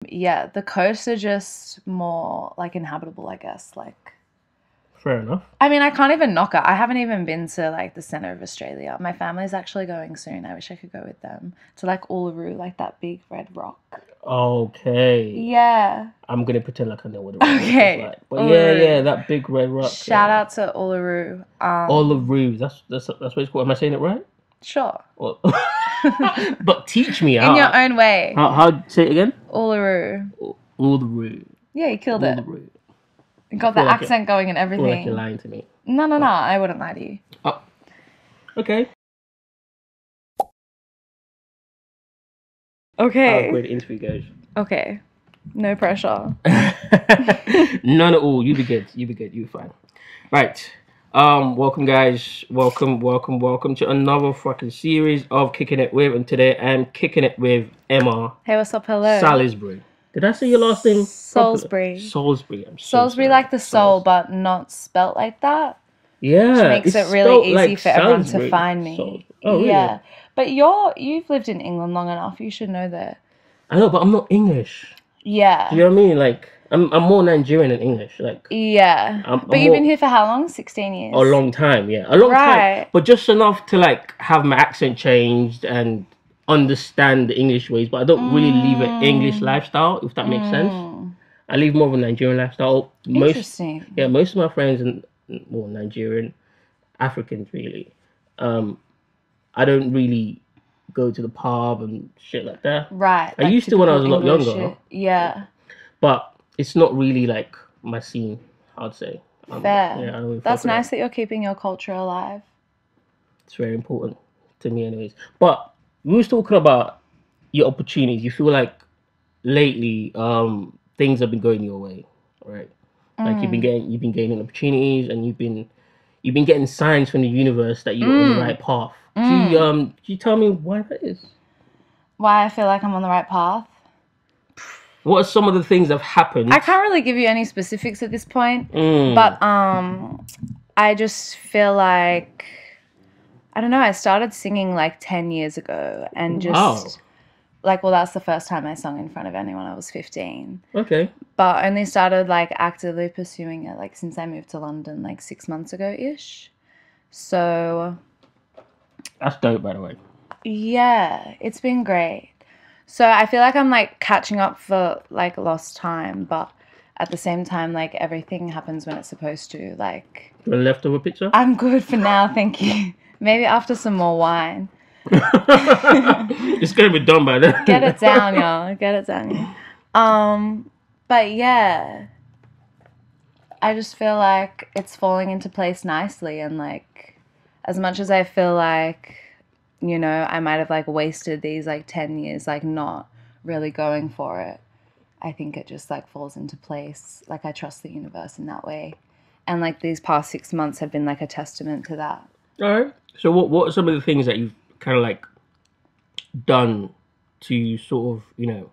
Yeah, the coasts are just more like inhabitable, I guess. Like, Fair enough. I mean, I can't even knock it. I haven't even been to like the center of Australia. My family's actually going soon. I wish I could go with them to like Uluru, like that big red rock. Okay. Yeah. I'm gonna pretend like I know what the red rock Okay. is like. But Uluru. yeah, that big red rock. Shout out to Uluru. Uluru. That's what it's called. Am I saying it right? Sure. Well, but teach me In your own way. How say it again? Uluru. Uluru. Yeah, you killed it. Uluru. You got the accent going and I feel like everything. you're lying to me. No, I wouldn't lie to you. Oh. Okay. Okay. How great the interview goes. Okay. No pressure. None at all. You be good. You be fine. Right. Welcome guys. Welcome to another fucking series of Kicking It With, and today I'm kicking it with Emma. Hey, what's up? Hello. Salisbury. Did I say your last name? Salisbury. Salisbury. I'm so Salisbury, sorry. like the soul, but not spelt like that. Yeah. Which makes it really easy for everyone to Salisbury. find me. Oh, really? Yeah. But you've lived in England long enough. You should know that. I know, but I'm not English. Yeah. Do you know what I mean? Like, I'm more Nigerian than English. Like, yeah. But you've been here for how long? 16 years. A long time, yeah. A long time. But just enough to like have my accent changed and understand the English ways, but I don't really live an English lifestyle, if that makes sense. I live more of a Nigerian lifestyle. Interesting. Most of my friends are Nigerian, Africans really. I don't really go to the pub and shit like that. Right. I used to when I was a lot younger. Shit. Yeah. But it's not really like my scene, I'd say. Fair. Yeah, that's nice that you're keeping your culture alive. It's very important to me anyways. But we was talking about your opportunities. You feel like lately things have been going your way, right? Like you've been gaining opportunities, and you've been getting signs from the universe that you're on the right path. Can you tell me why that is? Why I feel like I'm on the right path? What are some of the things that have happened? I can't really give you any specifics at this point, but I just feel like, I don't know, I started singing like 10 years ago, and just like, well, that's the first time I sung in front of anyone. I was 15. Okay. But I only started like actively pursuing it like since I moved to London like 6 months ago-ish. So that's dope, by the way. Yeah, it's been great. So I feel like I'm like catching up for like lost time, but at the same time, like everything happens when it's supposed to. Like, a leftover picture? I'm good for now, thank you. Maybe after some more wine. It's gonna be done by then. Get it down, y'all. Get it down, y'all. But yeah, I just feel like it's falling into place nicely, and like, as much as I feel like, you know, I might have like wasted these like 10 years like not really going for it, I think it just like falls into place. Like, I trust the universe in that way, and like these past 6 months have been like a testament to that. All right. So what are some of the things that you've kind of like done to sort of, you know,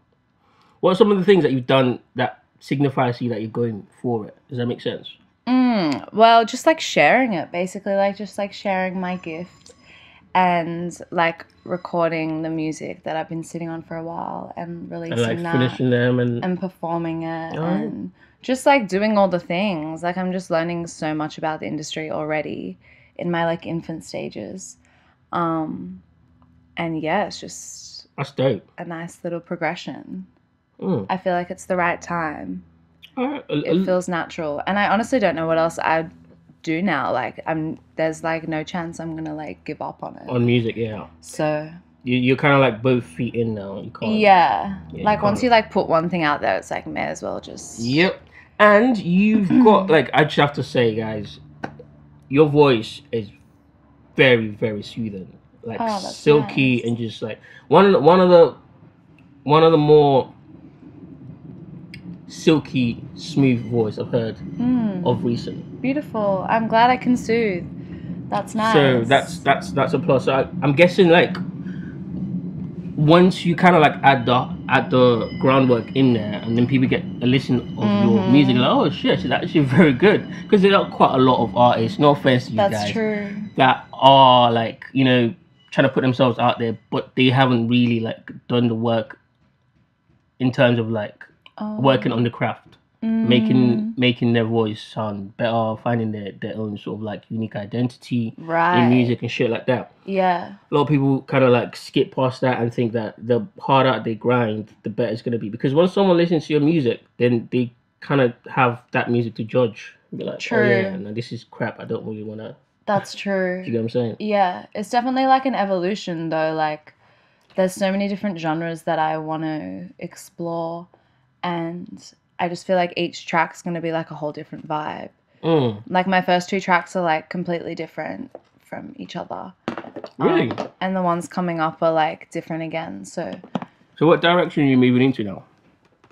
what are some of the things that you've done that signifies to you that you're going for it? Does that make sense? Well, just like sharing it, basically, like just like sharing my gift and like recording the music that I've been sitting on for a while and releasing and like that, finishing them and performing it, and just like doing all the things. Like, I'm just learning so much about the industry already in my like infant stages. And yeah, it's just, that's dope. A nice little progression. I feel like it's the right time. It feels natural, and I honestly don't know what else I'd do now. Like, there's like no chance I'm gonna like give up on it. On music, yeah. So you're kind of like both feet in now. You can't. Yeah, like once you like put one thing out there, it's like may as well just. Yep. And you've got like, I just have to say, guys, your voice is very, very soothing. Like silky, nice. And just like one of the more silky, smooth voice I've heard of recent. Beautiful. I'm glad I can soothe. That's nice. So that's a plus. So I'm guessing like once you kind of like add the groundwork in there, and then people get a listen of your music, like, oh shit, it's actually very good. Because there are quite a lot of artists, no offense to you guys, that's true, that are like, you know, trying to put themselves out there, but they haven't really like done the work in terms of like working on the craft, making their voice sound better, finding their own sort of like unique identity in music and shit like that. Yeah. A lot of people kind of like skip past that and think that the harder they grind, the better it's gonna be. Because once someone listens to your music, then they kind of have that music to judge. Be like, True. oh yeah, no, this is crap. I don't really wanna. That's true. Do you get what I'm saying? Yeah, it's definitely like an evolution though. Like, there's so many different genres that I want to explore, and I just feel like each track's going to be like a whole different vibe. Like, my first 2 tracks are like completely different from each other. Really? And the ones coming up are like different again. So what direction are you moving into now?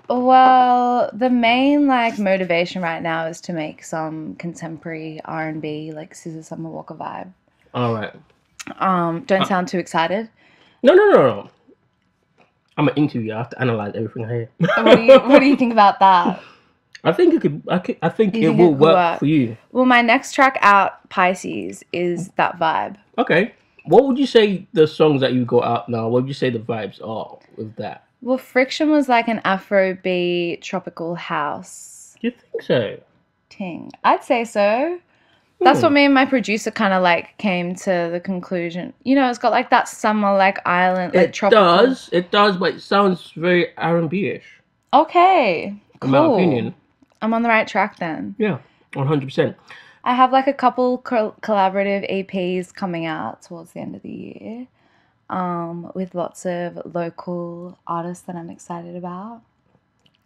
well, the main like motivation right now is to make some contemporary R&B, like Scissor Summer Walker vibe. All right. Don't sound too excited. No. I'm an interviewer. I have to analyze everything I hear. What do you think about that? I think it could. I think it will work for you. Well, my next track out, Pisces, is that vibe. Okay. What would you say the songs that you got out now? What would you say the vibes are with that? Well, Friction was like an Afrobeat tropical house Do you think so? ting. I'd say so. That's what me and my producer kind of like came to the conclusion. You know, it's got like that summer like island like tropical. It does, but it sounds very R&B-ish. Okay, cool. In my opinion. I'm on the right track then. Yeah, 100%. I have like a couple collaborative EPs coming out towards the end of the year, with lots of local artists that I'm excited about.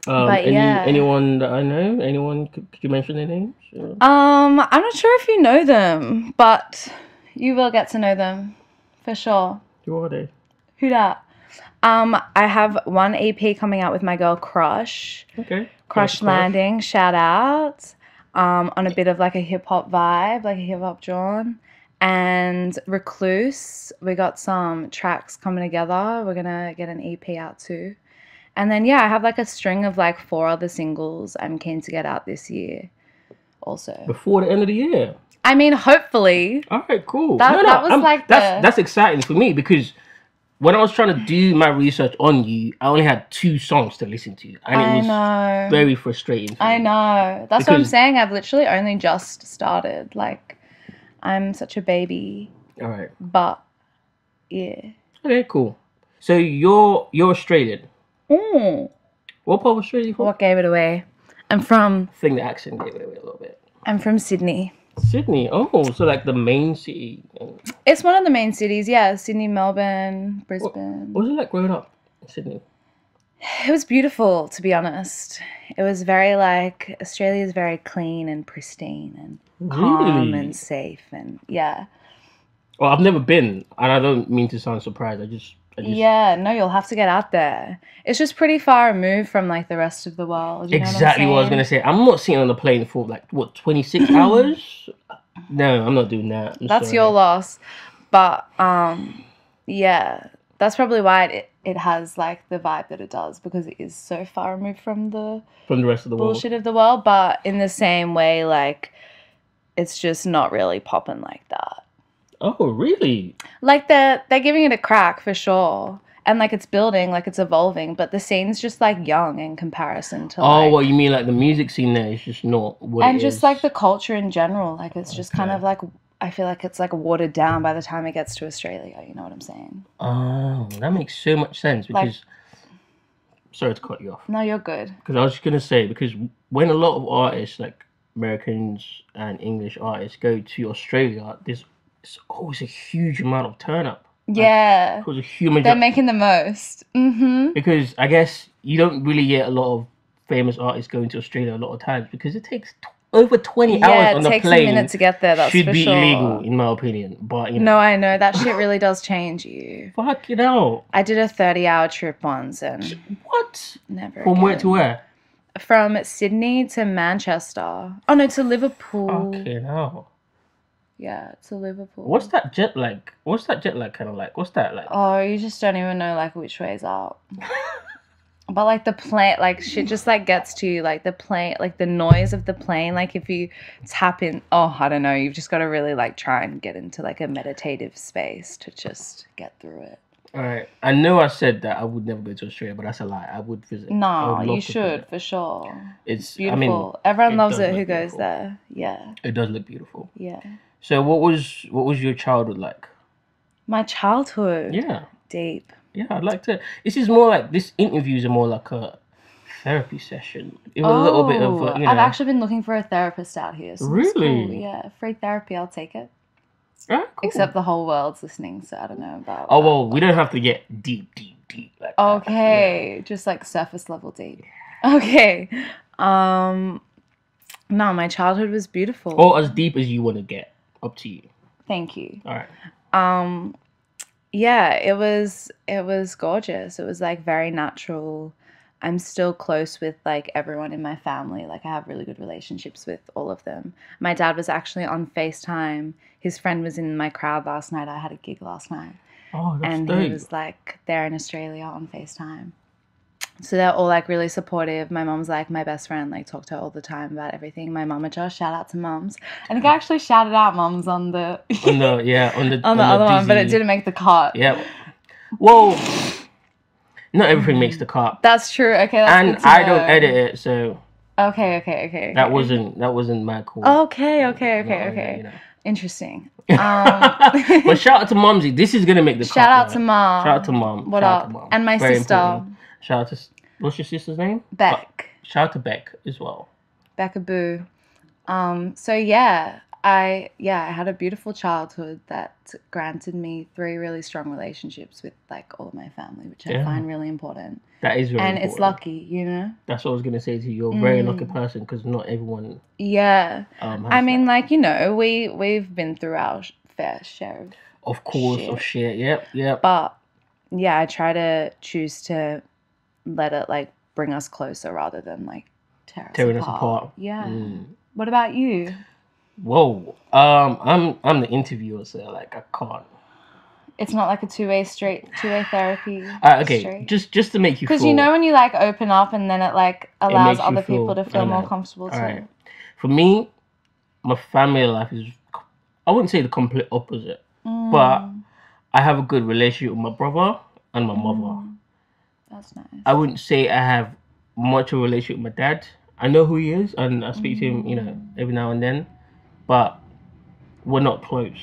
But anyone that I know? Anyone? Could you mention their names? I'm not sure if you know them, but you will get to know them for sure. Who are they? Who dat? I have one EP coming out with my girl Crush. Okay. Crush Landing, shout out. On a bit of like a hip hop vibe, like a hip hop John. And Recluse, we got some tracks coming together. We're gonna get an EP out too. And then I have like a string of like 4 other singles I'm keen to get out this year also. Before the end of the year? I mean, hopefully. All right, cool. That's exciting for me because when I was trying to do my research on you, I only had 2 songs to listen to. And it was very frustrating for me. I know. That's what I'm saying. I've literally only just started. Like, I'm such a baby. All right. But, yeah. Okay, cool. So you're Australian? What part of Australia are you from? What gave it away? I'm from... I think the accent gave it away a little bit. I'm from Sydney. Sydney? Oh, so like the main city. It's one of the main cities, yeah. Sydney, Melbourne, Brisbane. What was it like growing up in Sydney? It was beautiful, to be honest. It was very like... Australia's very clean and pristine and calm and safe and yeah. Well, I've never been, and I don't mean to sound surprised. I just... Yeah, no, you'll have to get out there. It's just pretty far removed from like the rest of the world. Exactly what I was gonna say. I'm not sitting on a plane for like 26 hours. No, I'm not doing that. That's your loss. But yeah, that's probably why it has like the vibe that it does, because it is so far removed from the rest of the bullshit of the world. But in the same way, like it's just not really popping like that. Oh, really? Like they're giving it a crack for sure. And like it's building, like it's evolving, but the scene's just like young in comparison to Oh, what you mean like the music scene there is just not what and it just is. like the culture in general. Like it's just kind of like, I feel like it's like watered down by the time it gets to Australia, you know what I'm saying? Oh, that makes so much sense because sorry to cut you off. No, you're good. Because I was just gonna say, because when a lot of artists, like Americans and English artists, go to Australia, there's always a huge amount of turn up. Yeah. Because a human. They're making the most. Because I guess you don't really get a lot of famous artists going to Australia a lot of times because it takes over 20 hours on the plane. Yeah, it takes a minute to get there. That's should for be sure. illegal in my opinion. But you know. No, I know that shit really does change you. Fuck you know. I did a 30-hour trip once and what? Never. From again. where to where? From Sydney to Manchester. Oh no, to Liverpool. Okay, no. Yeah, to Liverpool. What's that jet lag? What's that jet lag kind of like? What's that like? Oh, you just don't even know like which way's up. But like the plane, like shit just like gets to you, like the plane, like the noise of the plane. Like if you tap in, oh, I don't know, you've just got to really like try and get into like a meditative space to just get through it. All right. I know I said that I would never go to Australia, but that's a lie. I would visit. I No, would you love to should visit. for sure. It's Beautiful. I mean, Everyone it loves does it who look goes beautiful. there. Yeah. It does look beautiful. Yeah. So what was your childhood like? My childhood. Yeah. Deep. Yeah, I'd like to. This interviews are more like a therapy session. With a little bit of I've actually been looking for a therapist out here. So it's cool. Really? Yeah, free therapy. I'll take it. Ah, cool. Except the whole world's listening, so I don't know about. Oh that. well, we don't have to get deep like that. Okay, just like surface level deep. Okay. No, my childhood was beautiful. Or as deep as you want to get. Up to you. Thank you. All right. Yeah, it was gorgeous. It was like very natural. I'm still close with like everyone in my family. Like I have really good relationships with all of them. My dad was actually on FaceTime. His friend was in my crowd last night. I had a gig last night. Oh, that's And dope. he was like there in Australia on FaceTime. So they're all like really supportive. My mom's like my best friend, like talk to her all the time about everything. My momager, shout out to mums. I think I actually shouted out mums on the on the other one, but it Disney. didn't make the cut. Yeah. Well, not everything makes the cut. That's true. Okay, that's And good to I know. don't edit it, so Okay. that wasn't my call. Okay. You know. Interesting. But shout out to Mumsy. This is gonna make the cut. Shout out right? to Mom. Shout out to Mum. What Shout up? out to Mum. And my Very sister. important. Shout out to what's your sister's name? Beck. Shout out to Beck as well. Becca Boo. So yeah, I had a beautiful childhood that granted me 3 really strong relationships with like all of my family, which I find really important. That is very and important. it's lucky, you know. That's what I was gonna say to you. You're a very lucky person because not everyone. Yeah. I mean, that. like, you know, we've been through our fair share Of course, of shit. Yep. But yeah, I try to choose to let it like bring us closer rather than like tearing us apart. Yeah. What about you? Whoa. I'm the interviewer, so like I can't. It's not like a two-way therapy. Okay, straight. just to make you feel. Because you know when you like open up and then it like allows makes you other feel- people to feel I more know. comfortable too. Alright. For me, my family life is, I wouldn't say the complete opposite, but I have a good relationship with my brother and my mother. That's nice. I wouldn't say I have much of a relationship with my dad. I know who he is and I speak to him, you know, every now and then, but we're not close.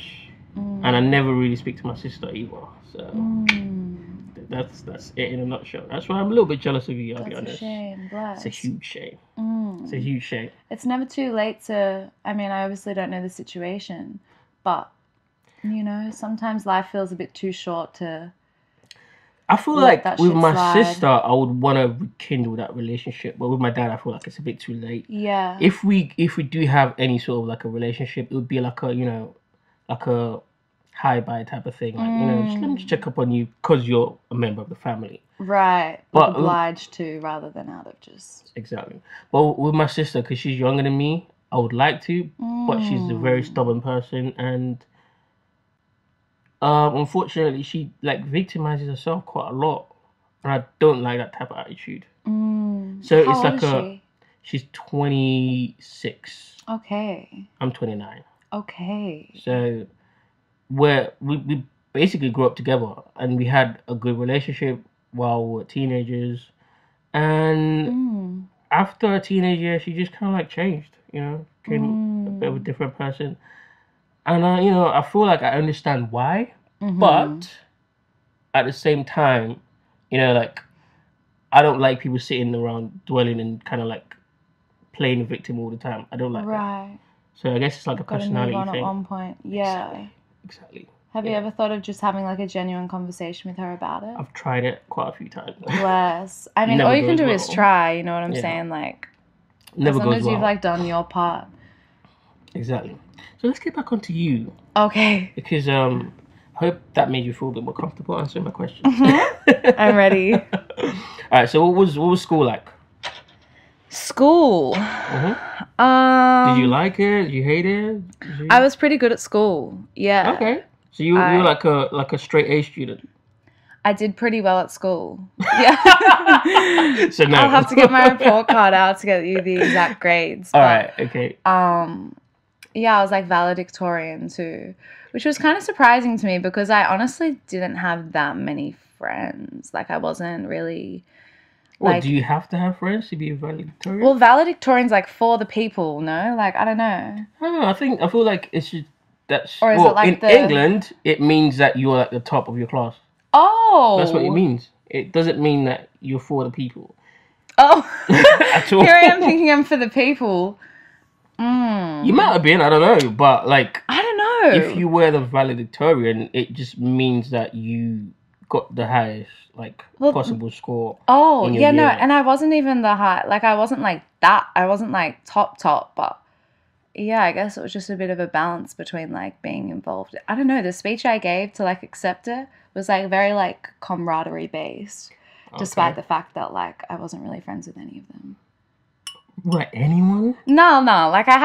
And I never really speak to my sister either. So that's it in a nutshell. That's why I'm a little bit jealous of you, I'll be honest. That's a shame. Bless. It's a huge shame. It's a huge shame. It's never too late to, I mean, I obviously don't know the situation, but, you know, sometimes life feels a bit too short to... I feel let like that with shit my slide. sister, I would want to rekindle that relationship. But with my dad, I feel like it's a bit too late. Yeah. If we do have any sort of like a relationship, it would be like a, you know, like a hi-bye type of thing. Like, you know, just let me just check up on you because you're a member of the family. Right. But- obliged to rather than out of just... Exactly. But with my sister, because she's younger than me, I would like to, but she's a very stubborn person, and unfortunately, she like victimizes herself quite a lot, and I don't like that type of attitude. So How it's old like is she's 26. Okay. I'm 29. Okay. So we basically grew up together, and we had a good relationship while we were teenagers, and after a teenage year, she just kind of like changed, you know, became a bit of a different person. And, you know, I feel like I understand why, but at the same time, you know, like, I don't like people sitting around dwelling and kind of like playing the victim all the time. I don't like that. Right. So I guess it's like a Got to move personality on at thing. one point. Yeah. Exactly. Have you ever thought of just having like a genuine conversation with her about it? I've tried it quite a few times. Bless. I mean, Never all you can goes do is well. try, you know what I'm Yeah. saying? Like, Never as long goes as well. you've like done your part. Exactly. So let's get back onto you, Okay. because I hope that made you feel a bit more comfortable answering my questions. I'm ready. All right. So what was school like? School. Did you like it? Did you hate it? Did you... I was pretty good at school. Yeah. Okay. So you were like a straight A student. I did pretty well at school. Yeah. So no. I'll have to get my report card out to get you the exact grades. All right. Okay. Yeah, I was like valedictorian too, which was kind of surprising to me because I honestly didn't have that many friends. Like I wasn't really What, do like, you have to have friends to be a valedictorian? well, valedictorian's like for the people, no? Like I don't know. I feel like it's just that's Or is it like in England it means that you're at the top of your class. Oh. That's what it means. It doesn't mean that you're for the people. Oh. At all. Here I am thinking I'm for the people. You might have been, I don't know, but like I don't know. if you were the valedictorian, it just means that you got the highest possible score. Oh, yeah, no, year. and I wasn't even the high, like I wasn't like that. I wasn't like top, but yeah, I guess it was just a bit of a balance between like being involved. I don't know, the speech I gave to like accept it was like very like camaraderie based, despite the fact that like I wasn't really friends with any of them. What, anyone? No, like I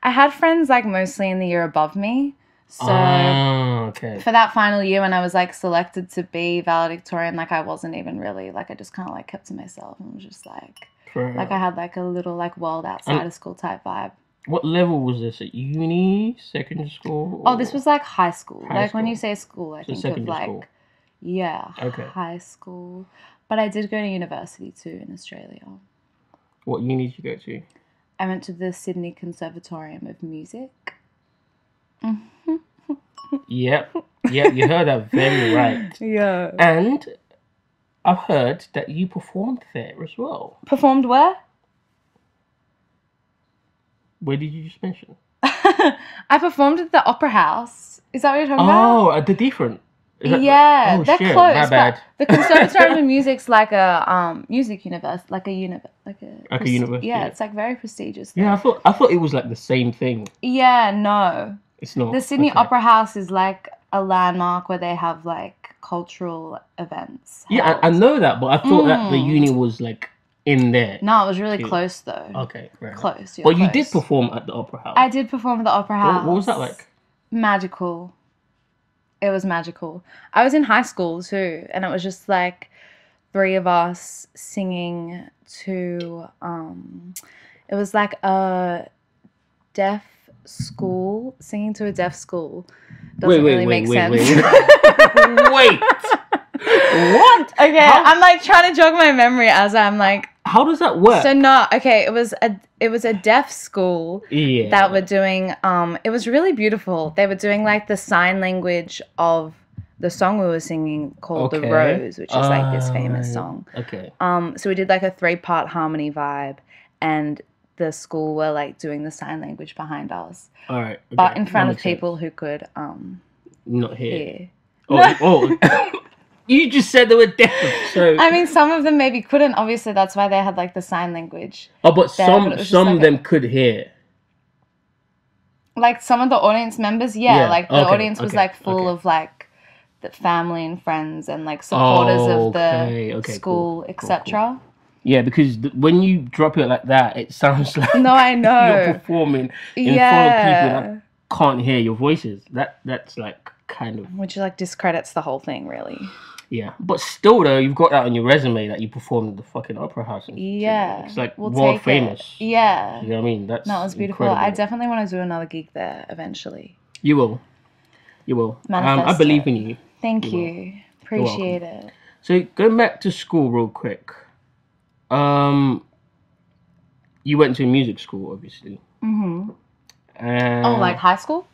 had friends like mostly in the year above me. So for that final year when I was like selected to be valedictorian, like I wasn't even really like, I just kind of like kept to myself and was just like I had like a little like world outside of school type vibe. What level was this, at uni, secondary school? Oh, this was like high school. When you say school, I think of like school. Yeah, high school. But I did go to university too in Australia. What uni did you go to? I went to the Sydney Conservatorium of Music. Yep, you heard that very right. Yeah. And I've heard that you performed there as well. Performed where? Where did you just mention? I performed at the Opera House. Is that what you're talking about? Oh, the different. Yeah, they're shit, close. my bad. The Conservatorium of Music's like a music university, like a university. Yeah, it's like very prestigious. Yeah, I thought it was like the same thing. Yeah, no. It's not. The Sydney Opera House is like a landmark where they have like cultural events. Yeah, I know that, but I thought that the uni was like in there. No, it was really close though. Okay, right. Close. But you did perform at the Opera House. I did perform at the Opera House. What was that like? Magical. It was magical. I was in high school too, and it was just like 3 of us singing to it was like a deaf school, singing to a deaf school. Doesn't really make sense. Wait. What? Okay, I'm like trying to jog my memory as I'm like, how does that work? So it was a deaf school that were doing it was really beautiful. They were doing like the sign language of the song we were singing called The Rose, which is like this famous song. Okay. So we did like a 3-part harmony vibe, and the school were like doing the sign language behind us. All right. Okay. But in front of people who could not hear. Oh. You just said they were deaf, so... I mean, some of them maybe couldn't. Obviously, that's why they had, like, the sign language. Oh, but some of them could hear. Like, some of the audience members, like, the audience was, like, full of, like, the family and friends and, like, supporters of the school, etc. Cool. Yeah, because when you drop it like that, it sounds like no, I know. You're performing in front of people that can't hear your voices. That's, like, kind of... Which, like, discredits the whole thing, really. Yeah, but still though, you've got that on your resume that you performed at the fucking Opera House. Yeah, it's like world famous. Yeah, you know what I mean. That's it was beautiful. Incredible. I definitely want to do another gig there eventually. You will. I believe in you. Thank you. Appreciate it. So going back to school real quick. You went to music school, obviously. Mm-hmm. Like high school?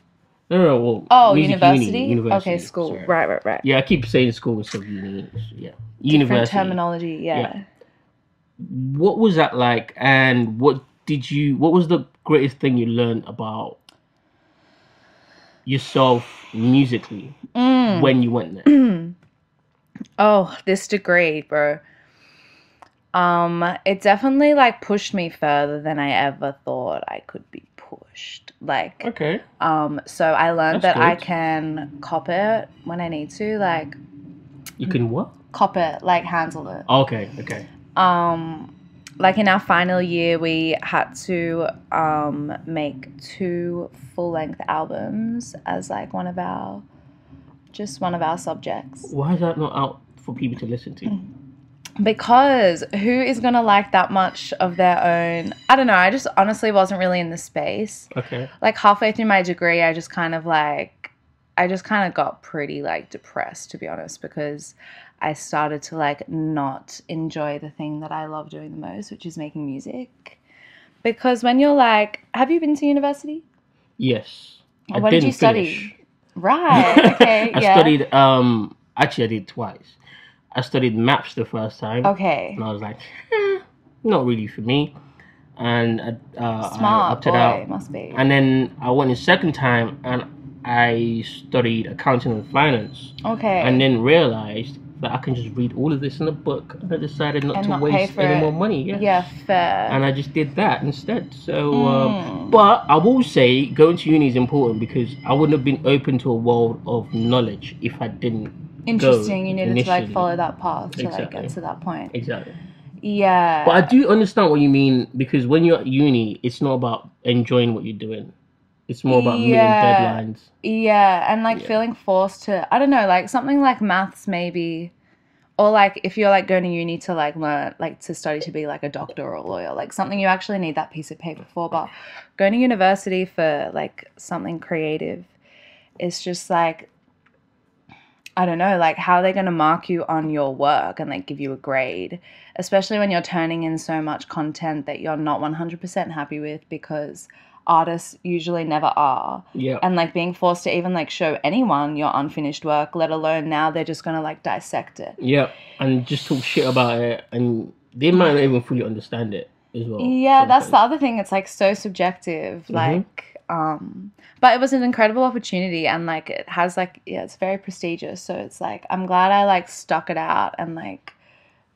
No, well, university? University. Okay, school. Sorry. Right. Yeah, I keep saying school instead of uni. Yeah. Different University. terminology, yeah. What was that like, and what was the greatest thing you learned about yourself musically when you went there? Oh, this degree, bro. It definitely like pushed me further than I ever thought I could be pushed. Like, okay. So I learned That's that I good. can cop it when I need to. Like, you can what? Cop it, like handle it. Okay. Like in our final year, we had to make 2 full-length albums as like one of our subjects. Why is that not out for people to listen to? Because who is going to like that much of their own? I don't know. I just honestly wasn't really in the space. Okay. Like halfway through my degree, I just kind of got pretty like depressed, to be honest, because I started to like not enjoy the thing that I love doing the most, which is making music. Because when you're like, have you been to university? Yes. What did you study? Right. Okay. I studied. Actually, I did twice. I studied maths the first time. Okay. And I was like, not really for me. And I Smart opted boy, out. must be. And then I went a second time and I studied accounting and finance. Okay. And then realized that I can just read all of this in a book. And I decided not to waste any more money. Yeah, fair. And I just did that instead. So, but I will say going to uni is important because I wouldn't have been open to a world of knowledge if I didn't. Interesting. You needed to like follow that path to like get to that point. Exactly. Yeah. But I do understand what you mean because when you're at uni, it's not about enjoying what you're doing. It's more about meeting deadlines. Yeah, and like feeling forced to, I don't know, like something like maths maybe, or like if you're like going to uni to like learn, like to study to be like a doctor or a lawyer, like something you actually need that piece of paper for. But going to university for like something creative is just like, I don't know, like how they're going to mark you on your work and like give you a grade, especially when you're turning in so much content that you're not 100% happy with, because artists usually never are. Yeah. And like being forced to even like show anyone your unfinished work, let alone now they're just going to like dissect it. Yeah. And just talk shit about it, and they might not even fully understand it as well. Yeah, that's the other thing. It's like so subjective. Like, but it was an incredible opportunity, and like it has like, yeah, it's very prestigious. So it's like, I'm glad I like stuck it out and like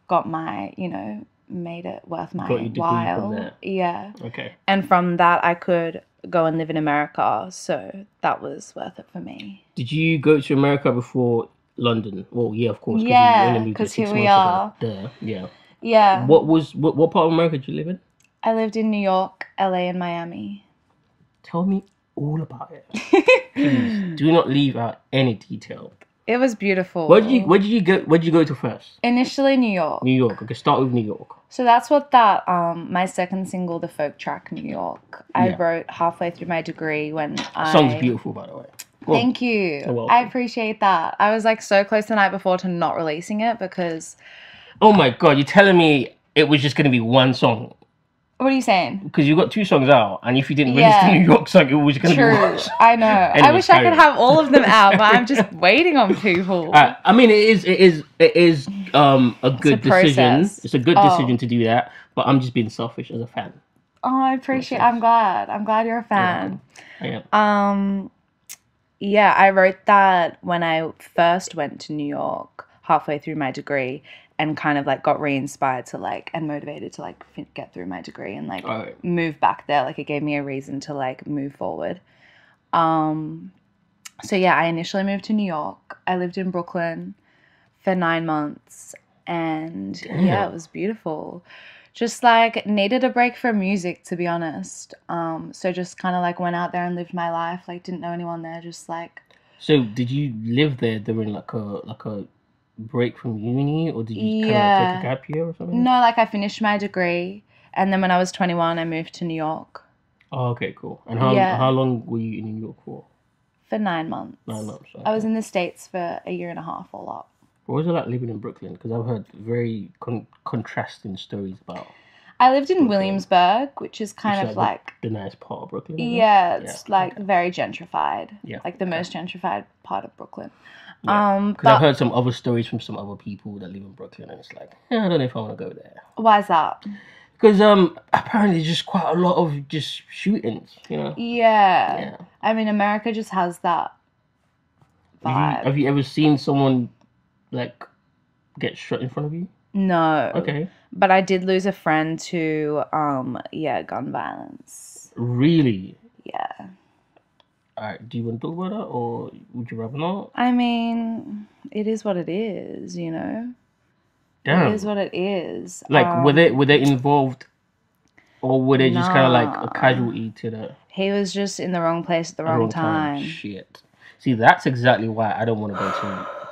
got my, you know, made it worth my while. Yeah. Okay. And from that, I could go and live in America. So that was worth it for me. Did you go to America before London? Well, yeah, of course. Yeah, because here we are. There, yeah. Yeah. What part of America did you live in? I lived in New York, LA, and Miami. Tell me all about it. Please, do not leave out any detail. It was beautiful. Where did you go to first? Initially, New York. New York. Okay, start with New York. So that's what that my second single, the folk track New York, I wrote halfway through my degree when The song's beautiful, by the way. Well, thank you. I appreciate that. I was like so close the night before to not releasing it because. Oh my god! You're telling me it was just going to be one song? What are you saying? Because you got two songs out, and if you didn't release the New York song, it was going to be one song. I know. Anyway, I wish I could have all of them out, but I'm just waiting on people. I mean, it is a good decision. It's a good decision to do that, but I'm just being selfish as a fan. Oh, I appreciate. I'm glad you're a fan. Yeah, I am. Yeah, I wrote that when I first went to New York halfway through my degree, and kind of like got re-inspired to like and motivated to like get through my degree and like move back there. Like it gave me a reason to like move forward. So yeah, I initially moved to New York. I lived in Brooklyn for 9 months, and yeah, it was beautiful. Just like needed a break from music, to be honest. So just kind of like went out there and lived my life. Like didn't know anyone there. Just like. So did you live there during like a break from uni, or did you kind of take a gap year or something? No, like I finished my degree, and then when I was 21, I moved to New York. Oh, okay, cool. And how long were you in New York for? For 9 months. 9 months. Okay. I was in the States for a year and a half all up. What was it like living in Brooklyn? Because I've heard very contrasting stories about. I lived in Williamsburg, which is kind of like the nice part of Brooklyn. Yeah, it's like very gentrified. Yeah, like the most gentrified part of Brooklyn. Because I've heard some other stories from some other people that live in Brooklyn, and it's like, I don't know if I want to go there. Why is that? Because apparently there's just quite a lot of just shootings, you know. Yeah. I mean, America just has that vibe. Have you ever seen someone like get shot in front of you? No. Okay. But I did lose a friend to gun violence. Really? Yeah. Alright, do you want to talk about that, or would you rather not? I mean, it is what it is, you know? Damn. It is what it is. Like, were they involved, or were they just kind of like a casualty to the... He was just in the wrong place at the wrong time. Shit. See, that's exactly why I don't want to go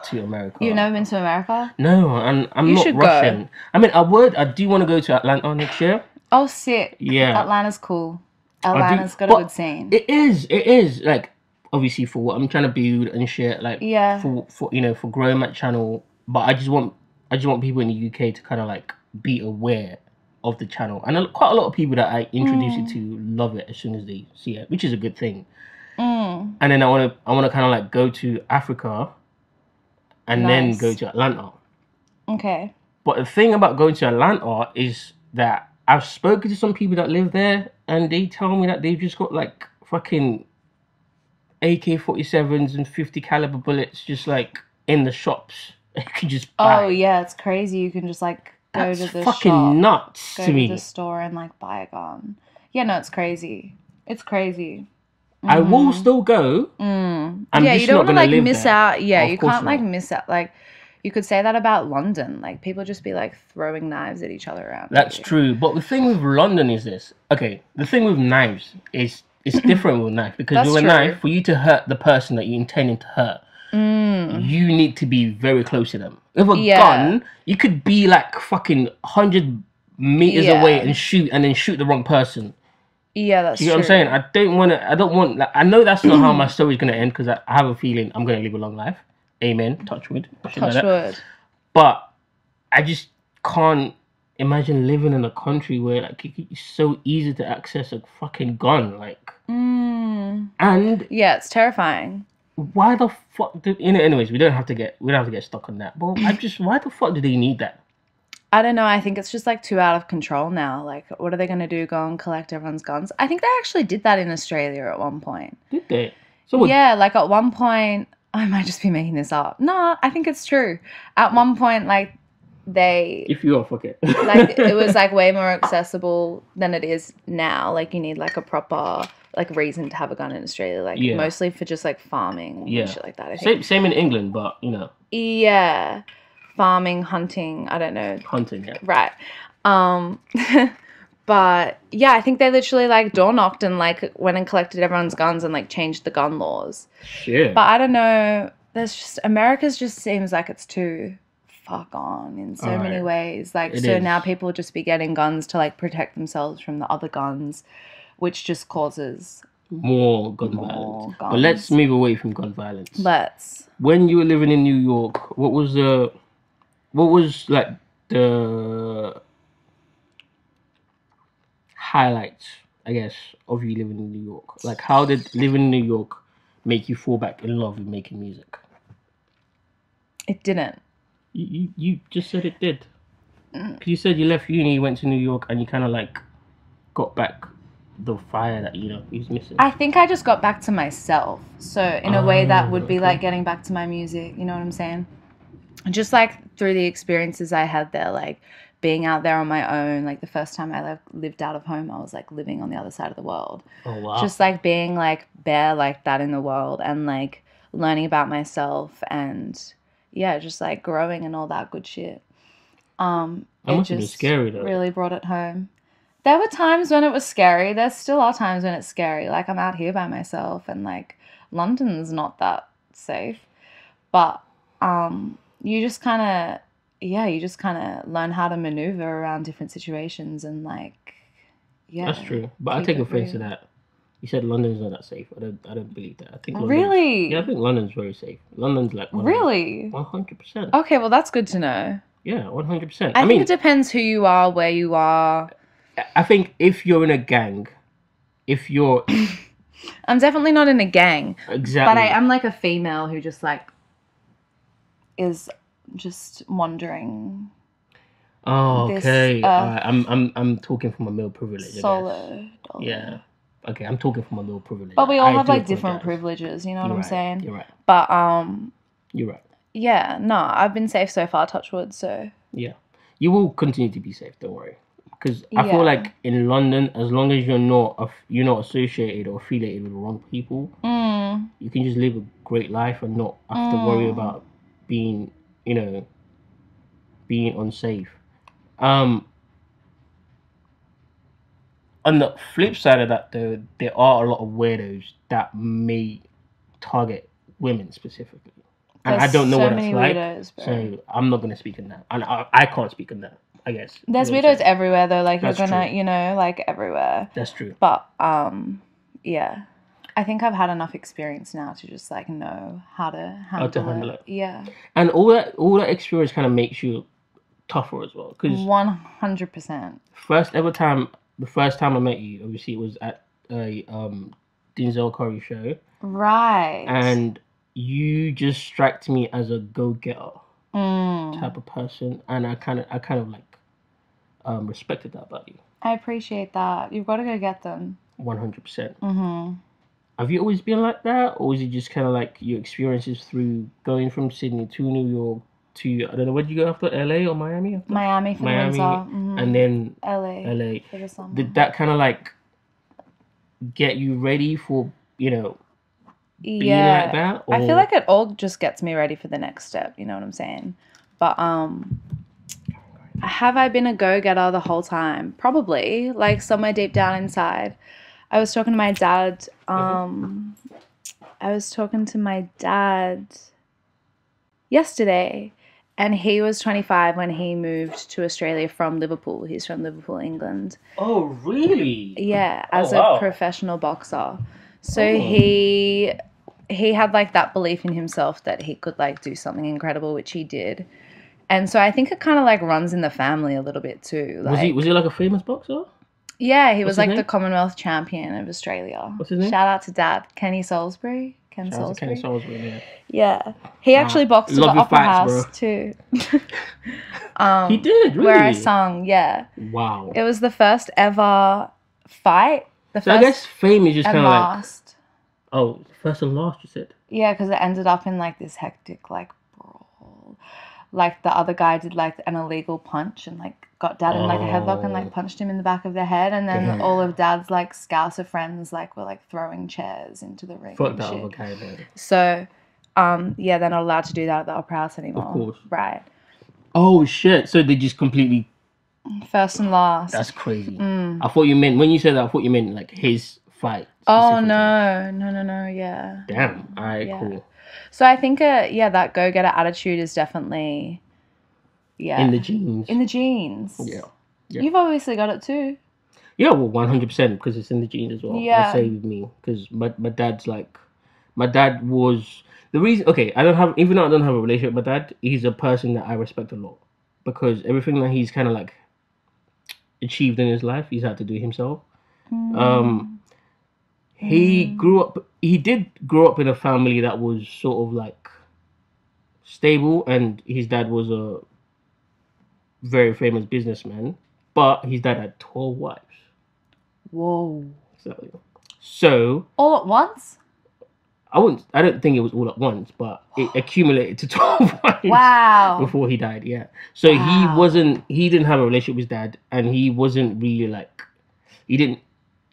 to America. You've never been to America? No, and I'm You not should Russian. go. I mean, I do want to go to Atlanta next year. Oh, sick. Yeah. Atlanta's cool. I do, Atlanta's got a but good scene. It is like obviously for what I'm trying to build and shit, like Yeah. for you know for growing my channel. But I just want people in the UK to kind of like be aware of the channel, and quite a lot of people that I introduce it to love it as soon as they see it, which is a good thing. And then I want to kind of like go to Africa, and then go to Atlanta. Okay. But the thing about going to Atlanta is that I've spoken to some people that live there, and they tell me that they've just got like fucking AK-47s and 50 caliber bullets just like in the shops. You can just buy. Oh yeah, it's crazy. You can just like go to the fucking shop, nuts go to me. the store and like buy a gun. Yeah, no, it's crazy. It's crazy. I will still go. I'm just you don't not want to gonna like live miss there. out. Yeah, Of you course can't like not. miss out. Like you could say that about London. Like people just be like throwing knives at each other around. That's true. But the thing with London is this. Okay, the thing with knives is it's different with a knife, because That's with a true. knife, for you to hurt the person that you're intending to hurt, you need to be very close to them. With a gun, you could be like fucking 100 meters away and shoot, and then shoot the wrong person. Yeah, that's You know true. what I'm saying? I don't want, like, I know that's not how my story's going to end, because I have a feeling I'm going to live a long life. Amen. Touch wood. Touch wood. But I just can't imagine living in a country where like it's so easy to access a fucking gun, like. And yeah, it's terrifying. Why the fuck? Anyways, we don't have to get stuck on that. But why the fuck do they need that? I don't know. I think it's just like too out of control now. Like, what are they going to do? Go and collect everyone's guns? I think they actually did that in Australia at one point. Did they? So yeah, like at one point, I might just be making this up. No, I think it's true. At one point, like if you are, fuck it. like it was like way more accessible than it is now. Like you need like a proper like reason to have a gun in Australia. Like mostly for just like farming and shit like that. I think. Same in England, but you know. Yeah. Farming, hunting, I don't know. Hunting, yeah. Right. But yeah, I think they literally like door knocked and like went and collected everyone's guns and like changed the gun laws. Shit. But I don't know. America's just seems like it's too far gone in so many ways. Like now people just be getting guns to like protect themselves from the other guns, which just causes more gun violence. But let's move away from gun violence. Let's. When you were living in New York, what was like the highlights, I guess, of you living in New York? Like, how did living in New York make you fall back in love with making music? It didn't. You just said it did. Because you said you left uni, went to New York, and you kind of like got back the fire that you was missing. I think I just got back to myself. So in a way that would be like getting back to my music. You know what I'm saying? Just like through the experiences I had there, like being out there on my own. Like the first time I lived out of home, I was like living on the other side of the world. Oh wow! Just like being like bare like that in the world and like learning about myself and just like growing and all that good shit. That must have been scary though. Really brought it home. There were times when it was scary. There still are times when it's scary. Like I'm out here by myself and like London's not that safe. But you just kind of learn how to maneuver around different situations and like That's true. But I take offense to that. You said London's not that safe. I don't believe that. I think really. Yeah, I think London's very safe. London's like really 100%. Okay, well that's good to know. Yeah, 100%. I mean, it depends who you are, where you are. I think if you're in a gang, if you're... I'm definitely not in a gang. Exactly. But I am like a female who just like is just wandering. Oh, okay. I'm talking from a male privilege. Solo. Yeah. Okay, I'm talking from a male privilege. But we all have like different privileges, you know what I'm saying? You're right. But You're right. Yeah, no, I've been safe so far, touch wood, so. Yeah. You will continue to be safe, don't worry. Because I feel like in London, as long as you're not associated or affiliated with the wrong people, you can just live a great life and not have to worry about being unsafe. On the flip side of that, though, there are a lot of weirdos that may target women specifically. And There's I don't know so what that's many like. weirdos, bro. So I'm not gonna speak on that, and I can't speak on that. I guess There's You know what I'm weirdos saying? everywhere though. Like That's you're gonna, true. you know, like everywhere. That's true. But yeah, I think I've had enough experience now to just like know how to handle it. Yeah, And all that experience kind of makes you tougher as well. Because 100%. the first time I met you, obviously it was at a Denzel Curry show, Right. and you just struck me as a go-getter type of person, and I kind of like respected that about you. I appreciate that. You've got to go get them. 100%. Have you always been like that, or is it just kind of like your experiences through going from Sydney to New York to, I don't know, where did you go after? LA or Miami? After? Miami for the winter. And then LA for the summer. Did that kind of like get you ready for, being like that? Or? I feel like it all just gets me ready for the next step. You know what I'm saying? But have I been a go-getter the whole time? Probably, like somewhere deep down inside. I was talking to my dad. Yesterday, and he was 25 when he moved to Australia from Liverpool. He's from Liverpool, England. Oh, really? Yeah, as a professional boxer. So he had like that belief in himself that he could like do something incredible, which he did. And so I think it kind of like runs in the family a little bit too. Like, was he like a famous boxer? Yeah, he was like the Commonwealth champion of Australia. What's his name? Shout out to Dad, Salisbury. Ken Shout out to Kenny Salisbury. Salisbury, yeah. Yeah, he actually boxed at the Opera House too. He did, really? Where I sung, yeah. Wow. It was the first ever fight. I guess fame is just kind of like... last. Oh, first and last, you said? Yeah, because it ended up in like this hectic like brawl. Like the other guy did like an illegal punch and like got Dad in like a headlock and like punched him in the back of the head, and then all of Dad's like Scouser friends like were like throwing chairs into the ring. Fuck that other guy, man. So, yeah, they're not allowed to do that at the Opera House anymore. Of course. Right. Oh shit! So they just completely first and last. That's crazy. I thought you meant, when you said that, I thought you meant like his fight. Oh no, yeah. Damn. All right, cool. So I think that go-getter attitude is definitely in the genes. In the genes. Yeah. You've obviously got it too. Yeah, well, 100% because it's in the genes as well. Yeah. I say with me because my dad's like, my dad was the reason. Okay, even though I don't have a relationship with my dad, he's a person that I respect a lot because everything that he's kind of like achieved in his life, he's had to do himself. He did grow up in a family that was sort of like stable, and his dad was a very famous businessman, but his dad had 12 wives. Whoa. So all at once? I don't think it was all at once, but it accumulated to 12 wives. Wow. Before he died, yeah. So he didn't have a relationship with his dad, and he wasn't really like, he didn't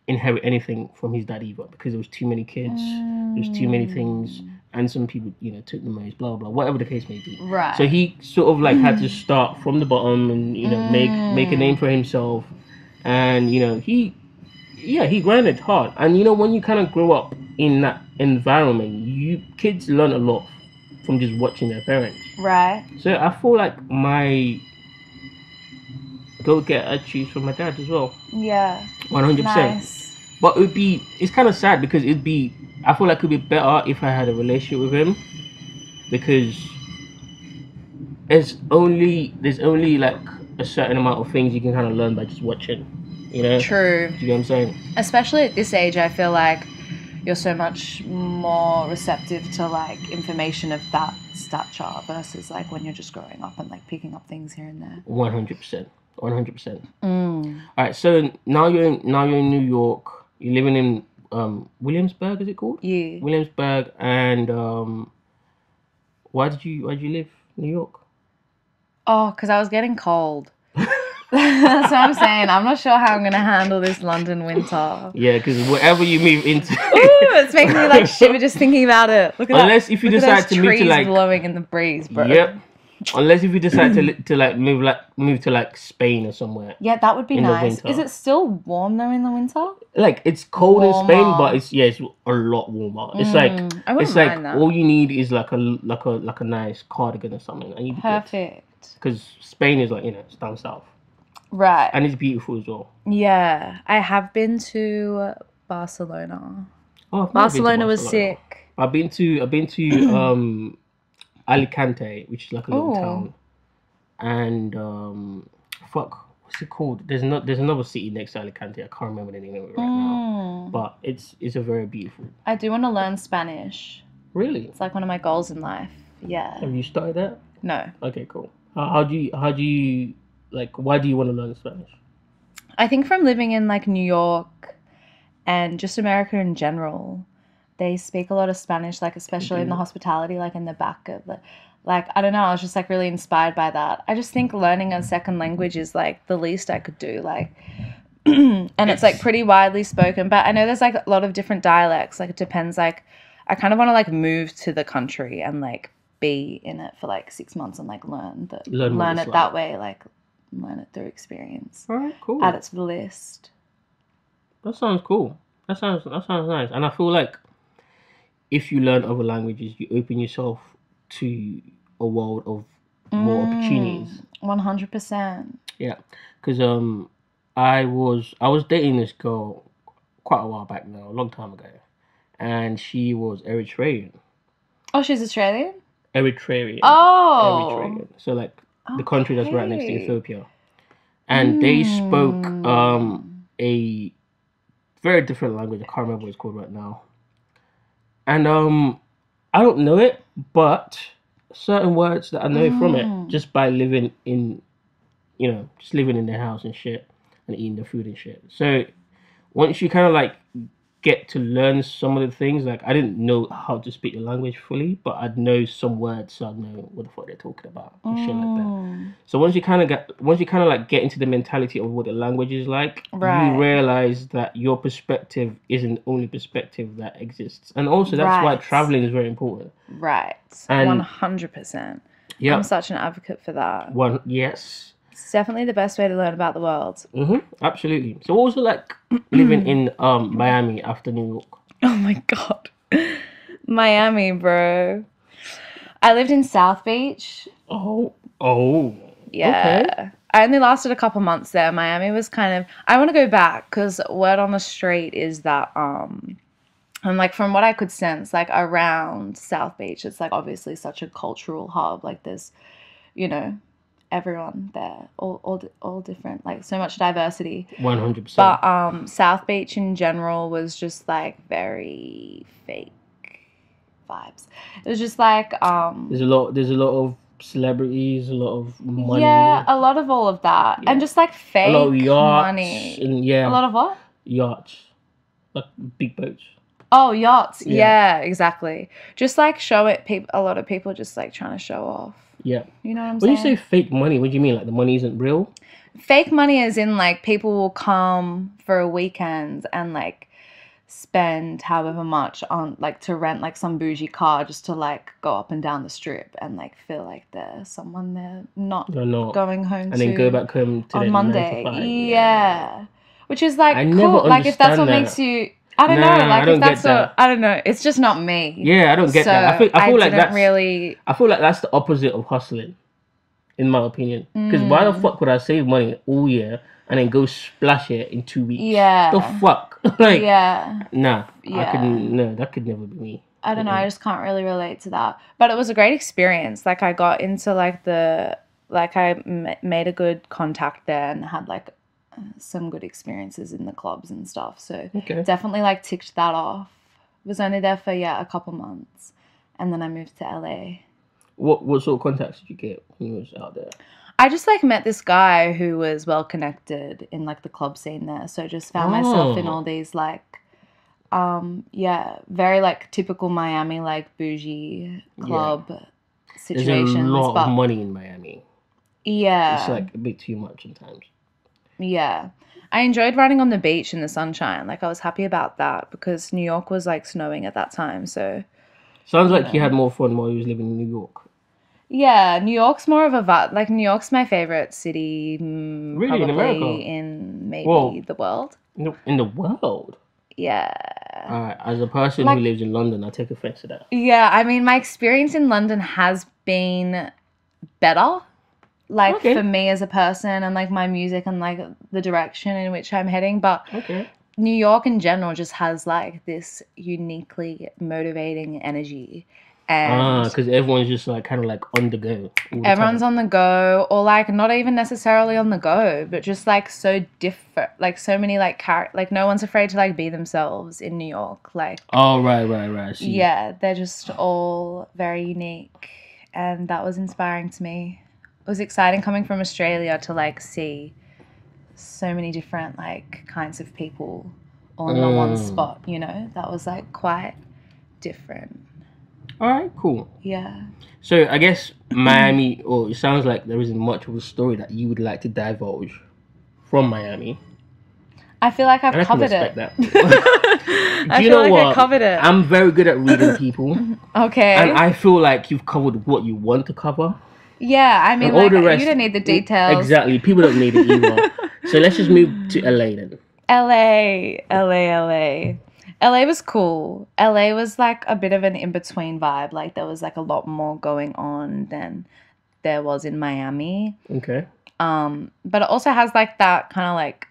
inherit anything from his dad either because there was too many kids, there was too many things, and some people, took the most, blah, blah, whatever the case may be. Right. So he sort of like had to start from the bottom and, make a name for himself. And, he grinded hard. And, when you kind of grow up in that environment, kids learn a lot from just watching their parents. Right. So I feel like my go-get attitude from my dad as well. Yeah. 100%. Nice. But it's kind of sad because I feel like it would be better if I had a relationship with him, because there's only like a certain amount of things you can kind of learn by just watching, True. Do you know what I'm saying? Especially at this age, I feel like you're so much more receptive to like information of that stature versus like when you're just growing up and like picking up things here and there. 100%. 100%. All right, so now you're in New York. You're living in Williamsburg, is it called? Yeah. Williamsburg, and why did you leave New York? Oh, because I was getting cold. That's what I'm saying. I'm not sure how I'm going to handle this London winter. Yeah, because wherever you move into... Ooh, it's making me like shiver just thinking about it. Look at Unless if you decide to move to like... trees blowing in the breeze, bro. Yep. Unless if you decide to move to like Spain or somewhere Yeah, that would be in the nice. winter. Is it still warm though in the winter? Like it's cold in Spain, Warmer. but it's a lot warmer. It's like I wouldn't it's like mind that. all you need is like a nice cardigan or something, and you'd be good. Perfect. Because Spain is like it's down south, Right. and it's beautiful as well. Yeah, I have been to Barcelona. Oh, I've never been to Barcelona was Barcelona. sick. I've been to Alicante, which is like a little Ooh. town, and what's it called? There's another city next to Alicante. I can't remember the name of it right now, but it's a very beautiful. I do want to learn Spanish. Really? It's like one of my goals in life. Yeah. Have you started that? No. Okay, cool. How do you like? Why do you want to learn Spanish? I think from living in like New York and just America in general, they speak a lot of Spanish, like especially in the hospitality, like in the back of the, like, I don't know, I was just like really inspired by that. I just think learning a second language is like the least I could do, like, and it's like pretty widely spoken, but I know there's like a lot of different dialects, like it depends, like I kind of want to like move to the country and like be in it for like 6 months and like learn it that way, like learn it through experience. All right, cool. Add it to the list. That sounds cool. That sounds nice. And I feel like if you learn other languages, you open yourself to a world of more opportunities. 100%. Yeah, because I was dating this girl quite a while back now, a long time ago, and she was Eritrean. Oh, she's Australian? Eritrean. Oh. Eritrean. So like the country that's right next to Ethiopia, and they spoke a very different language. I can't remember what it's called right now. And I don't know it, but certain words that I know from it just by living in, just living in their house and shit and eating their food and shit. So once you kind of like get to learn some of the things, like I didn't know how to speak the language fully, but I'd know some words, so I'd know what the fuck they're talking about and shit like that. So once you kind of like get into the mentality of what the language is like, you realize that your perspective isn't the only perspective that exists, and also that's why traveling is very important. Right, and 100%. Yeah, I'm such an advocate for that. Yes. It's definitely the best way to learn about the world. Absolutely. So what was it like living in Miami after New York? Oh my god. Miami, bro. I lived in South Beach. Oh. Yeah. Okay. I only lasted a couple months there. Miami was kind of, I want to go back because word on the street is that and like from what I could sense, like around South Beach, it's like obviously such a cultural hub. Like there's, everyone there, all different, like so much diversity. 100%. But South Beach in general was just like very fake vibes. It was just like there's a lot of celebrities, a lot of money. Yeah, a lot of all of that, and just like fake a lot of yachts money. And a lot of what? Yachts, like big boats. Oh, yachts. Yeah, exactly. Just like show it. A lot of people just like trying to show off. Yeah. You know what I'm saying? When you say fake money, what do you mean? Like the money isn't real? Fake money as in like people will come for a weekend and like spend however much on like to rent like some bougie car just to like go up and down the strip and like feel like there's someone they're not going home and then go back home to on Monday. 9 to 5. Yeah. Which is like I cool. never like if that's what that. Makes you I don't know. Like if that's what I don't know. It's just not me. Yeah, I don't get that. I feel like that's really. I feel like that's the opposite of hustling, in my opinion. Because why the fuck would I save money all year and then go splash it in 2 weeks? Yeah. The fuck? Like Nah. Yeah. That could never be me. I don't know. I just can't really relate to that. But it was a great experience. Like I got into like I made a good contact there and had like some good experiences in the clubs and stuff, so definitely like ticked that off. Was only there for a couple months, and then I moved to LA. What sort of contacts did you get when you was out there? I just like met this guy who was well connected in like the club scene there, so just found myself in all these like very like typical Miami like bougie club situations. There's a lot of money in Miami. Yeah, it's like a bit too much sometimes. Yeah. I enjoyed riding on the beach in the sunshine. Like I was happy about that because New York was like snowing at that time. So sounds like you had more fun while you was living in New York. Yeah, New York's more of a vibe. Like, New York's my favorite city, Really, in America? probably in maybe Well, the world. in the world. Yeah. As a person who Like, lives in London, I take offense to that. yeah, I mean, my experience in London has been better. Like, Okay. for me as a person and, like, my music and, like, the direction in which I'm heading. But Okay. New York in general just has, like, this uniquely motivating energy. And Because everyone's just like kind of like on the go all the everyone's time. on the go, or like not even necessarily on the go, but just like so different, like so many like like no one's afraid to like be themselves in New York. Like, Oh, right. I see. yeah, they're just all very unique, and that was inspiring to me. It was exciting coming from Australia to like see so many different like kinds of people all in the one spot, you know. That was like quite different. All right, cool. Yeah. So I guess Miami, or it sounds like there isn't much of a story that you would like to divulge from Miami. I feel like I've And I can covered respect it. that. I Do you feel know like what? I covered it. I'm very good at reading people, Okay. and I feel like you've covered what you want to cover. Yeah, I mean, And all like, the rest, you don't need the details. Exactly. People don't need it either. So let's just move to LA then. LA was cool. LA was like a bit of an in-between vibe. Like, there was like a lot more going on than there was in Miami. Okay. But it also has like that kind of like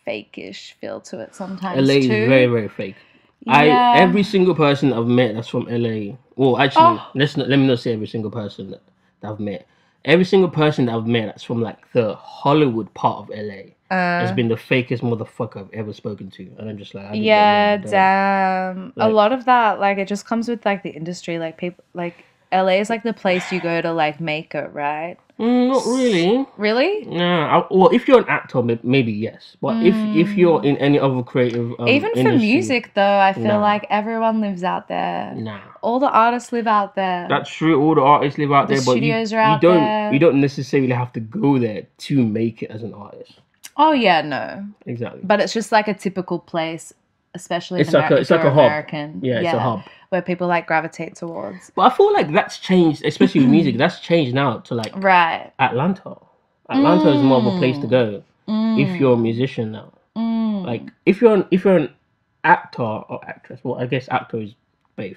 fake-ish feel to it sometimes LA is too. very, very fake. Yeah. Every single person I've met that's from LA. Well, actually, let me not say every single person that I've met. Every single person that I've met that's from like the Hollywood part of LA has been the fakest motherfucker I've ever spoken to, and I'm just like, damn. Like, a lot of that, like, it just comes with like the industry. Like, people, like, LA is like the place you go to like make it, right? Not really. Really? No. Well, if you're an actor, maybe yes. But if you're in any other creative even for industry, music, though, I feel Nah. like everyone lives out there. Nah. All the artists live out there. That's true. All the artists live out The there, but studios are out there. you don't necessarily have to go there to make it as an artist. Oh yeah, no. Exactly. But it's just like a typical place, especially It's like a hub. American. Yeah, it's a hub where people like gravitate towards. But I feel like that's changed, especially with music. That's changed now to like Atlanta. Atlanta is more of a place to go if you're a musician now. Like if you're an actor or actress, well, I guess actor is both.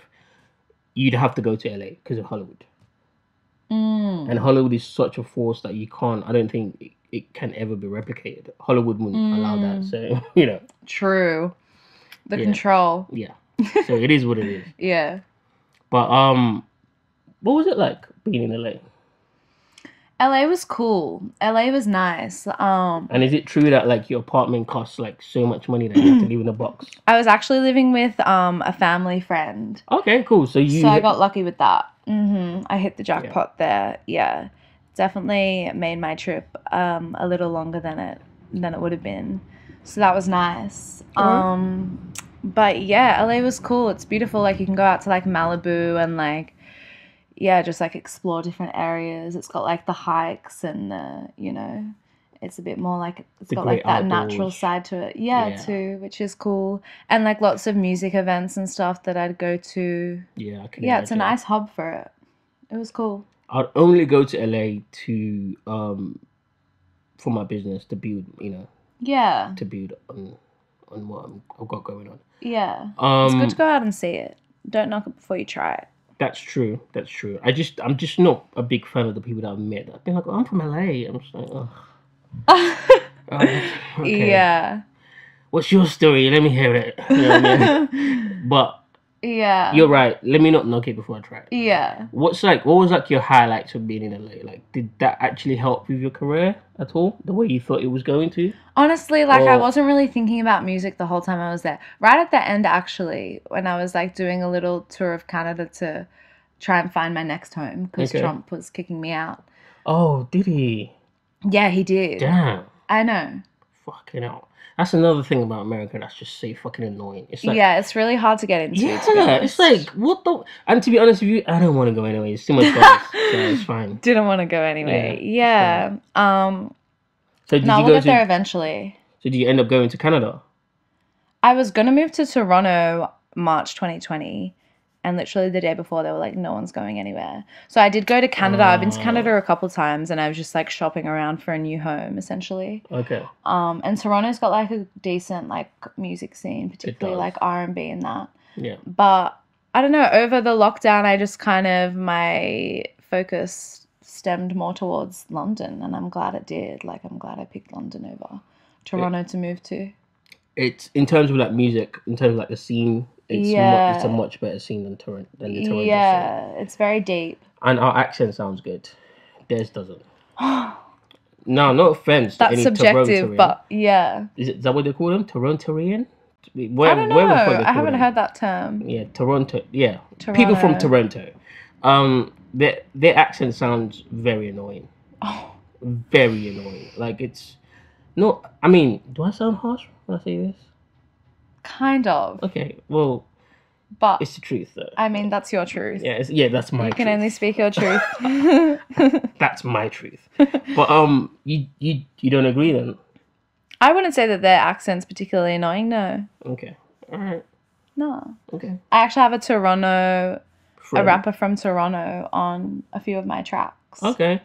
You'd have to go to LA because of Hollywood. And Hollywood is such a force that you can't. I don't think it can ever be replicated. Hollywood wouldn't allow that. So you know. True. The control. Yeah. So it is what it is. Yeah. But what was it like being in LA? LA was cool. LA was nice. And is it true that like your apartment costs like so much money that you have to live in a box? I was actually living with a family friend. Okay, cool. So I got lucky with that. I hit the jackpot there. Yeah, definitely made my trip a little longer than it would have been. So that was nice. But yeah, LA was cool. It's beautiful. Like, you can go out to like Malibu and like, yeah, just like explore different areas. It's got like the hikes and the, you know, it's a bit more like, it's got like that natural side to it. Yeah, too, which is cool. And like lots of music events and stuff that I'd go to. Yeah, it's a nice hub for it. It was cool. I'd only go to LA to for my business to build, you know. Yeah. To build on what I've got going on. Yeah. It's good to go out and see it. Don't knock it before you try it. That's true. I'm just not a big fan of the people that I've met. I've been like, I'm from LA. I'm just like, okay. Yeah. What's your story? Let me hear it. You know what I mean? But yeah, you're right. Let me not knock it before I try it. Yeah. What was like your highlights of being in LA? Like, did that actually help with your career at all? The way you thought it was going to? Honestly, like, I wasn't really thinking about music the whole time I was there. Right at the end, actually, when I was like doing a little tour of Canada to try and find my next home because Trump was kicking me out. Oh, did he? Yeah, he did. Damn. I know. Fucking hell. That's another thing about America that's just so fucking annoying. It's like, yeah, it's really hard to get into. Yeah, it's like, what the... And to be honest with you, I don't want to go anyway. It's too much guys, so it's fine. Didn't want to go anyway. Yeah. So did no, you we'll get there eventually. So did you end up going to Canada? I was going to move to Toronto March 2020, And literally the day before, they were like, no one's going anywhere. So I did go to Canada. I've been to Canada a couple times, and I was just like shopping around for a new home, essentially. Okay. And Toronto's got like a decent like music scene, particularly like R&B and that. Yeah. But I don't know, over the lockdown, I just kind of, my focus stemmed more towards London, and I'm glad it did. Like, I'm glad I picked London over Toronto to move to. It's, in terms of like music, in terms of like the scene, it's a much better scene than the Toronto scene. Yeah, it's very deep. And our accent sounds good. Theirs doesn't. No, no offense. That's subjective, Torontarian. but yeah. Is that what they call them? Torontarian? I don't know. I haven't heard that term. Yeah, Toronto. Yeah, people from Toronto. Their accent sounds very annoying. Oh, very annoying. Like, it's no. I mean, do I sound harsh when I say this? Kind of. Okay, well, but it's the truth, though. I mean, that's your truth. Yeah, that's my. You can only speak your truth. That's my truth. But you don't agree then? I wouldn't say that their accent's particularly annoying, no. Okay. All right. No. Okay. I actually have a rapper from Toronto on a few of my tracks. Okay.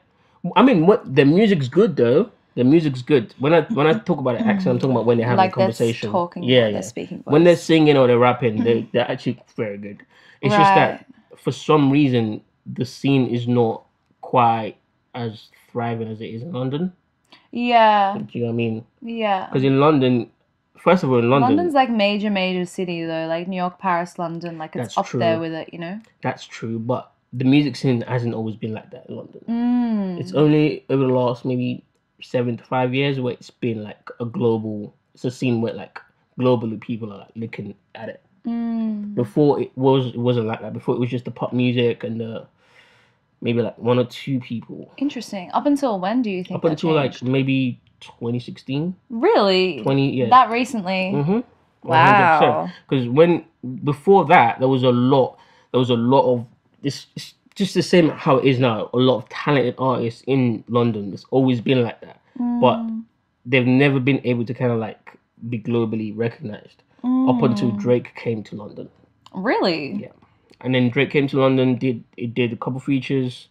I mean, the music's good though. The music's good. When I talk about the accent, I'm talking about when they're having a conversation. They're speaking voice. When they're singing or they're rapping, they're actually very good. It's just that for some reason the scene is not quite as thriving as it is in London. Yeah. Do you know what I mean? Yeah. Because in London, first of all, London's like major city though, like New York, Paris, London, like it's up there with it, you know? That's true, but the music scene hasn't always been like that in London. It's only over the last maybe 7 to 5 years where it's been like it's a scene where like globally people are like looking at it. Before it wasn't like that. Before it was just the pop music and maybe like 1 or 2 people. Interesting. Up until when do you think? Up until like maybe 2016. Really? That recently? Mm-hmm. Wow. Because before that there was a lot of this. It's just the same how it is now. A lot of talented artists in London. It's always been like that, but they've never been able to kind of like be globally recognized up until Drake came to London. Really? Yeah. And then Drake came to London, did a couple features.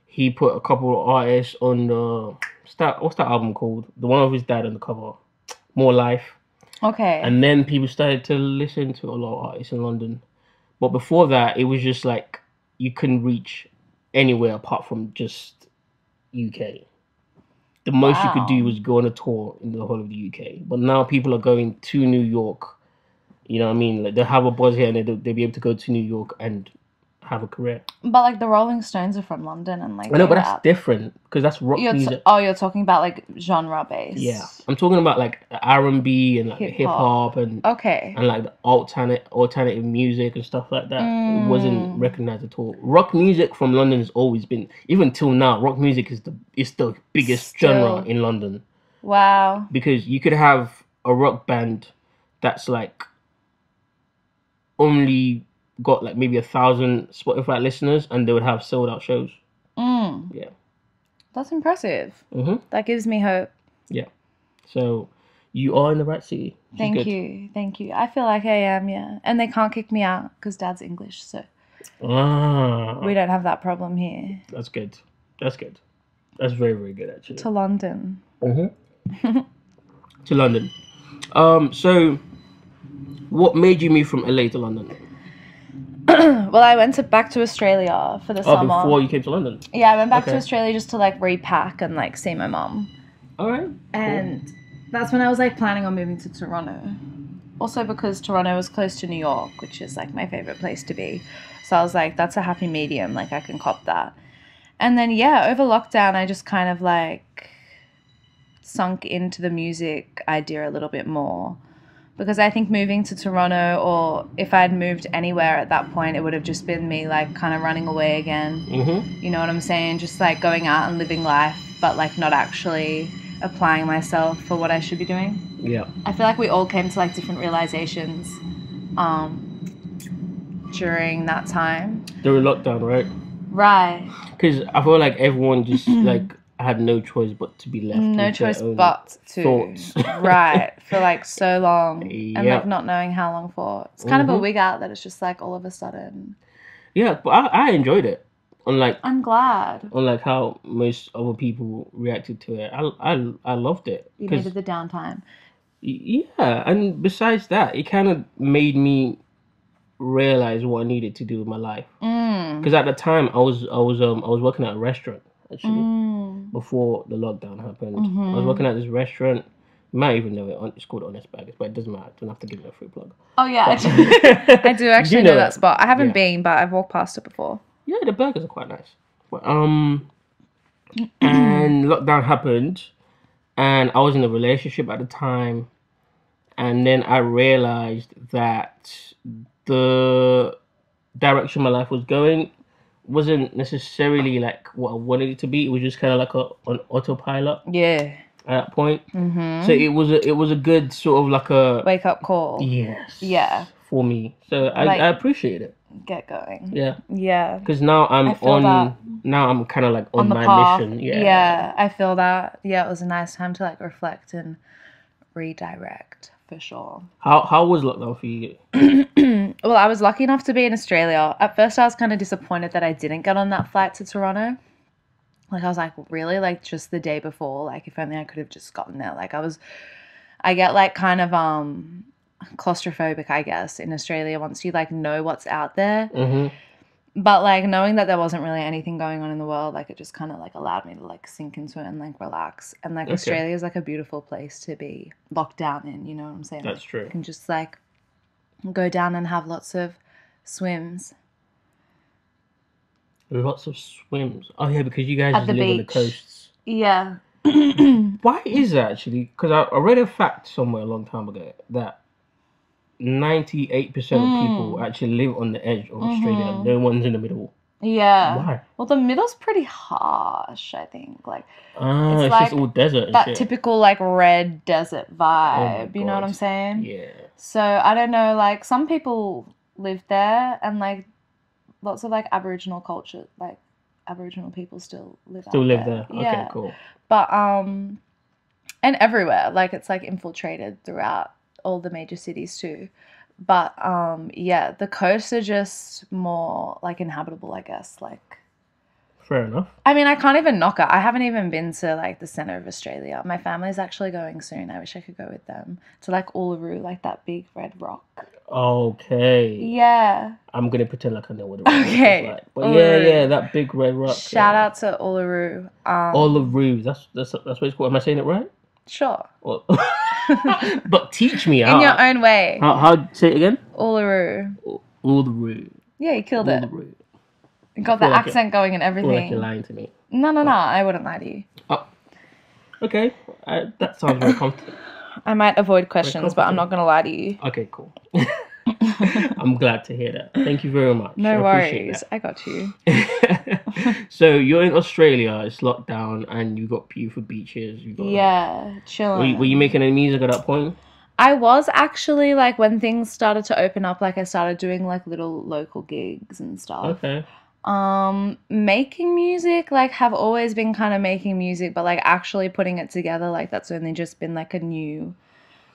He put a couple of artists on what's that album called? The one of his dad on the cover, More Life. Okay. And then people started to listen to a lot of artists in London. But before that, it was just like you couldn't reach anywhere apart from just UK. The most you could do was go on a tour in the whole of the UK. But now people are going to New York. You know what I mean? Like, they'll have a buzz here and they'll be able to go to New York and have a career. But like the Rolling Stones are from London and like... I know, but that's different because that's rock music. You're talking about like genre based. Yeah. I'm talking about like R&B and like hip hop and like the alternative music and stuff like that. It wasn't recognized at all. Rock music from London has always been, even till now, rock music is the biggest genre in London. Wow. Because you could have a rock band that's like only got like maybe 1,000 Spotify listeners and they would have sold out shows. Yeah. That's impressive. That gives me hope. Yeah. So you are in the right city. Thank you. I feel like I am, yeah. And they can't kick me out because Dad's English, so we don't have that problem here. That's good. That's very, very good actually. To London. To London. So what made you move from LA to London? Well, I went back to Australia for the summer. Oh, before you came to London? Yeah, I went back to Australia just to like repack and like see my mum. All right. And that's when I was like planning on moving to Toronto. Also because Toronto was close to New York, which is like my favorite place to be. So I was like, that's a happy medium. Like I can cop that. And then, yeah, over lockdown, I just kind of like sunk into the music idea a little bit more. Because I think moving to Toronto, or if I'd moved anywhere at that point, it would have just been me like kind of running away again. You know what I'm saying? Just like going out and living life, but like not actually applying myself for what I should be doing. Yeah. I feel like we all came to like different realizations during that time. During lockdown, right? Right. Because I feel like everyone just like had no choice but to be left. No choice but to. Thoughts. Right. For like so long. And like not knowing how long for. It's kind of a wig out that it's just like all of a sudden. Yeah, but I enjoyed it. I'm glad. Unlike how most other people reacted to it, I loved it. You needed the downtime. Yeah, and besides that, it kind of made me realize what I needed to do with my life. Because at the time, I was working at a restaurant actually before the lockdown happened. I was working at this restaurant. You might even know it. It's called Honest Baggers, but it doesn't matter. Don't have to give me a free plug. Oh yeah, But- I do actually You know know that it. spot. I haven't Yeah. been, but I've walked past it before. Yeah, the burgers are quite nice. But, and lockdown happened, and I was in a relationship at the time, and then I realized that the direction my life was going wasn't necessarily like what I wanted it to be. It was just kind of like an autopilot Yeah. at that point. So it was a good sort of like a Wake up call. yes, Yeah. for me. So Like- I appreciate it. Get going. Yeah, Yeah. because now I feel that. now I'm kind of like on The my path. mission. Yeah, I feel that. Yeah, it was a nice time to like reflect and redirect for sure. How was lockdown for you? Well, I was lucky enough to be in Australia. At first, I was kind of disappointed that I didn't get on that flight to Toronto. Like, I was like, really? Like, just the day before? Like, if only I could have just gotten there. Like, I get like kind of claustrophobic, I guess, in Australia once you like know what's out there. But like knowing that there wasn't really anything going on in the world, like it just kind of like allowed me to like sink into it and like relax. And like Australia is like a beautiful place to be locked down in, you know what I'm saying? That's Like, true. you can just like go down and have lots of swims. Lots of swims. Oh yeah, because you guys At just the live on the beach. coasts. Yeah. Why is that actually? Because I read a fact somewhere a long time ago that 98% of people actually live on the edge of Australia. No one's in the middle. Yeah. Why? Well, the middle's pretty harsh, I think. Like It's like just all desert and that shit. typical like red desert Oh my vibe. You know what God. I'm saying? Yeah. So I don't know, like some people live there and like lots of like Aboriginal culture, like Aboriginal people still live Still out live there. there. Yeah. Okay, cool. But and everywhere. Like it's like infiltrated throughout all the major cities too. But yeah, the coasts are just more like inhabitable, I guess. Like Fair enough. I mean, I can't even knock it. I haven't even been to like the center of Australia. My family's actually going soon. I wish I could go with them to like Uluru, like that big red rock. Okay. Yeah. I'm gonna pretend like I know what the red rock Okay. is like. But Uluru. yeah, that big red rock. Shout out to Uluru. Uluru. That's what it's called. Am I saying it right? Sure. Or- but teach me In your own way. How say it again? Uluru. Uluru. Yeah, you killed it. Uluru. You got the feel like accent going and I feel like everything. you're lying to me. No, I wouldn't lie to you. Oh. Okay. That sounds very comfortable. I might avoid questions, but I'm not going to lie to you. Okay, cool. I'm glad to hear that. Thank you very much. No I appreciate worries. I got you. that. So you're in Australia, it's locked down, and you got beautiful beaches. You got Yeah, chilling. were you making any music at that point? I was actually like when things started to open up, like I started doing like little local gigs and stuff. Okay. Making music, like have always been kind of making music, but like actually putting it together, like that's only just been like a new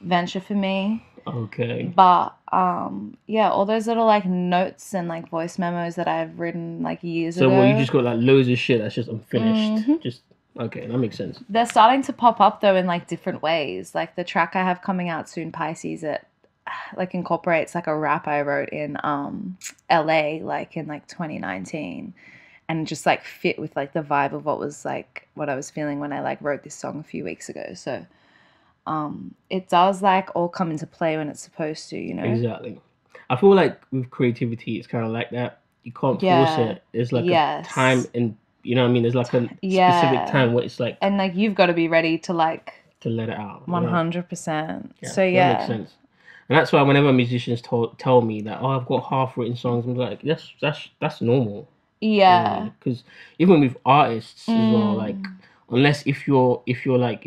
venture for me. Okay. But yeah, all those little like notes and like voice memos that I've written like years So ago. well, you just got like loads of shit that's just unfinished. Just okay, that makes sense. They're starting to pop up though in like different ways. Like the track I have coming out soon, Pisces, it like incorporates like a rap I wrote in LA like in like 2019 and just like fit with like the vibe of what I was feeling when I like wrote this song a few weeks ago. So it does like all come into play when it's supposed to, you know. Exactly. I feel like with creativity, it's kind of like that. You can't force it. There's like a time, and you know what I mean. There's like a specific time where it's like, and like you've got to be ready to like to let it out. 100%. Yeah, So that yeah, makes sense. And that's why whenever musicians tell me that, oh, I've got half written songs, I'm like, that's normal. Yeah. Because even with artists as well, like unless if you've got like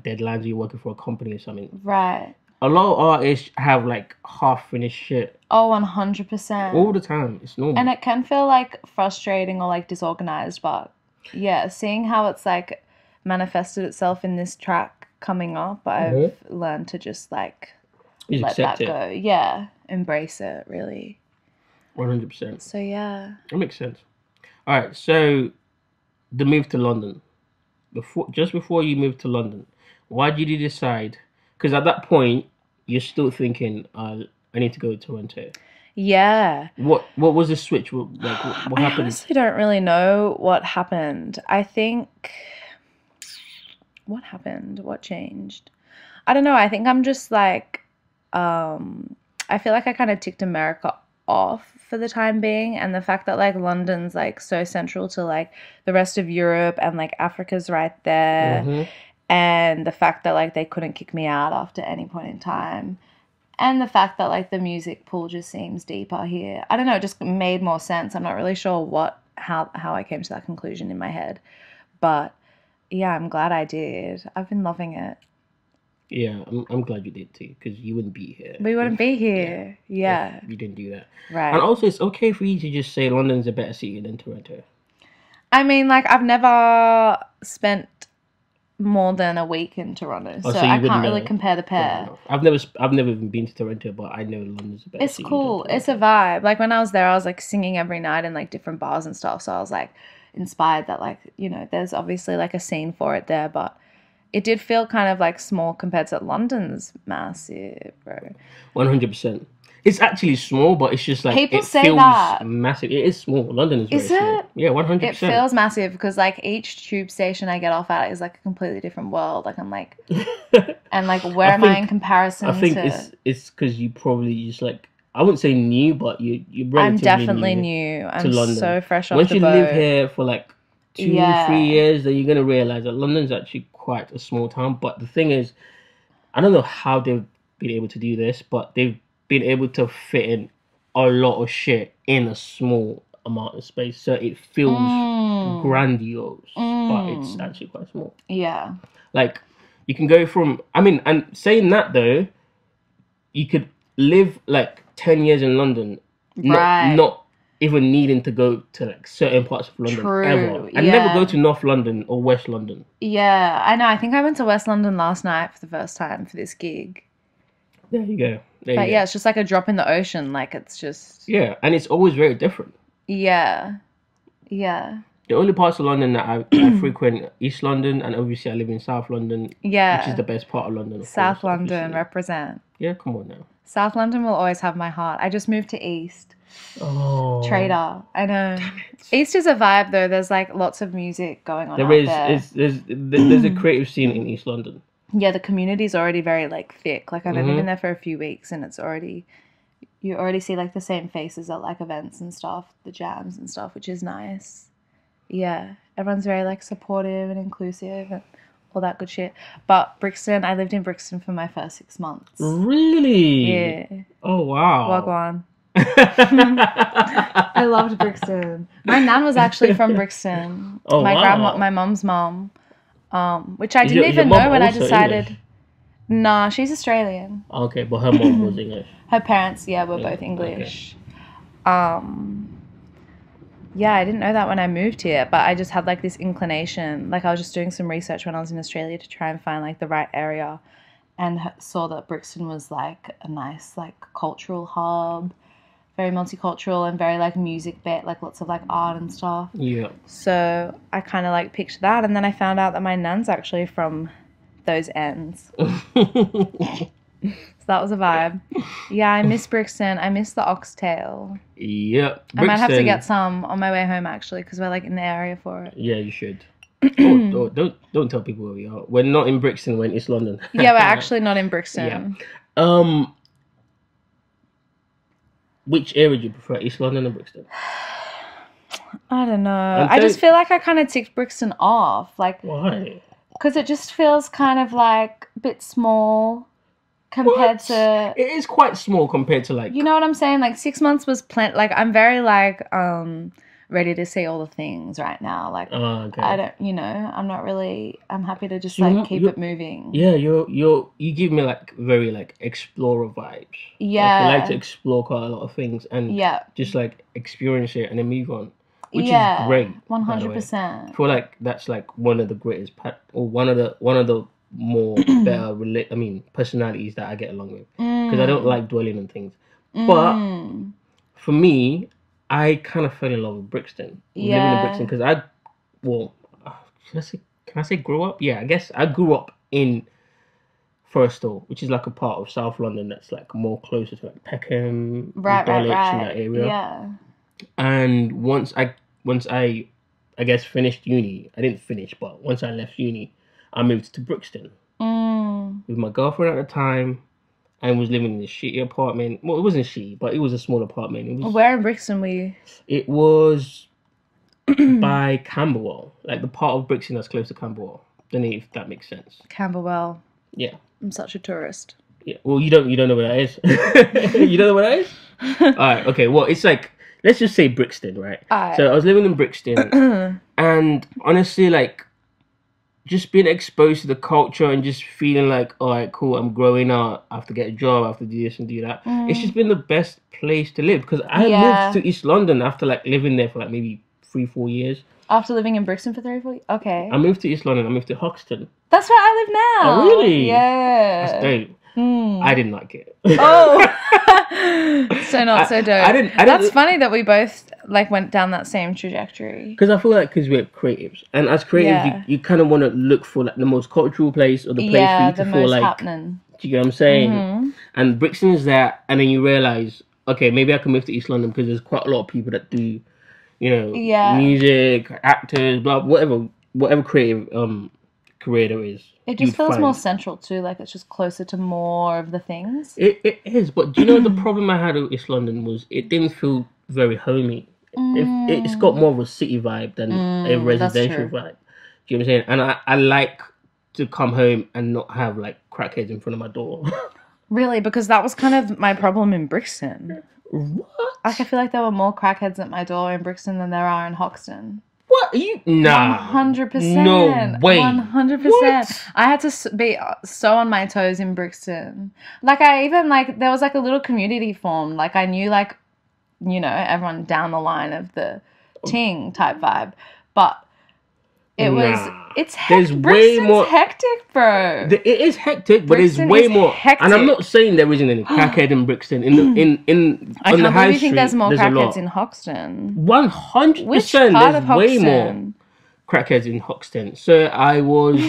deadlines, or you're working for a company or something. Right. A lot of artists have like half finished shit. Oh, 100%. All the time. It's normal. And it can feel like frustrating or like disorganized, but yeah, seeing how it's like manifested itself in this track coming up, I've learned to just like let that go. Yeah, embrace it really. 100%. So yeah. That makes sense. All right, so the move to London. Just before you moved to London, why did you decide? Because at that point, you're still thinking, I need to go to Toronto. Yeah. What was the switch? What I happened? honestly don't really know what happened. I think what happened? What changed? I don't know. I think I'm just like I feel like I kind of ticked America off for the time being, and the fact that like London's like so central to like the rest of Europe, and like Africa's right there, Mhm. and the fact that like they couldn't kick me out after any point in time, and the fact that like the music pool just seems deeper here. I don't know, it just made more sense. I'm not really sure how I came to that conclusion in my head, but yeah, I'm glad I did. I've been loving it. Yeah, I'm glad you did too, because you wouldn't be here. We wouldn't be here. Yeah. If you didn't do that. Right. And also, it's okay for you to just say London's a better city than Toronto. I mean, like, I've never spent more than a week in Toronto, so I can't really compare the pair. I've never even been to Toronto, but I know London's a better It's city. cool. It's a vibe. Like, when I was there, I was like singing every night in like different bars and stuff. So I was like inspired that like, you know, there's obviously like a scene for it there, but it did feel kind of like small compared to London's massive, bro. 100%. It's actually small, but it's just like People it say feels that. massiff. It is small. London is very small. It? Yeah, 100%. It feels massive because like each tube station I get off at is like a completely different world. Like I'm like, and like where am I in comparison? I think it's because you probably just like, I wouldn't say new, but you're relatively I'm definitely new. I'm to London. so fresh off Once the you boat. live here for like 2-3 years, then you're gonna realize that London's actually quite a small town. But the thing is, I don't know how they've been able to do this, but they've been able to fit in a lot of shit in a small amount of space, so it feels grandiose, but it's actually quite small. Yeah. Like, you can go from, I mean, and saying that though, you could live like 10 years in London, not even needing to go to like certain parts of London ever, and never go to North London or West London. Yeah, I know. I think I went to West London last night for the first time for this gig. There you go. But yeah, it's just like a drop in the ocean. Like, it's just... Yeah, and it's always very different. Yeah. Yeah. The only parts of London that I frequent, East London, and obviously I live in South London. Yeah. Which is the best part of London. South London, represent. Yeah, come on now. South London will always have my heart. I just moved to East. Oh. Trader. I know. East is a vibe though. There's like lots of music going on There's a creative scene in East London. Yeah, the community's already very like thick. Like I've only been there for a few weeks, and it's already, you already see like the same faces at like events and stuff, the jams and stuff, which is nice. Yeah, everyone's very like supportive and inclusive and all that good shit. But Brixton, I lived in Brixton for my first 6 months. Really? Yeah. Oh wow. Wagwan. I loved Brixton. My nan was actually from Brixton. Oh, wow. My mum's mom. Which I didn't even know when I decided. English? Nah, she's Australian. Okay, but her mom was English. Her parents, were both English. Okay. Yeah, I didn't know that when I moved here, but I just had like this inclination. Like I was just doing some research when I was in Australia to try and find like the right area, and saw that Brixton was like a nice like cultural hub, very multicultural and very like music-based, like lots of like art and stuff. Yeah. So I kind of like picked that, and then I found out that my nan's actually from those ends. So that was a vibe. Yeah, I miss Brixton. I miss the oxtail. Yep. I might have to get some on my way home actually, because we're like in the area for it. Yeah, you should. Don't tell people where we are. We're not in Brixton. We're in East London. Yeah, we're actually not in Brixton. Yeah. Which area do you prefer, East London or Brixton? I don't know. I just feel like I kind of ticked Brixton off. Like, why? Because it just feels kind of like a bit small compared to... It is quite small compared to like... You know what I'm saying? Like 6 months was plenty. Like I'm very like ready to see all the things right now. Like okay. I don't, I'm not really... I'm happy to just like keep it moving. Yeah, you give me like very like explorer vibes. Yeah. Like, you like to explore quite a lot of things and just like experience it and then move on. Which is great. 100%. I feel like that's like one of the greatest or one of the more better personalities that I get along with, because I don't like dwelling on things. But for me, I kind of fell in love with Brixton. Living in Brixton because can I say grow up? Yeah, I guess I grew up in Forrestal, which is like a part of South London that's like more closer to like Peckham, Right, Dulwich, in that area. Yeah. And once I guess finished uni, I didn't finish, but once I left uni, I moved to Brixton with my girlfriend at the time, and was living in this shitty apartment. Well, it wasn't shitty, but it was a small apartment. It was. Where in Brixton were you? It was by Camberwell, like the part of Brixton that's close to Camberwell. Don't know if that makes sense. Camberwell. Yeah. I'm such a tourist. Yeah. Well, you don't know where that is. You don't know where that is? All right. Okay. Well, it's like, let's just say Brixton, right? So I was living in Brixton, and honestly, like, just being exposed to the culture and just feeling like, all right, cool, I'm growing up, I have to get a job, I have to do this and do that. It's just been the best place to live, because I moved to East London after like living there for like maybe 3-4 years. After living in Brixton for 3-4 years? Okay. I moved to East London, I moved to Hoxton. That's where I live now. Oh, really? Yeah. That's dope. I didn't like it. Oh. So not so dope. I didn't. That's funny that we both like went down that same trajectory. Because I feel like, because we're creatives, and as creatives, you kind of want to look for like the most cultural place, or the place for you to feel like happening. Do you get what I'm saying? And Brixton is that, and then you realize, okay, maybe I can move to East London because there's quite a lot of people that do, you know, music, actors, blah, whatever creative career there is. It just feels more central too, like it's just closer to more of the things. It is, but do you know the problem I had with East London was it didn't feel very homey. It's got more of a city vibe than a residential vibe. Do you know what I'm saying? And I like to come home and not have like crackheads in front of my door. Really? Because that was kind of my problem in Brixton. What? Like, I feel like there were more crackheads at my door in Brixton than there are in Hoxton. What? Are you? Nah. 100%. No way. 100%. What? I had to be so on my toes in Brixton. Like, there was like a little community formed. Like, I knew, like, you know, everyone down the line of the ting type vibe. But it's hectic. There's way more hectic, bro. It is hectic, but there's way more. Hectic. And I'm not saying there isn't any crackhead in Brixton. I can't believe you think there's more crackheads in Hoxton. 100%. There's way more crackheads in Hoxton. So I was.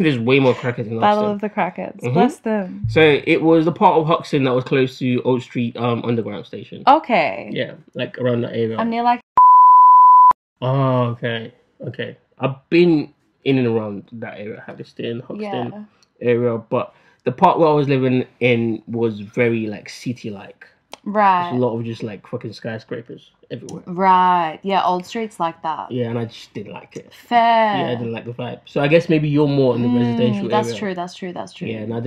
There's way more crackheads in Hoxton. Battle of the crackheads. Bless them. So it was the part of Hoxton that was close to Old Street Underground Station. Okay. Yeah, like around that area. I'm near like. Oh, okay. Okay. I've been in and around that area, Haddiston, Hoxton area, but the part where I was living in was very like city-like. Right. There's a lot of just like fucking skyscrapers everywhere. Right. Yeah, Old Street's like that. Yeah, and I just didn't like it. Fair. Yeah, I didn't like the vibe. So I guess maybe you're more in the residential area. That's true. Yeah, and I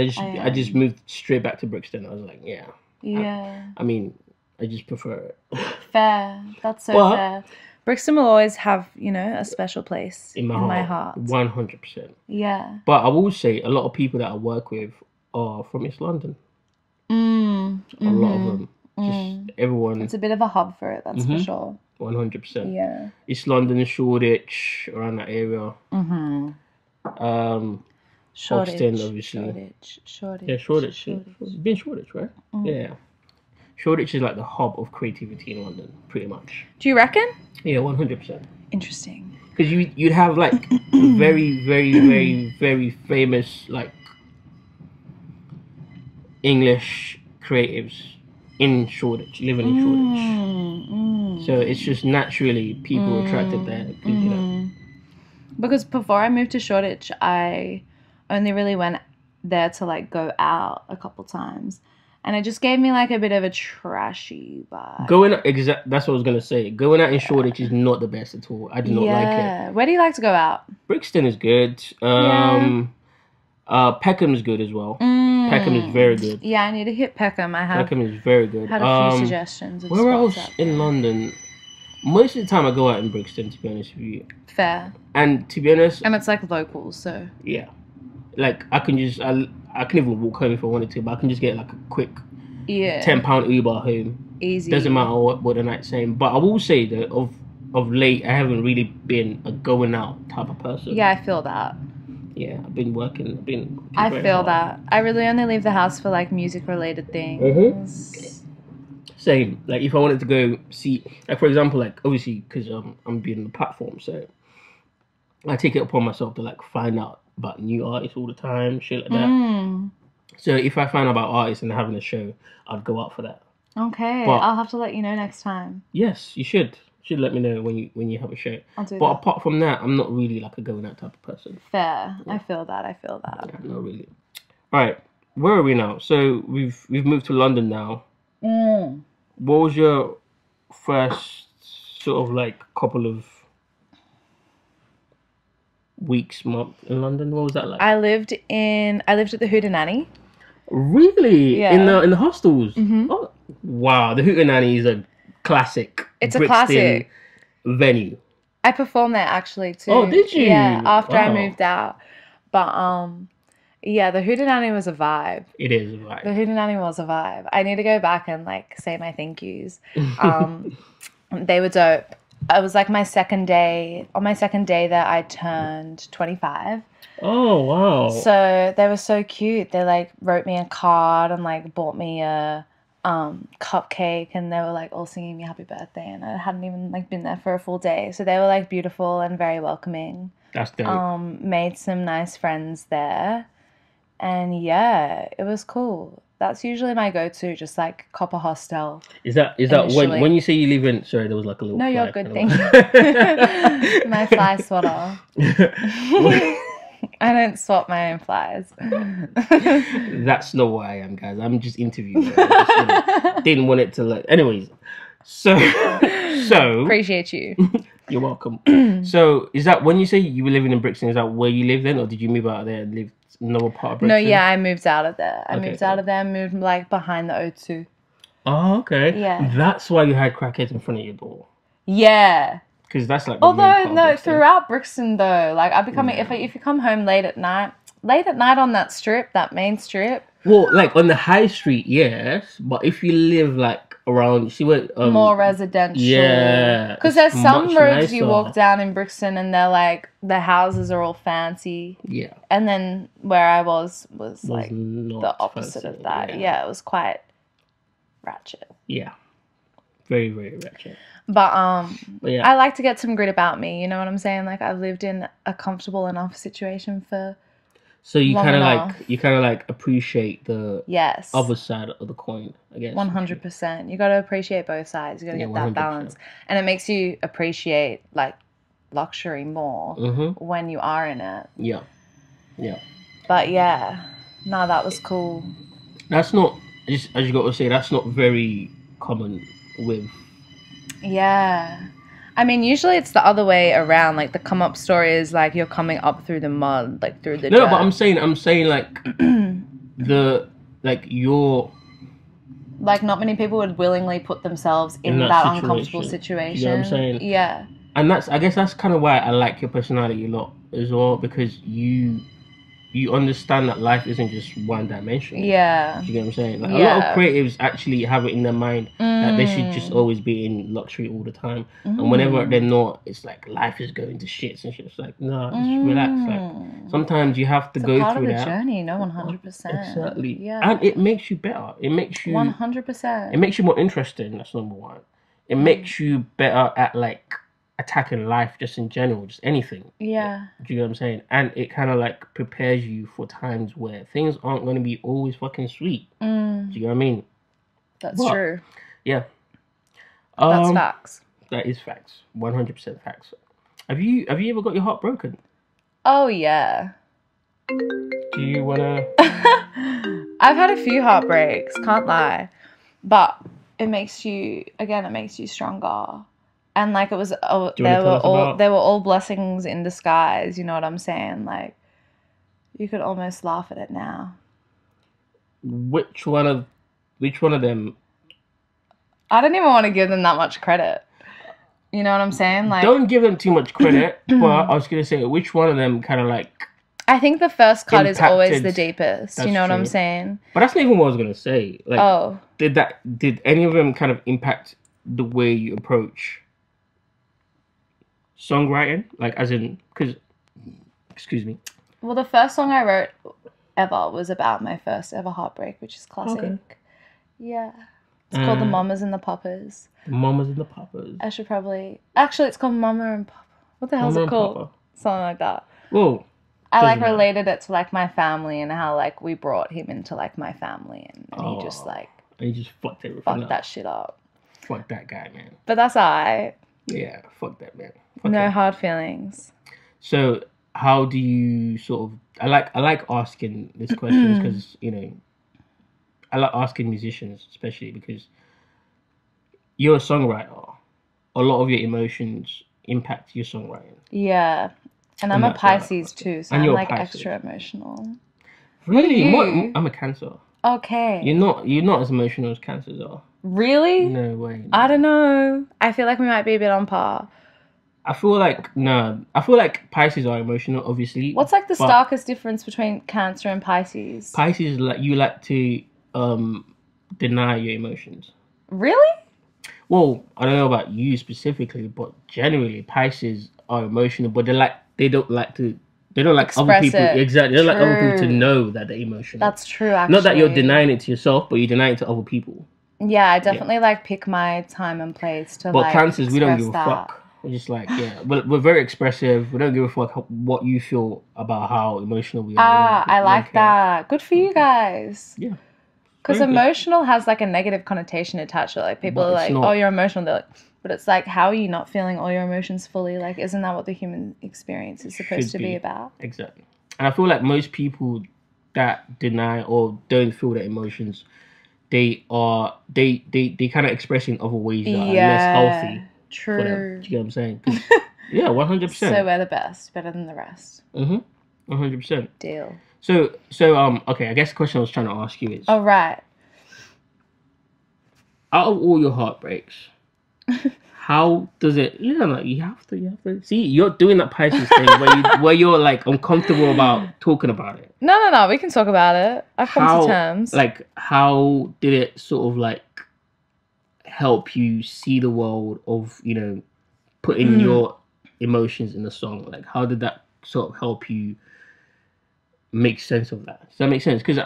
just moved straight back to Brixton. I was like, yeah. Yeah. I mean, I just prefer it. Fair. That's so fair. Brixton will always have, you know, a special place in my heart. 100%. Yeah. But I will say, a lot of people that I work with are from East London. A lot of them. Just everyone. It's a bit of a hub for it, that's for sure. 100%. Yeah. East London, Shoreditch, around that area. Hoxton, obviously. Shoreditch. Yeah, Shoreditch. You've been Shoreditch, right? Yeah. Shoreditch is like the hub of creativity in London, pretty much. Do you reckon? Yeah, 100%. Interesting. Because you'd have like very, very, very, very famous like English creatives in Shoreditch, living in Shoreditch. So it's just naturally people attracted there, because you know. Because before I moved to Shoreditch, I only really went there to like go out a couple times. And it just gave me like a bit of a trashy vibe. That's what I was gonna say. Going out in Shoreditch is not the best at all. I do not like it. Where do you like to go out? Brixton is good. Peckham is good as well. Peckham is very good. Yeah, I need to hit Peckham. Peckham is very good. Had a few suggestions. Where else in London? Most of the time I go out in Brixton, to be honest with you. Fair. And to be honest, and it's like locals, so yeah. Like I can even walk home if I wanted to, but I can just get like a quick £10 Uber home. Easy. Doesn't matter what the night's saying. But I will say that of late, I haven't really been a going out type of person. Yeah, I feel that. Yeah, I've been working. I feel that. I really only leave the house for like music related things. Same. Like if I wanted to go see, like for example, like obviously because I'm building the platform, so I take it upon myself to like find out about new artists all the time, shit like that. Mm. So if I find out about artists and they're having a show, I'd go out for that. Okay, But- I'll have to let you know next time. Yes, you should. You should let me know when you have a show. I'll do But that. apart from that, I'm not really like a going out type of person. Fair. I feel that. Yeah, not really. All right, where are we now? So we've moved to London now. Mm. What was your first sort of like couple of weeks, month in London? What was that like? I lived at the Hootenanny. Really? Yeah. In the hostels? Mhm. Oh, wow, the Hootenanny is a classic. It's a Brixton classic. venue. I performed there actually too. Oh, did you? Yeah, after I Wow. moved out. But yeah, the Hootenanny was a vibe. It is right. The Hootenanny was a vibe. I need to go back and like say my thank yous. They were dope. It was like my second day. On my second day there, I turned 25. Oh wow. So they were so cute. They like wrote me a card and like bought me a cupcake, and they were like all singing me happy birthday, and I hadn't even like been there for a full day. So they were like beautiful and very welcoming. That's dope. Made some nice friends there. And yeah, it was cool. That's usually my go-to, just like copper hostel. Is that initially. when you say you live in? Sorry, there was like a little. No, fly you're good, kind thank of- you. My fly swatter. I don't swap my own flies. That's not what I am, guys. I'm just interviewing. I just, didn't want it to look. Anyways, so Appreciate you. you're welcome. So is that when you say you were living in Brixton? Is that where you live then, or did you move out of there and live another part of Brixton? No, yeah, I moved out of there. Okay, Moved out of there, moved like behind the O2. Oh, okay. Yeah. That's why you had crackheads in front of your door. Yeah. Because that's like. The main Although part of no, Brixton. throughout Brixton though, like I've become if you come home late at night on that strip, that main strip. Well, like on the high street, yes, but if you live like around, see where More residential. yeah, Because it's there's some much roads you nicer. walk down in Brixton and they're like the houses are all fancy, Yeah, and then where I was like not the opposite fancy, of that. Yeah. Yeah, it was quite ratchet. Yeah. Very, very ratchet. But yeah. I like to get some grit about me. You know what I'm saying? Like I've lived in a comfortable enough situation for. So you long kind of enough. like appreciate the Yes. other side of the coin, I guess. 100%. You got to appreciate both sides. You got to get that 100%. balance, and it makes you appreciate like luxury more when you are in it. Yeah. Yeah. But yeah, no, that was cool. That's not, as you got to say, that's not very common with. Yeah. I mean, usually it's the other way around. Like the come up story is like you're coming up through the mud, like through the No, dirt. but I'm saying like your. Like not many people would willingly put themselves in that uncomfortable situation. You know what I'm saying? Yeah. And I guess that's kind of why I like your personality a lot as well, because you understand that life isn't just one dimensional. Yeah. Do you get what I'm saying? Like, Yeah. a lot of creatives actually have it in their mind that they should just always be in luxury all the time. And whenever they're not, it's like life is going to shits and shit. It's like, no, just relax. Like sometimes you have to It's go a part through of the that. journey, no, 100%. Exactly. Yeah. And it makes you better. It makes you 100%. It makes you more interesting. That's number one. It makes you better at like attacking life just in general, just anything. Yeah. Do you know what I'm saying? And it kind of like prepares you for times where things aren't going to be always fucking sweet. Do you know what I mean? That's But- true. Yeah. That's facts. That is facts. 100% facts. Have you ever got your heart broken? Oh, yeah. Do you wanna? I've had a few heartbreaks, can't lie. But it makes you stronger. And like it was, Do you wanna tell us about- they were all blessings in disguise. You know what I'm saying? Like you could almost laugh at it now. Which one of them? I don't even want to give them that much credit. You know what I'm saying? Like Don't give them too much credit, but I was gonna say which one of them kind of like. I think the first cut is always impacted- the deepest. That's You know what I'm true. saying? But that's not even what I was gonna say. Like, Oh. did any of them kind of impact the way you approach songwriting? Like, as in, because, excuse me. Well, the first song I wrote ever was about my first ever heartbreak, which is classic. Okay. Yeah. It's called The Mamas and the Papas. The Mamas and the Papas. I should probably... Actually, it's called Mama and Papa. What the hell's Mama it and called? Papa. Something like that. Well, I like doesn't matter. related it to like my family and how like we brought him into like my family and he just like And he just fucked everything fucked up. that shit up. Fuck that guy, man. But that's alright. Yeah, fuck that, man. Fuck No him. hard feelings. So, how do you sort of... I like asking these questions because, you know, I like asking musicians, especially because you're a songwriter. A lot of your emotions impact your songwriting. Yeah. And I'm a that's why I like Pisces asking. too, so And I'm you're a like Pisces. extra emotional. Really? you? I'm a Cancer. Okay. You're not as emotional as Cancers are. Really? No way. No. I don't know. I feel like we might be a bit on par. I feel like Pisces are emotional, obviously. What's like the but starkest difference between Cancer and Pisces? Pisces, like, you like to deny your emotions. Really? Well, I don't know about you specifically, but generally Pisces are emotional, but they don't like other Express people. it. Exactly. They don't like other people to True. know that they're emotional. That's true, actually. Not that you're denying it to yourself, but you deny it to other people. Yeah, I definitely like pick my time and place to But like Cancers, we don't give a express that. fuck. We're just like, yeah, we're very expressive. We don't give a fuck what you feel about how emotional we are. I like that. Good for you guys. Yeah. Because Very good. emotional has like a negative connotation attached to it. Like people But are it's like, not. oh, you're emotional. They're like, but it's like, how are you not feeling all your emotions fully? Like, isn't that what the human experience is supposed Should to be be. about? Exactly. And I feel like most people that deny or don't feel their emotions, they kind of express in other ways that are less healthy for them. True. Do you get what I'm saying? 'Cause, yeah, 100%. So we're the best, better than the rest. 100%. Deal. So okay, I guess the question I was trying to ask you is, All right. out of all your heartbreaks, how does it? No, you have to. See, you're doing that Pisces thing where you're like uncomfortable about talking about it. No. We can talk about it. I've come to terms. Like, how did it sort of like help you see the world of, you know, putting your emotions in the song? Like, how did that sort of help you make sense of that? Does that make sense? Because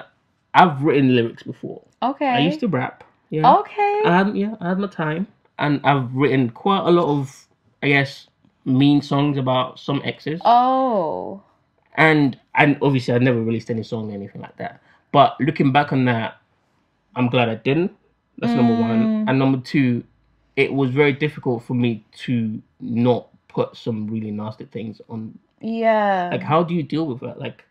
I've written lyrics before. Okay. I used to rap. Yeah. Okay. I had my time, and I've written quite a lot of, I guess, mean songs about some exes. Oh. And obviously I never released any song or anything like that. But looking back on that, I'm glad I didn't. That's number one. And number two, it was very difficult for me to not put some really nasty things on. Yeah. Like, how do you deal with that? Like,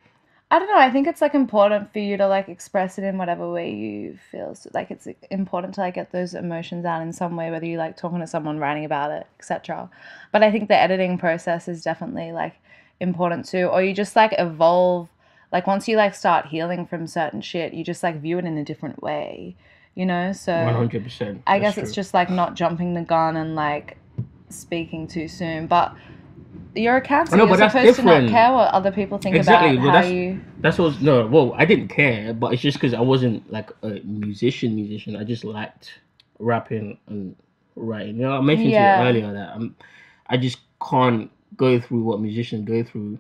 I don't know. I think it's like important for you to like express it in whatever way you feel. So, like, it's important to like get those emotions out in some way, whether you like talking to someone, writing about it, etc. But I think the editing process is definitely like important too. Or you just like evolve. Like once you like start healing from certain shit, you just like view it in a different way, you know? So 100%. I guess it's just like not jumping the gun and like speaking too soon. But you're a Cancer. No, You're but that's supposed to not different. care what other people think Exactly. about Well, how you. That's what. No, well, I didn't care, but it's just because I wasn't like a musician. I just liked rapping and writing. You know, I mentioned to you earlier that I just can't go through what musicians go through.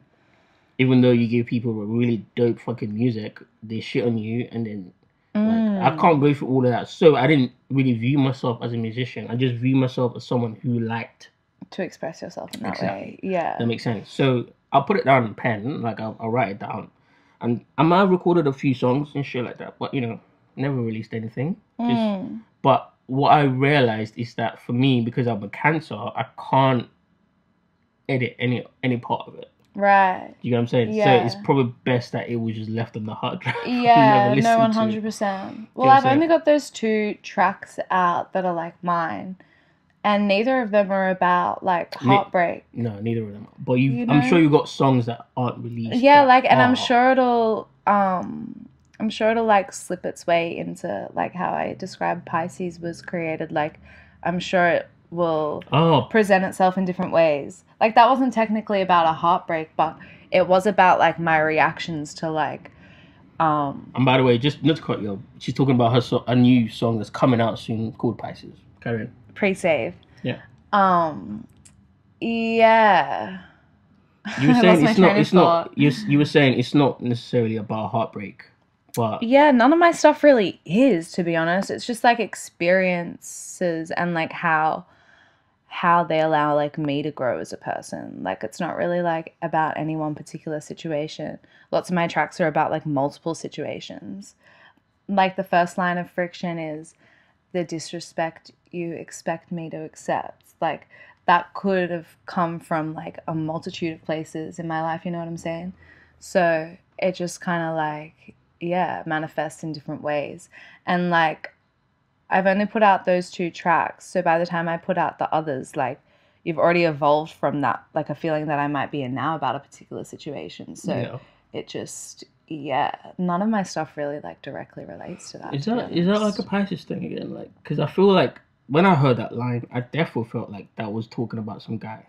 Even though you give people a really dope fucking music, they shit on you, and then like I can't go through all of that. So I didn't really view myself as a musician. I just view myself as someone who liked to express yourself in that way. Yeah. That makes sense. So I'll put it down in pen, like I'll write it down. And I might have recorded a few songs and shit like that, but you know, never released anything. But what I realized is that for me, because I'm a Cancer, I can't edit any part of it. Right. You know what I'm saying? Yeah. So it's probably best that it was just left on the hard drive. Yeah, never no, listened to. 100%. Well, I've only got those 2 tracks out that are like mine. And neither of them are about like heartbreak. No, neither of them. But I'm sure you got songs that aren't released. Yeah, like, and I'm sure it'll like slip its way into like how I described Pisces was created. Like, I'm sure it will present itself in different ways. Like, that wasn't technically about a heartbreak, but it was about like my reactions to like. And by the way, just not to cut you off, she's talking about a new song that's coming out soon called Pisces. Carry on. Pre-save. Yeah. Yeah. You were saying you were saying it's not necessarily about heartbreak, But yeah, none of my stuff really is, to be honest. It's just like experiences and like how they allow like me to grow as a person. Like it's not really like about any one particular situation. Lots of my tracks are about like multiple situations. Like the first line of Friction is the disrespect you expect me to accept. Like that could have come from like a multitude of places in my life, you know what I'm saying? So it just kind of like, yeah, manifests in different ways. And like I've only put out those 2 tracks. So by the time I put out the others, like you've already evolved from that, like a feeling that I might be in now about a particular situation. So yeah. it just, yeah, none of my stuff really like directly relates to that. Is to be that like honest. a Pisces thing again? Like, because I feel like when I heard that line, I definitely felt like that was talking about some guy.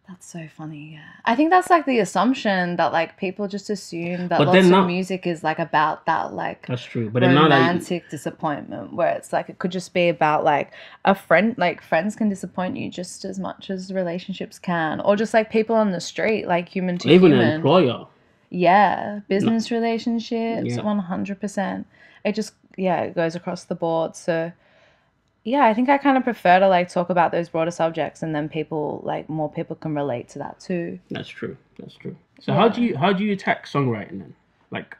That's so funny, yeah. I think that's like the assumption that like people just assume that But lots then of now, music is like about that like that's true. But then now that romantic disappointment, where it's like it could just be about like a friend, like friends can disappoint you just as much as relationships can, or just like people on the street, like human to even an human. employer, Yeah, business relationships, yeah, 100%. It just, yeah, it goes across the board. So yeah, I think I kind of prefer to like talk about those broader subjects, and then people like more people can relate to that too. that's true. That's true. So Yeah. how do you attack songwriting then? Like,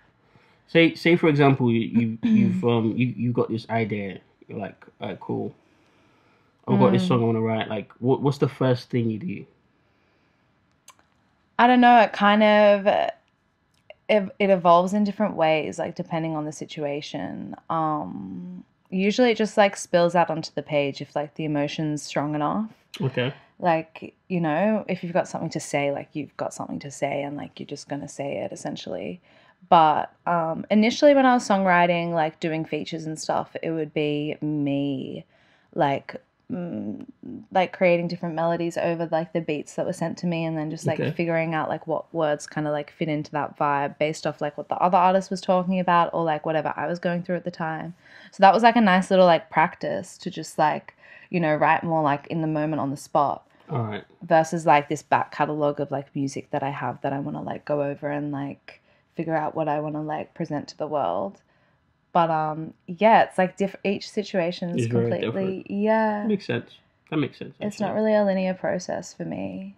say for example, you got this idea. You're like, alright, cool. I've got this song I want to write. Like, what's the first thing you do? I don't know, it kind of it evolves in different ways, like depending on the situation. Usually it just like spills out onto the page if like the emotion's strong enough. Okay. Like, you know, if you've got something to say, like you've got something to say and like you're just going to say it essentially. But initially when I was songwriting, like doing features and stuff, it would be me like like creating different melodies over like the beats that were sent to me, and then just like Okay. figuring out like what words kind of like fit into that vibe based off like what the other artist was talking about or like whatever I was going through at the time. So that was like a nice little like practice to just like, you know, write more like in the moment on the spot All right. versus like this back catalog of like music that I have that I want to like go over and like figure out what I want to like present to the world. But yeah, it's like each situation is It's very completely, different. yeah. Makes sense. That makes sense. It's Actually. not really a linear process for me.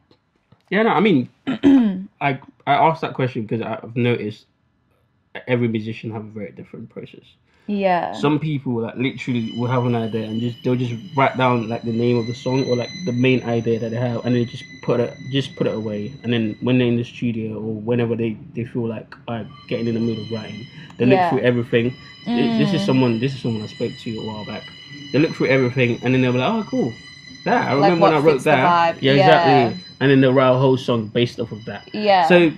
Yeah, no, I mean, I asked that question because I've noticed every musician have a very different process. Yeah. Some people like literally will have an idea and they'll just write down like the name of the song or like the main idea that they have, and they just put it away. And then when they're in the studio or whenever they feel like getting in the mood of writing, they look through everything. This is someone I spoke to a while back. They look through everything and then they'll be like, oh cool, that I remember like when I wrote that. Yeah, exactly. And then they'll write a whole song based off of that. Yeah. So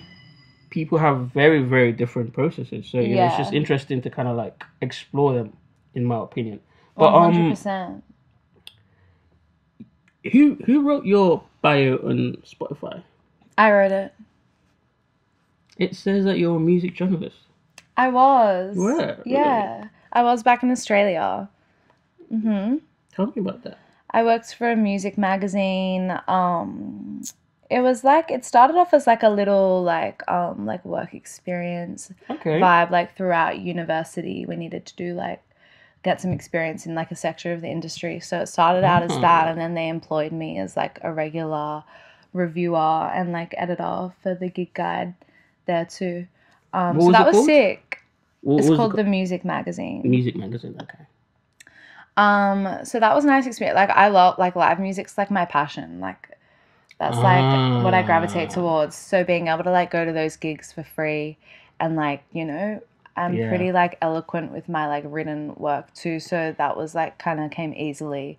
people have very, very different processes. So you know, it's just Yeah. interesting to kind of like explore them, in my opinion. But 100%. who wrote your bio on Spotify? I wrote it. It says that you're a music journalist. I was. You were? Yeah. Really? I was back in Australia. Tell me about that. I worked for a music magazine. It was like it started off as like a little like work experience Okay. vibe. Like throughout university, we needed to do like get some experience in like a sector of the industry. So it started out as that, and then they employed me as like a regular reviewer and like editor for the gig guide there too. So that was sick. It's called the Music Magazine. Music Magazine. Okay. So that was a nice experience. Like I love like live music's like my passion. Like that's like what I gravitate towards. So being able to like go to those gigs for free and like, you know, I'm pretty like eloquent with my like written work too. So that was like kind of came easily.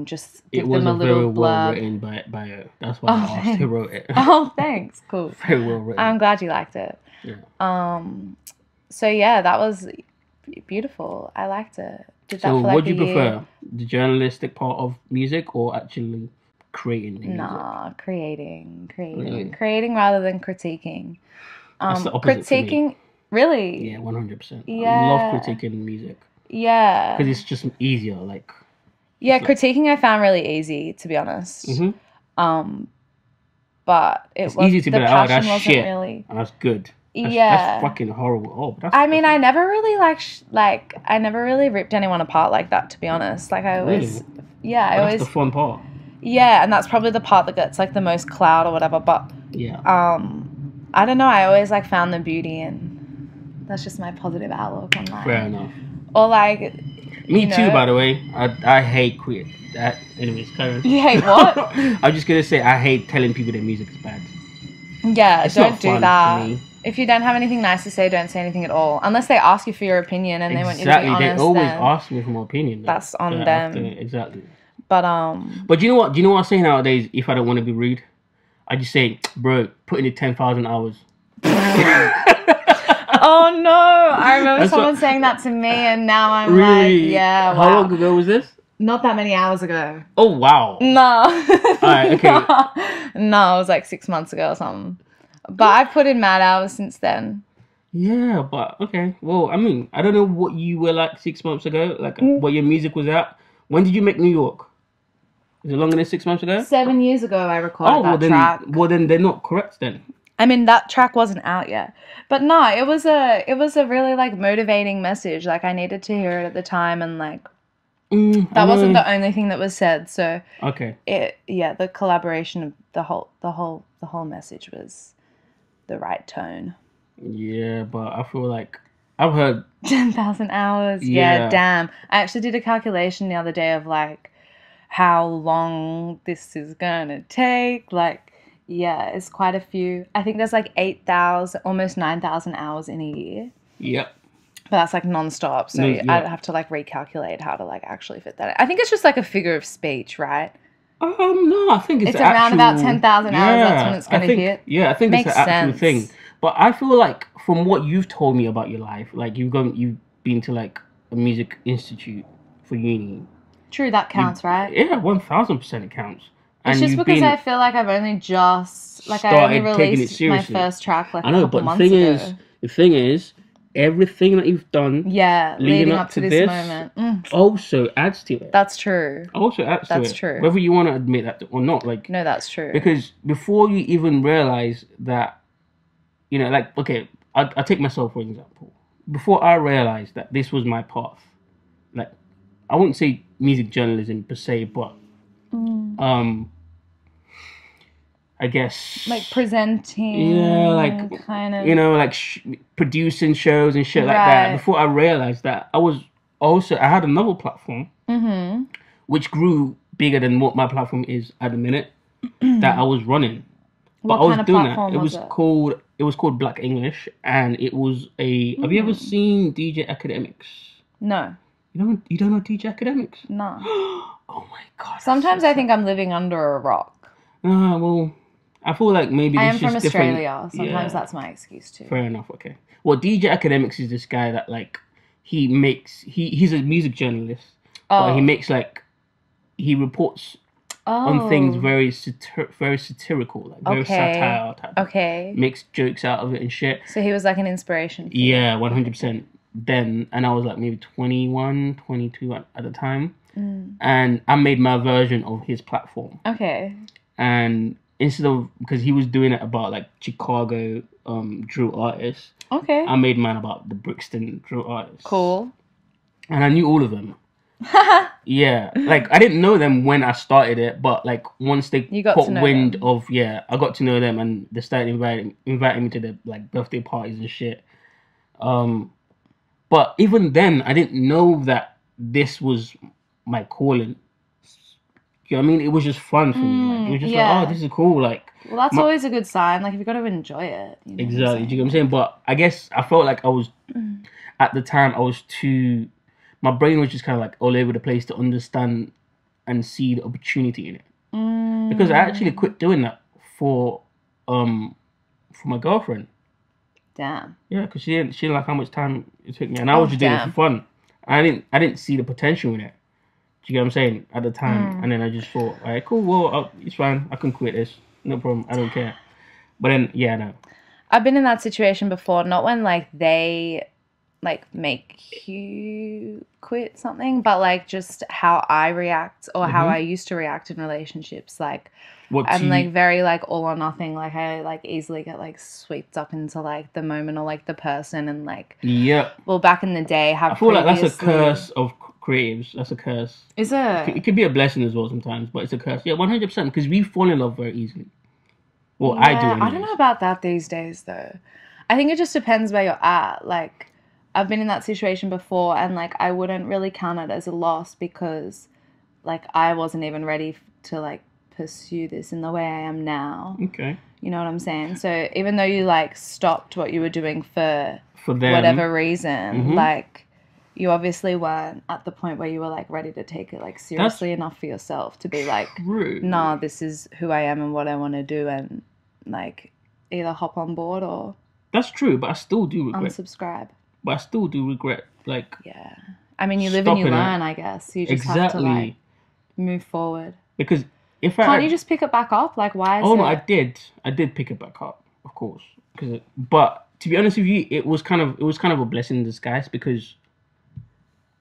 Just give them a little blurb. Well written bio. That's why I asked who wrote it. Oh, thanks. Cool. Very well written. I'm glad you liked it. Yeah. So yeah, that was beautiful. I liked it. Did that so for like what do you year. prefer? The journalistic part of music or actually creating the music? Nah, creating. Really? Creating rather than critiquing. That's the opposite critiquing, for me. really? Yeah, 100%. Yeah. I love critiquing music. Yeah. Because it's just easier, like. Yeah, critiquing I found really easy, to be honest. Mm-hmm. But it's easy to be like, oh, that's shit. really. And that's good. That's fucking horrible. Oh, but that's I mean, I never really I never really ripped anyone apart like that, to be honest. Like I always, really? That's the fun part. Yeah, and that's probably the part that gets like the most clout or whatever. But yeah, I don't know. I always like found the beauty in. That's just my positive outlook on life. Fair enough. Or like. Me too, by the way. I hate queer. That anyways, Karen. You hate what? I'm just gonna say I hate telling people their music is bad. Yeah, it's don't do that. For me. If you don't have anything nice to say, don't say anything at all. Unless they ask you for your opinion and they want you to be honest. They always ask me for my opinion. That's on them. Exactly. But do you know what? Do you know what I say nowadays? If I don't want to be rude, I just say, bro, put in the 10,000 hours. Oh no! I remember someone saying that to me, and now I'm really? Like, yeah. Wow. How long ago was this? Not that many hours ago. Oh wow. No. Alright, okay. No, it was like 6 months ago or something. But I've put in mad hours since then. Yeah, but okay. Well, I mean, I don't know what you were like 6 months ago, like what your music was at. When did you make New York? Is it longer than 6 months ago? 7 years ago I recorded that track. Well then they're not correct then. I mean, that track wasn't out yet. But no, it was a really like motivating message. Like I needed to hear it at the time, and like that wasn't the only thing that was said. So okay. The collaboration of the whole message was the right tone. Yeah, but I feel like I've heard 10,000 hours. Yeah, damn. I actually did a calculation the other day of like how long this is gonna take. Like, yeah, it's quite a few. I think there's like 8,000, almost 9,000 hours in a year. Yep. But that's like non-stop, so I'd have to like recalculate how to like actually fit that in. I think it's just like a figure of speech, right? No, I think it's around about 10,000 hours. That's when it's gonna hit. Yeah, I think it's an actual thing. But I feel like from what you've told me about your life, like you've been to like a music institute for uni. True, that counts, right? Yeah, 1,000% it counts. It's just because I feel like I've only just I only released my first track like a couple months ago. The thing is, everything that you've done, leading up to this moment, also adds to it. That's true. Also adds to it. That's true. Whether you want to admit that or not, like no, that's true. Because before you even realize that, you know, like okay, I take myself for example. Before I realized that this was my path, like I wouldn't say music journalism per se, but I guess like presenting, like kind of, you know, like producing shows and shit like that. Before I realized that, I had another platform, which grew bigger than what my platform is at the minute that I was running. But what kind of platform was it? It was called Black English, and it was a. Have you ever seen DJ Academics? No. You don't know DJ Academics? No. Oh my god. Sometimes I think I'm living under a rock. Well, I feel like maybe I am from Australia. Sometimes that's my excuse too. Fair enough. Okay. Well, DJ Academics is this guy that like he's a music journalist, but he makes like he reports on things very satirical, like very satire type. Okay. Makes jokes out of it and shit. So he was like an inspiration. Yeah, 100%. Then, and I was like maybe 21, 22 at the time, and I made my version of his platform. Okay. And instead of, because he was doing it about like Chicago drill artists. Okay. I made mine about the Brixton drill artists. Cool. And I knew all of them. Yeah, like I didn't know them when I started it, but like once they caught wind of I got to know them, and they started inviting me to their like birthday parties and shit. But even then, I didn't know that this was my calling. You know what I mean? It was just fun for me. Like, it was just like, oh, this is cool. Like, well, that's always a good sign. Like, you've got to enjoy it. You know exactly. Do you get what I'm saying? But I guess I felt like I was, at the time, my brain was just kind of like all over the place to understand and see the opportunity in it. Because I actually quit doing that for my girlfriend. Damn. Yeah, because she didn't like how much time it took me, and I was just doing it for fun. I didn't see the potential in it. Do you get what I'm saying? At the time, and then I just thought, all right, cool. Well, it's fine. I can quit this. No problem. I don't care. But then, no. I've been in that situation before. Not when like they like make you quit something, but like just how I react or how I used to react in relationships. Like I'm like very like all or nothing. Like I like easily get like swept up into like the moment or like the person, and like well, back in the day, I feel like that's a curse of creatives. That's a curse. Is it? It could be a blessing as well sometimes, but it's a curse. Yeah, 100%. Because we fall in love very easily. Well, yeah, I do. Anyways. I don't know about that these days though. I think it just depends where you're at. Like I've been in that situation before, and like I wouldn't really count it as a loss because like I wasn't even ready to like pursue this in the way I am now. Okay. You know what I'm saying? So even though you like stopped what you were doing for them, whatever reason, like you obviously weren't at the point where you were like ready to take it like seriously enough for yourself to be like, nah, this is who I am and what I want to do, and like either hop on board or that's true, but I still do regret unsubscribe. But I still do regret like I mean, you live and you learn, I guess. You just have to like move forward. Because if can't you just pick it back up? Like why? No, I did pick it back up, of course. But to be honest with you, it was kind of a blessing in disguise, because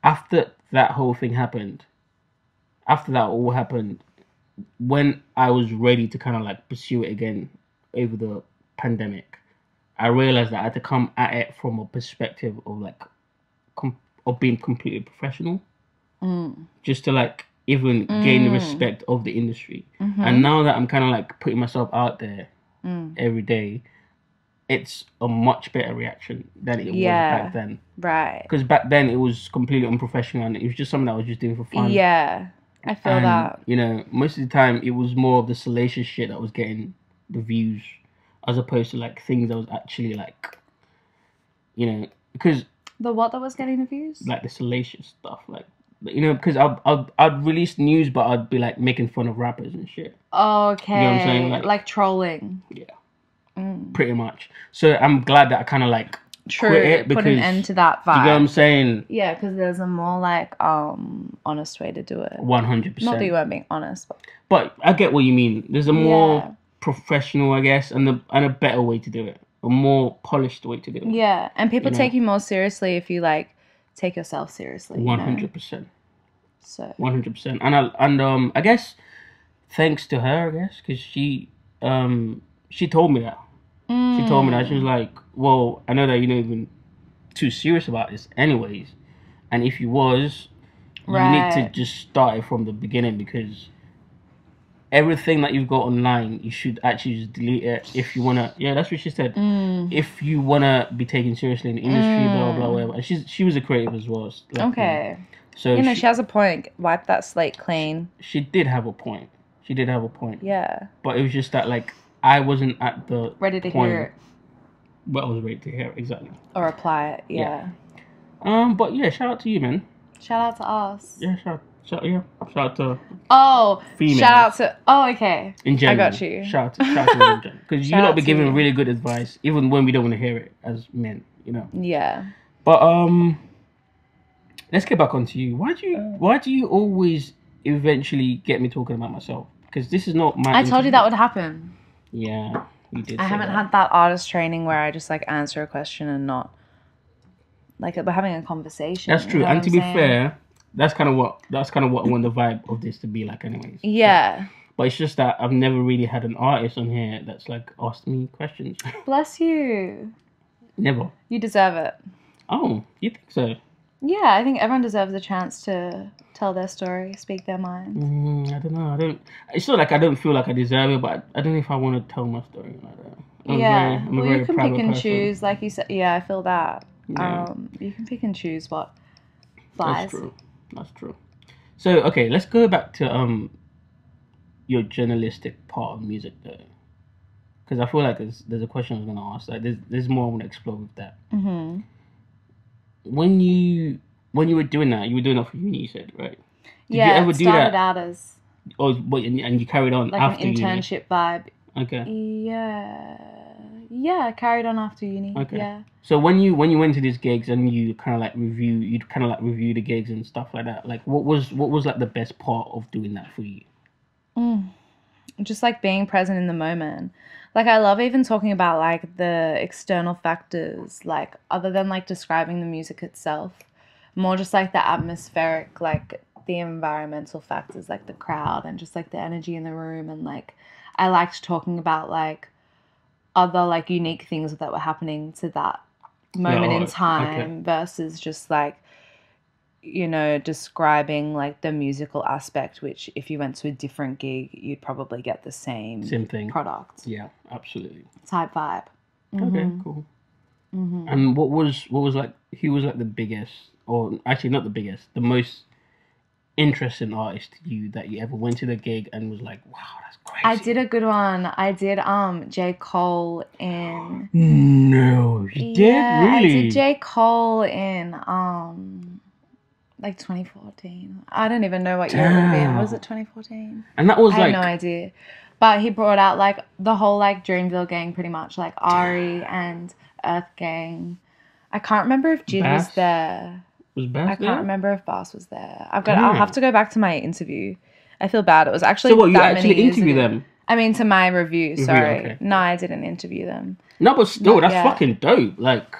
after that whole thing happened, when I was ready to kind of like pursue it again over the pandemic, I realized that I had to come at it from a perspective of like of being completely professional, just to like even gain the respect of the industry. And now that I'm kind of like putting myself out there every day, it's a much better reaction than it was back then. Right. Because back then it was completely unprofessional and it was just something that I was just doing for fun. Yeah, I feel that. You know, most of the time it was more of the salacious shit that was getting the views, as opposed to like things that was actually like, you know, because the what that was getting the views, like the salacious stuff, like, you know, because I'd release news, but I'd be like making fun of rappers and shit. Okay. You know what I'm saying? Like trolling. Yeah. Pretty much. So I'm glad that I kind of like quit it, because put an end to that vibe. You know what I'm saying? Yeah, because there's a more like honest way to do it. 100%. Not that you weren't being honest, but I get what you mean. There's a more professional, I guess, and a better way to do it. A more polished way to do it. Yeah, and people take you more seriously if you like take yourself seriously. 100%. So 100%. And I guess thanks to her, because she told me that. She told me that. She was like, well, I know that you're not even too serious about this anyways, and if you was, you need to just start it from the beginning, because everything that you've got online, you should actually just delete it if you wanna. Yeah, that's what she said. If you wanna be taken seriously in the industry, blah blah whatever. And she was a creative as well. Like, okay. So she has a point. Wipe that slate clean. She did have a point. Yeah. But it was just that like I wasn't at the ready to point hear it. But I was ready to hear it, exactly. Or apply it. Yeah. But yeah, shout out to you, man. Shout out to us. Yeah, shout out to females. Shout out to okay. In general. I got you. Shout out to in general. Because you lot be giving really good advice, even when we don't want to hear it as men, you know. Yeah. But let's get back onto you. Why do you always eventually get me talking about myself? Because this is not my I told you that would happen. Yeah, you did. I haven't had that artist training where I just like answer a question and not like we're having a conversation. That's true. And to be fair, that's kind of what I want the vibe of this to be like, anyways. Yeah. So, but it's just that I've never really had an artist on here that's like asked me questions. Bless you. Never. You deserve it. Oh, you think so? Yeah, I think everyone deserves a chance to tell their story, speak their mind. I don't know. It's not like I don't feel like I deserve it, but I don't know if I want to tell my story like that. I'm you can pick and person. choose, like you said. Yeah, I feel that. Yeah. You can pick and choose what flies. That's true. So okay, let's go back to your journalistic part of music though, because I feel like there's a question I was gonna ask. Like there's more I want to explore with that. Mm-hmm. When you were doing that, you were doing that for uni, you said, right? Did you ever do that? Started out as and you carried on like after an internship uni? Vibe. Okay. Yeah, carried on after uni. Okay. Yeah. So when you went to these gigs and you kind of like review the gigs and stuff like that, like what was like the best part of doing that for you? Just like being present in the moment. Like, I love even talking about, like, the external factors, like, other than, like, describing the music itself. More just, like, the atmospheric, like, the environmental factors, like, the crowd and just, like, the energy in the room. And, like, I liked talking about, like, other, like, unique things that were happening to that moment in time versus just, like, you know, describing like the musical aspect, which if you went to a different gig, you'd probably get the same thing product. Yeah, absolutely. Type vibe. Okay, cool. And what was like, who was like the biggest, or actually not the biggest, the most interesting artist to you that you ever went to the gig and was like, wow, that's crazy? I did a good one. I did J. Cole in No, you did? Really? I did J. Cole in like 2014. I don't even know what year it would have been. Was it 2014? And that was I have no idea. But he brought out like the whole like Dreamville gang, pretty much, like Ari and Earth Gang. I can't remember if Jid was there. Was Bass I can't remember if Bass was there. I'll have to go back to my interview. I feel bad. It was actually so what, you that actually many years interview ago. them? I mean, to my review. Sorry, okay. No, I didn't interview them. No, but still, that's fucking dope. Like,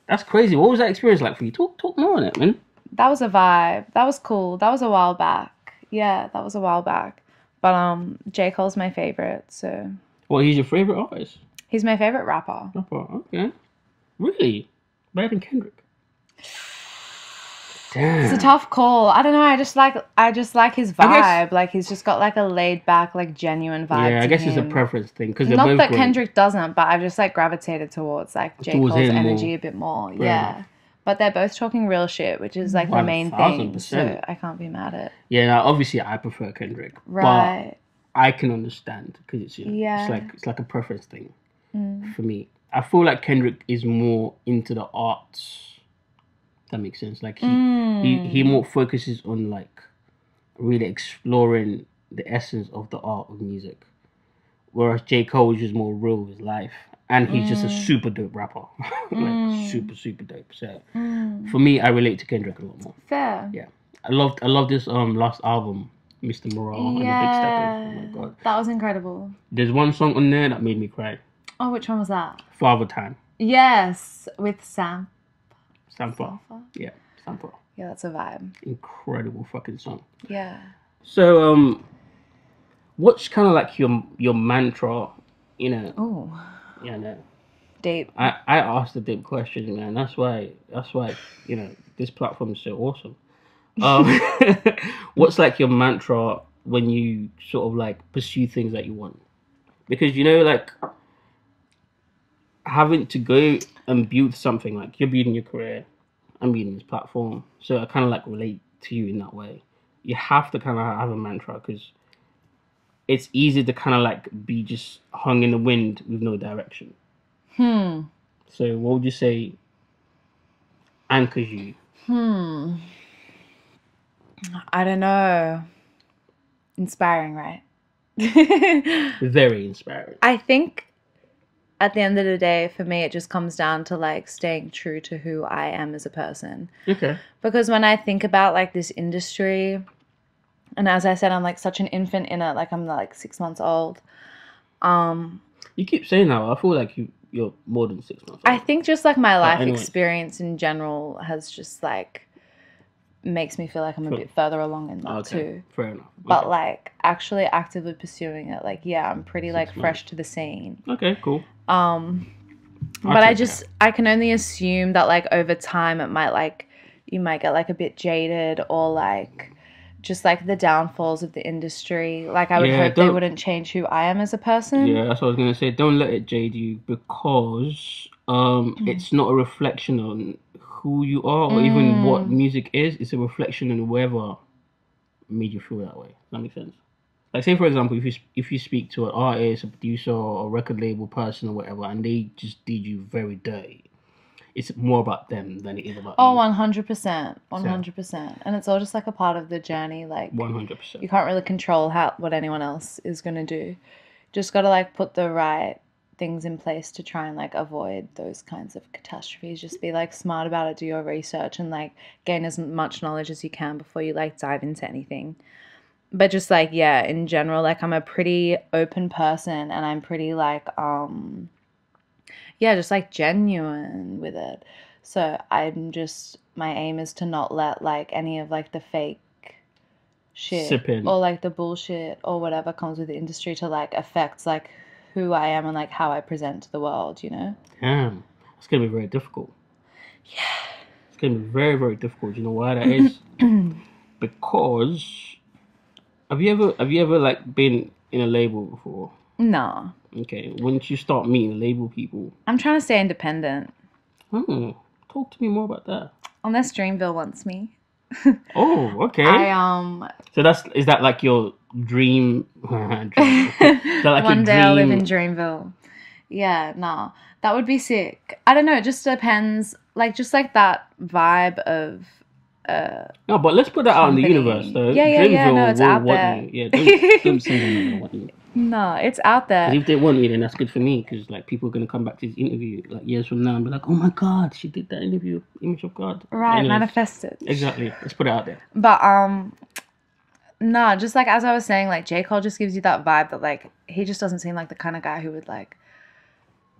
that's crazy. What was that experience like for you? Talk more on it, man. That was a vibe. That was cool. That was a while back. Yeah, that was a while back. But J. Cole's my favorite. So. Well, he's your favorite artist? He's my favorite rapper. Okay. Really? Better than Kendrick? Damn. It's a tough call. I don't know. I just like his vibe. Like, he's just got like a laid back, like genuine vibe. Yeah, I guess him. it's a preference thing because not that Kendrick doesn't, but I've just like gravitated towards like J. Cole's energy a bit more. Yeah. But they're both talking real shit, which is like the main thing. So I can't be mad at. Yeah, now obviously I prefer Kendrick. Right. But I can understand because it's, you know, it's like a preference thing for me. I feel like Kendrick is more into the arts. That makes sense. Like he more focuses on like really exploring the essence of the art of music, whereas J. Cole is just more real with life, and he's just a super dope rapper, like super dope. So for me, I relate to Kendrick a lot more. Fair. Yeah, I loved this last album, Mr. Morale and the Big Steppers. Oh my god, that was incredible. There's one song on there that made me cry. Oh, which one was that? Father Time. Yes, with Sam. Sampa. Yeah, Sampa. Yeah, that's a vibe. Incredible fucking song. Yeah. So, what's kind of like your mantra, you know? Oh. Yeah, no. Deep. I asked the deep questions, man. That's why you know this platform is so awesome. What's like your mantra when you sort of like pursue things that you want? Because you know, like having to go and build something, like you're building your career, I'm building this platform, so I kind of like relate to you in that way. You have to kind of have a mantra because it's easy to kind of like be just hung in the wind with no direction. So what would you say anchors you? I don't know. Inspiring, right? Very inspiring. I think at the end of the day, for me, it just comes down to like staying true to who I am as a person. Okay. Because when I think about like this industry, and as I said, I'm like such an infant in it, like I'm like 6 months old. You keep saying that. I feel like you're more than 6 months old. I think just like my life experience in general has just like makes me feel like I'm a bit further along in that too. Fair enough. But like actually actively pursuing it, like yeah, I'm pretty like fresh to the scene. Okay, cool. But I can only assume that like over time it might like you might get like a bit jaded or like just like the downfalls of the industry. Like I would hope they wouldn't change who I am as a person. Yeah, that's what I was gonna say. Don't let it jade you because it's not a reflection on who you are or even what music is. It's a reflection on whoever made you feel that way. Does that make sense? Like say for example, if you speak to an artist, a producer, or a record label person or whatever, and they just did you very dirty, it's more about them than it is about you. 100%. 100%. And it's all just like a part of the journey. Like 100%. You can't really control what anyone else is going to do. Just got to like put the right things in place to try and like avoid those kinds of catastrophes. Just be like smart about it, do your research and like gain as much knowledge as you can before you like dive into anything. but just like, yeah, in general, like I'm a pretty open person and I'm pretty like yeah, just like genuine with it. So I'm just, my aim is to not let like any of like the fake shit Sip in. or like the bullshit or whatever comes with the industry to like affect like who I am and like how I present to the world, you know? Damn, it's gonna be very difficult. Yeah, it's gonna be very, very difficult. You know why that is? Because have you ever like been in a label before? No. Okay, once you start meeting label people, I'm trying to stay independent. talk to me more about that. Unless Dreamville wants me. Oh, okay. So is that like your dream? Dream. Is that like One your day I'll live dream? in Dreamville. Yeah, nah. That would be sick. I don't know, it just depends. Like just like that vibe of No, but let's put that out in the company. universe, though. Yeah. No, Dreamville it's will out want there. you. Yeah, don't say they're not gonna want you. No, it's out Because there. if they want you, then that's good for me. Because like people are gonna come back to this interview like years from now and be like, "Oh my God, she did that interview, Image of God." Right, Anyways, manifest it. exactly. Let's put it out there. But nah, just like as I was saying, like J. Cole just gives you that vibe that like he just doesn't seem like the kind of guy who would like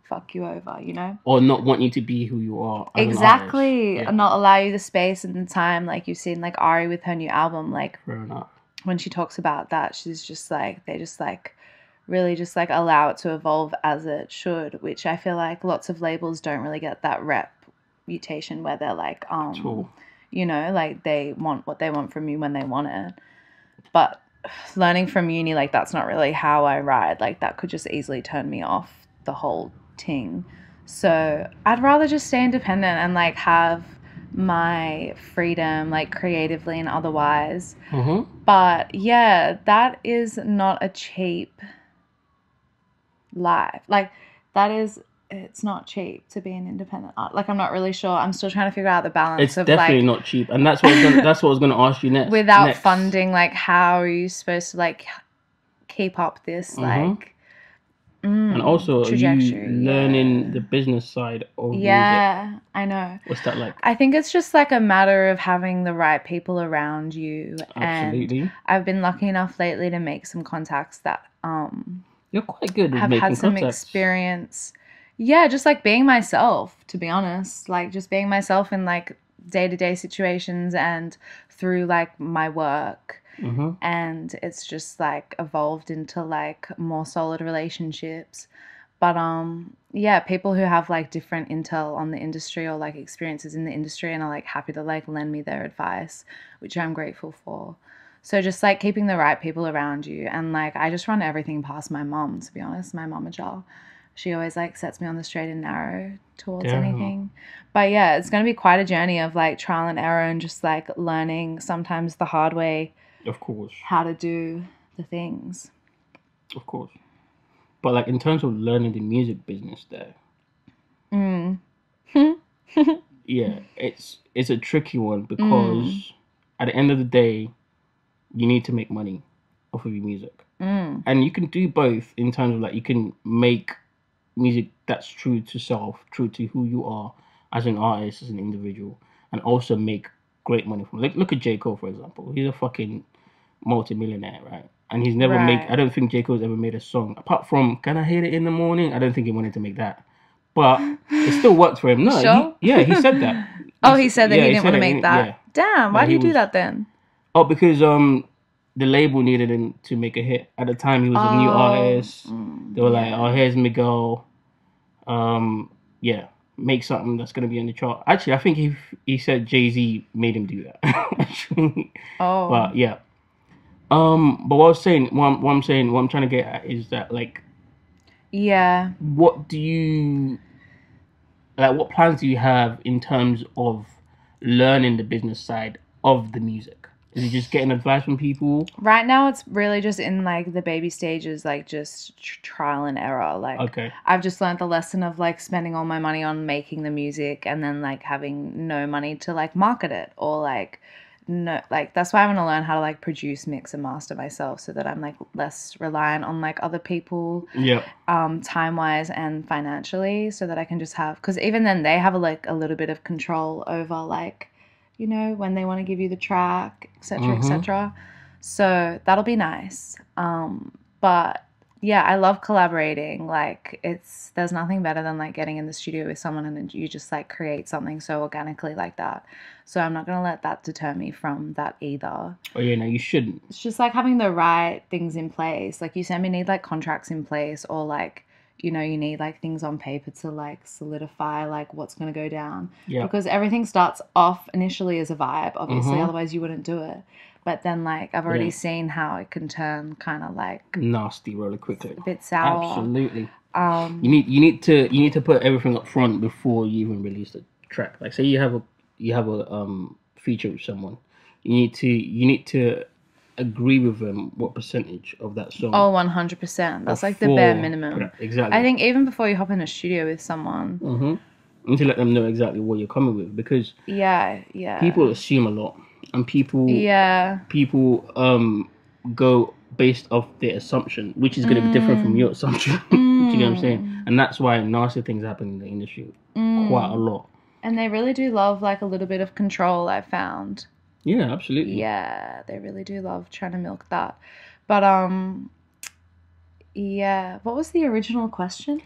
fuck you over, you know? Or not want you to be who you are. As Exactly. An artist. And not allow you the space and the time. Like you've seen like Ari with her new album, like Fair enough. when she talks about that, she's just like, they just like really just like allow it to evolve as it should, which I feel like lots of labels don't really get that reputation where they're like, Cool. you know, like they want what they want from you when they want it. But learning from uni, like that's not really how I ride. Like that could just easily turn me off the whole ting. So I'd rather just stay independent and like have my freedom, like creatively and otherwise. Mm-hmm. But yeah, that is not a cheap life. Like that is, it's not cheap to be an independent art. Like I'm not really sure. I'm still trying to figure out the balance. It's of definitely like, not cheap, and that's what I was gonna ask you next. without funding, like how are you supposed to like keep up this like and also trajectory? are you learning the business side of music? Yeah, I know. What's that like? I think it's just like a matter of having the right people around you. Absolutely. And I've been lucky enough lately to make some contacts that You're quite good at have making had some contacts. experience. Yeah, just like being myself, to be honest. Like just being myself in like day-to-day situations and through like my work. Mm-hmm. And it's just like evolved into like more solid relationships. But yeah, people who have like different intel on the industry or like experiences in the industry and are like happy to like lend me their advice, which I'm grateful for. So just like keeping the right people around you. And like I just run everything past my mom, to be honest, my momager. She always like sets me on the straight and narrow towards anything. But yeah, it's going to be quite a journey of like trial and error and just like learning sometimes the hard way. Of course. How to do the things. Of course. But like in terms of learning the music business there. Yeah, it's a tricky one because at the end of the day, you need to make money off of your music. And you can do both in terms of like you can make music that's true to self, true to who you are as an artist, as an individual, and also make great money from it. Look at J. Cole, for example. He's a fucking multi-millionaire, right? And he's never I don't think J. Cole's ever made a song apart from "Can I Hear It in the Morning." I don't think he wanted to make that, but it still worked for him. No, sure? he said that. He said that he didn't want to make that. Yeah. Damn, why did he do that then? Oh, because the label needed him to make a hit. At the time, he was a new artist. They were like, "Oh, here's Miguel. Yeah, make something that's gonna be on the chart." Actually, I think he said Jay-Z made him do that. Actually. But yeah. But what I'm trying to get at is that like, yeah, what plans do you have in terms of learning the business side of the music? Is it just getting advice from people? Right now, it's really just in like the baby stages, like just trial and error. Like, okay. I've just learned the lesson of like spending all my money on making the music and then like having no money to like market it or like. No, like that's why I want to learn how to like produce, mix, and master myself, so that I'm like less reliant on like other people, time wise and financially, so that I can just have, because even then they have a little bit of control over like, you know, when they want to give you the track, etc., etc. So that'll be nice. But yeah, I love collaborating. Like there's nothing better than like getting in the studio with someone and you just like create something so organically like that. So I'm not gonna let that deter me from that either. Oh yeah, no, you shouldn't. It's just like having the right things in place. Like you said, we need like contracts in place, or like, you know, you need like things on paper to like solidify like what's going to go down. Yeah. Because everything starts off initially as a vibe, obviously, otherwise you wouldn't do it. But then like I've already seen how it can turn kind of like nasty really quickly. A bit sour. Absolutely. You need to put everything up front before you even release the track. Like say you have a feature with someone. You need to agree with them what percentage of that song. Oh, 100%. That's like the bare minimum. Exactly. I think even before you hop in a studio with someone. You need to let them know exactly what you're coming with, because people assume a lot, and people go based off their assumption, which is going to be different from your assumption. Do you know what I'm saying? And that's why nasty things happen in the industry quite a lot. And they really do love like a little bit of control, I've found. Yeah, absolutely. Yeah, they really do love trying to milk that. But yeah, what was the original question?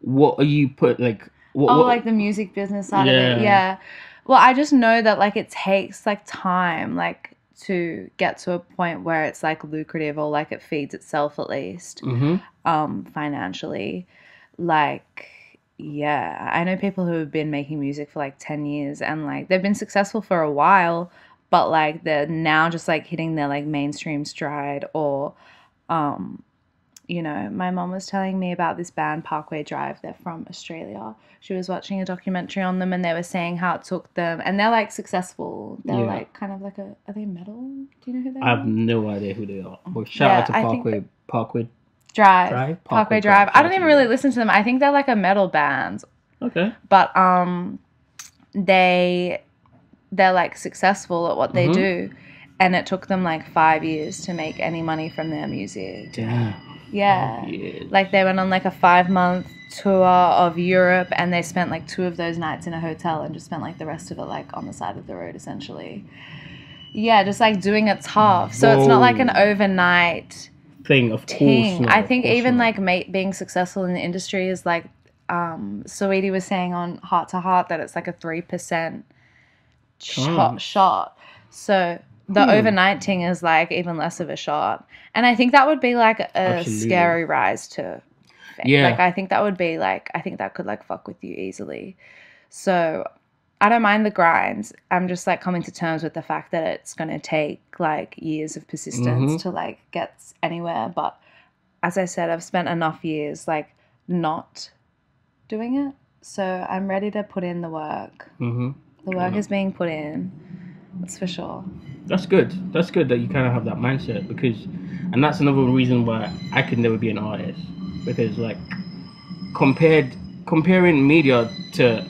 What are you put like? What, like the music business side of it. Yeah. Well, I just know that like it takes like time like to get to a point where it's like lucrative, or like it feeds itself at least financially. Like, yeah, I know people who have been making music for like 10 years and like they've been successful for a while, but like they're now just like hitting their like mainstream stride. Or you know, my mom was telling me about this band Parkway Drive. They're from Australia. She was watching a documentary on them and they were saying how it took them, and they're like successful. They're like kind of like are they metal? Do you know who they are? I have no idea who they are. But shout out to Parkway Drive. Parkway Drive. I don't even really listen to them. I think they're like a metal band. Okay. But they're like successful at what they do, and it took them like 5 years to make any money from their music. Damn. Yeah. Like they went on like a 5-month tour of Europe, and they spent like 2 of those nights in a hotel and just spent like the rest of it like on the side of the road essentially. Yeah, just like doing it tough. So it's not like an overnight thing, of course. I think even like being successful in the industry is like Saweetie was saying on Heart to Heart that it's like a 3% shot. So the overnight thing is like even less of a shot. And I think that would be like a scary rise to fame. Yeah. Like I think that would be like, I think that could like fuck with you easily. So I don't mind the grinds. I'm just like coming to terms with the fact that it's going to take like years of persistence to like get anywhere. But as I said, I've spent enough years like not doing it. So I'm ready to put in the work. The work is being put in. That's for sure. That's good. That's good that you kind of have that mindset, because, and that's another reason why I could never be an artist, because like comparing media to,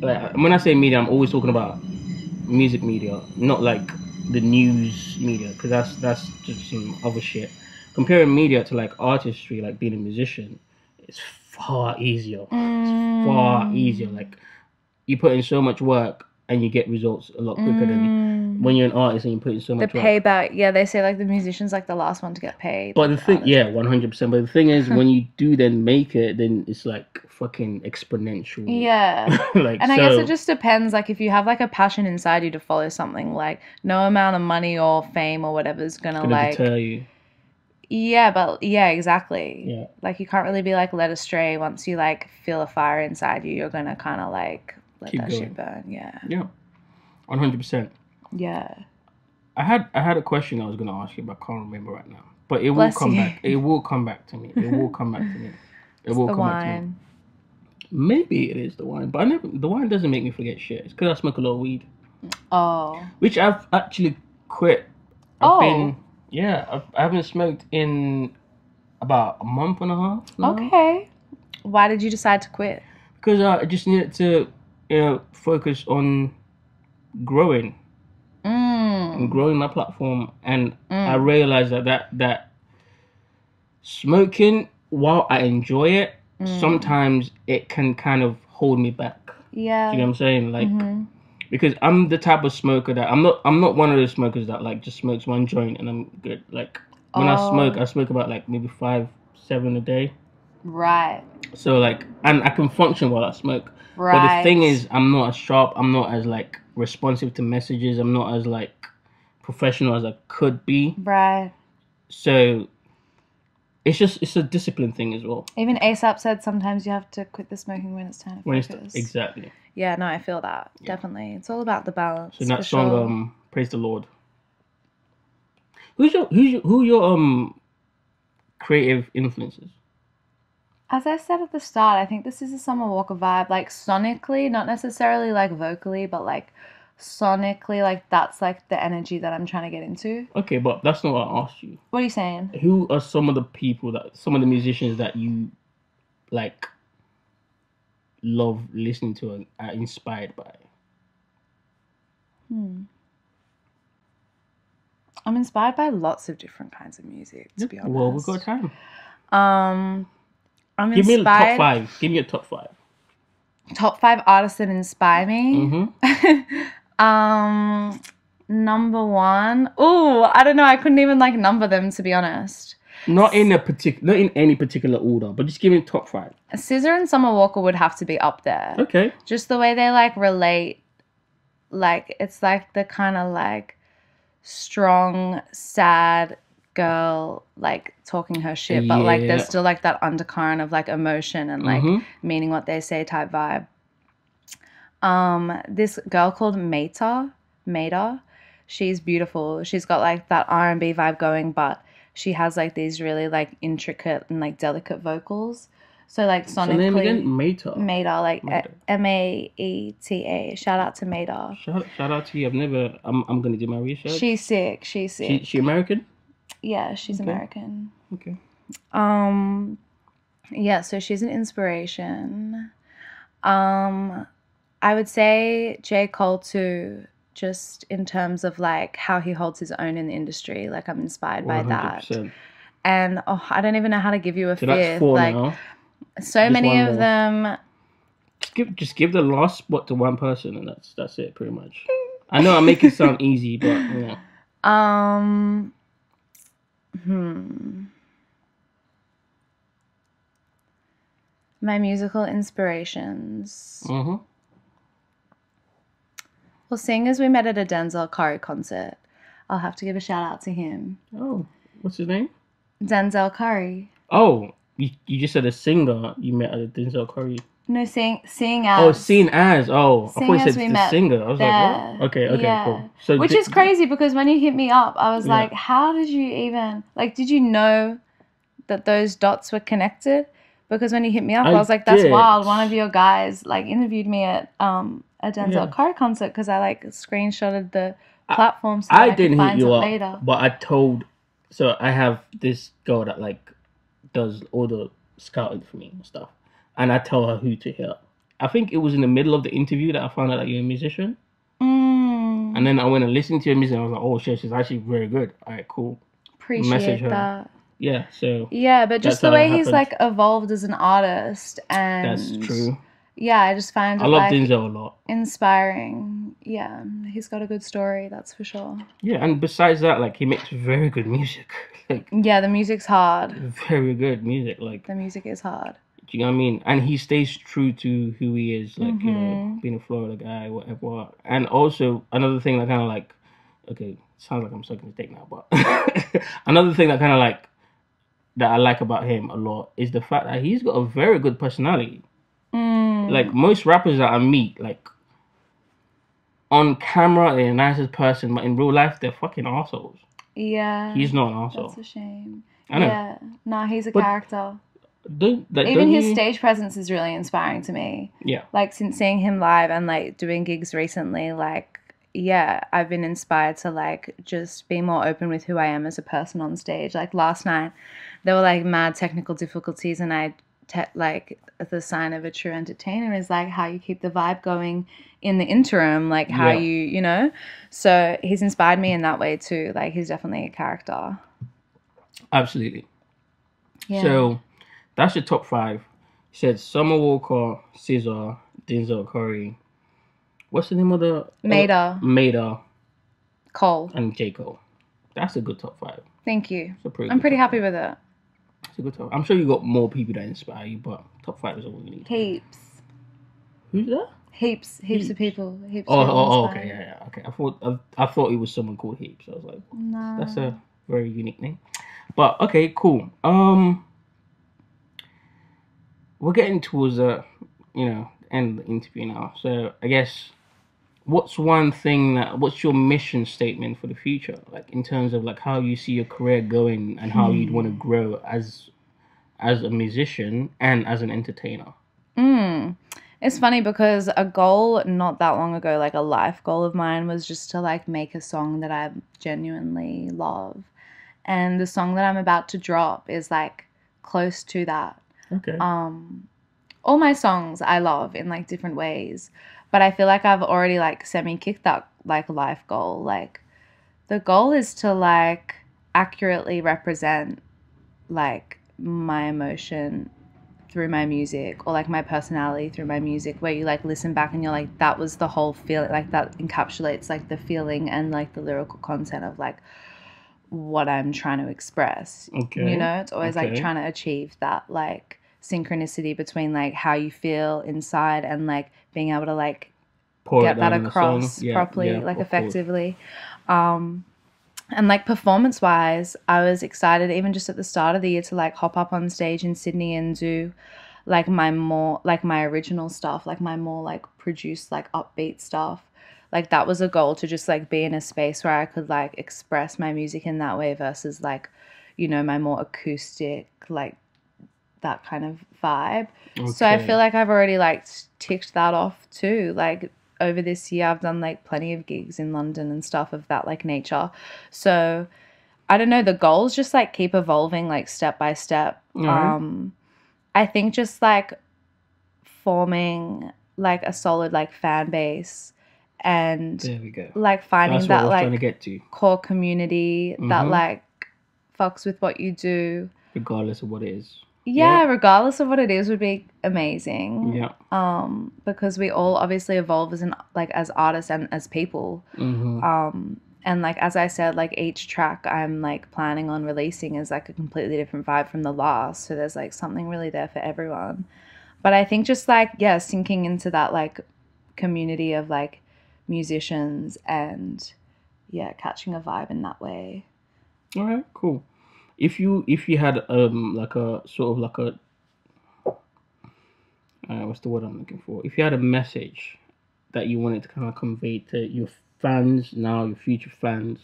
like, when I say media, I'm always talking about music media, not like the news media, because that's just some other shit. Comparing media to like artistry, like being a musician, it's far easier. It's far easier. Like you put in so much work and you get results a lot quicker than when you're an artist and you put in so much work. The payback, yeah, they say like the musician's like the last one to get paid. But the thing, 100%. But the thing is, when you do then make it, then it's like fucking exponential. Yeah. Like, and I guess it just depends. Like if you have like a passion inside you to follow something, like no amount of money or fame or whatever is gonna like deter you. Yeah, but yeah, exactly. Yeah. Like you can't really be like led astray. Once you like feel a fire inside you, you're gonna kind of like let that shit burn. Yeah. Yeah. 100%. Yeah. I had a question I was gonna ask you, but I can't remember right now. But it will come back. It will come back to me. It will come back to me. It will come back to me. Maybe it is the wine, but the wine doesn't make me forget shit. It's because I smoke a lot of weed. Oh. Which I've actually quit. I haven't smoked in about a month and a half now. Okay. Why did you decide to quit? Because I just needed to, focus on growing. And growing my platform, and I realized that smoking, while I enjoy it, sometimes it can kind of hold me back. Yeah. Do you know what I'm saying? Like because I'm the type of smoker that I'm not one of those smokers that like just smokes one joint and I'm good. Like when I smoke about like maybe 5, 7 a day. Right. So like, and I can function while I smoke. Right. But the thing is, I'm not as sharp. I'm not as like responsive to messages. I'm not as like professional as I could be. Right. So it's a discipline thing as well. Even ASAP said sometimes you have to quit the smoking when it's time to focus. Exactly. Yeah, no, I feel that. Yeah. Definitely. It's all about the balance. So in that song, Praise the Lord. Who your creative influences? As I said at the start, I think this is a Summer Walker vibe. Like sonically, not necessarily like vocally, but like sonically, like that's like the energy that I'm trying to get into. Okay, but that's not what I asked you. What are you saying? Who are some of the musicians that you like love listening to and are inspired by? I'm inspired by lots of different kinds of music, to be honest. Well, we've got time. I'm Give inspired. me a top 5. Give me a top 5. Top 5 artists that inspire me. Number 1. Oh, I don't know. I couldn't even like number them, to be honest. Not in any particular order, but just give me top 5. SZA and Summer Walker would have to be up there. Okay. Just the way they like relate, like it's like the kind of like strong, sad girl like talking her shit, but like there's still like that undercurrent of like emotion and like meaning what they say type vibe. This girl called Maida, she's beautiful. She's got like that R&B vibe going, but she has like these really like intricate and like delicate vocals. So like sonically, so name again? Maida, like Maeta. Shout out to Maida. Shout out to you. I'm gonna do my research. She's sick. She American? Yeah, she's American. Okay. Yeah, so she's an inspiration. I would say J. Cole too, just in terms of like how he holds his own in the industry. Like I'm inspired by 100%. That. And I don't even know how to give you a fifth. That's 4 like now. So just many of them. Just give the last spot to one person, and that's it pretty much. I know I make it sound easy, but yeah. My musical inspirations. Well, seeing as we met at a Denzel Curry concert, I'll have to give a shout out to him. Oh, what's his name? Denzel Curry. Oh, you just said a singer you met at a Denzel Curry. No, seeing as. Oh, seeing as. Oh, I thought you said the singer. I was like, what? Okay, yeah. Cool. So which is crazy because when you hit me up, I was like, how did you even, like, did you know that those dots were connected? Because when you hit me up, I was like, that's wild. One of your guys, like, interviewed me at a Denzel Curry concert because I, like, screenshotted the platform so that I didn't could find it later. But so I have this girl that, like, does all the scouting for me and stuff. And I tell her who to hear. I think it was in the middle of the interview that I found out that you're a musician. And then I went and listened to your music and I was like, oh shit, she's actually very good. All right, cool. Appreciate that. Yeah, so. Yeah, but just the way he's like evolved as an artist and. That's true. Yeah, I just find it I love Denzel a lot. Inspiring. Yeah, he's got a good story, that's for sure. Yeah, and besides that, like he makes very good music. Like, yeah, the music's hard. Very good music. Like the music is hard. Do you know what I mean? And he stays true to who he is, like, you know, being a Florida guy, whatever. And also, another thing that kind of like, okay, sounds like I'm sucking his dick now, but another thing that kind of like, that I like about him a lot is the fact that he's got a very good personality. Like, most rappers that I meet, like, on camera, they're the nicest person, but in real life, they're fucking assholes. Yeah. He's not an arsehole. That's a shame. I know. Yeah. Nah, he's a character. Even his stage presence is really inspiring to me. Yeah. Like, since seeing him live and, like, doing gigs recently, like, yeah, I've been inspired to, like, just be more open with who I am as a person on stage. Like, last night, there were, like, mad technical difficulties, and like, the sign of a true entertainer is, like, how you keep the vibe going in the interim, like, how you know? So, he's inspired me in that way, too. Like, he's definitely a character. Absolutely. Yeah. So, that's your top 5. You said Summer Walker, SZA, Denzel Curry. What's the name of the Maida. Maida Cole. and J. Cole. That's a good top 5. Thank you. It's a I'm pretty top happy 5. with it. It's a good top. I'm sure you got more people that inspire you, but top 5 is all you need. Heaps. Who's that? Heaps of people. Heaps. Oh, okay, yeah, okay. I thought it was someone called Heaps. I was like, no, that's a very unique name. But okay, cool. We're getting towards the, end of the interview now. So I guess, what's your mission statement for the future? Like in terms of like how you see your career going and how you'd want to grow as a musician and as an entertainer. It's funny because a goal not that long ago, like a life goal of mine, was just to like make a song that I genuinely love. And the song that I'm about to drop is like close to that. Okay. All my songs I love in like different ways, but I feel like I've already like semi-kicked that like life goal. Like the goal is to like accurately represent like my emotion through my music, or like my personality through my music, where you like listen back and you're like, that was the whole feeling, like that encapsulates like the feeling and like the lyrical content of like what I'm trying to express. Okay. You know, it's always like trying to achieve that like synchronicity between like how you feel inside and like being able to like get that across properly, like effectively. And like performance wise, I was excited even just at the start of the year to like hop up on stage in Sydney and do like my original stuff, like my more like produced like upbeat stuff. Like that was a goal, to just like be in a space where I could like express my music in that way versus like, my more acoustic, like that kind of vibe. Okay. So I feel like I've already like ticked that off too. Like over this year I've done like plenty of gigs in London and stuff of that like nature. So I don't know, the goals just like keep evolving like step by step. Mm-hmm. I think just like forming like a solid like fan base and there we go. Like finding that like trying to get to. Core community that like fucks with what you do regardless of what it is. Yeah, regardless of what it is would be amazing. Yeah. Because we all obviously evolve as artists and as people. Mm-hmm. And like as I said, like each track I'm like planning on releasing is like a completely different vibe from the last. So there's like something really there for everyone. But I think just like sinking into that like community of like musicians and catching a vibe in that way. All right, cool. If you had like a sort of like a what's the word I'm looking for? If you had a message that you wanted to kind of convey to your fans now, your future fans,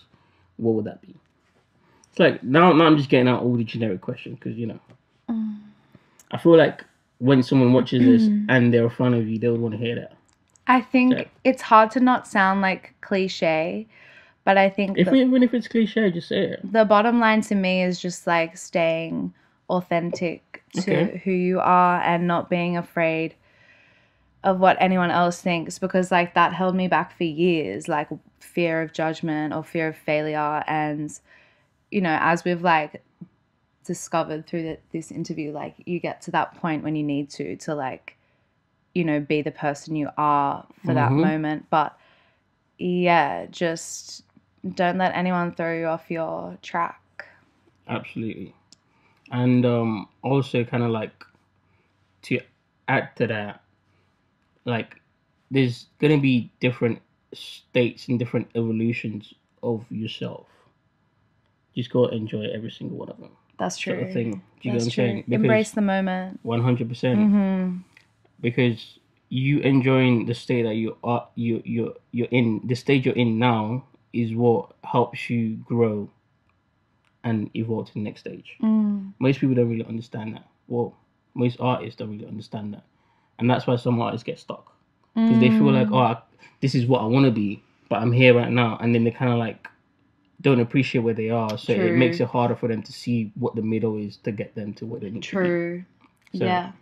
what would that be? It's like now I'm just getting out all the generic questions because I feel like when someone watches this and they're in front of you, they would want to hear that. I think it's hard to not sound like cliche. But I think even if it's cliche, just say it. The bottom line to me is just like staying authentic to who you are and not being afraid of what anyone else thinks, because like that held me back for years, like fear of judgment or fear of failure. And, as we've like discovered through this interview, like you get to that point when you need to like, be the person you are for that moment. But just don't let anyone throw you off your track. Absolutely. And also kind of like to add to that, like there's going to be different states and different evolutions of yourself. Just go enjoy every single one of them. That's true. Sort of thing. Do you That's know what I'm true. saying? Embrace the moment. 100%. Because you enjoying the state that you're in, the stage you're in now is what helps you grow and evolve to the next stage. Most people don't really understand that. Well, most artists don't really understand that. And that's why some artists get stuck. Because they feel like, this is what I want to be, but I'm here right now. And then they kind of like don't appreciate where they are. So it makes it harder for them to see what the middle is to get them to where they need to be. So, yeah.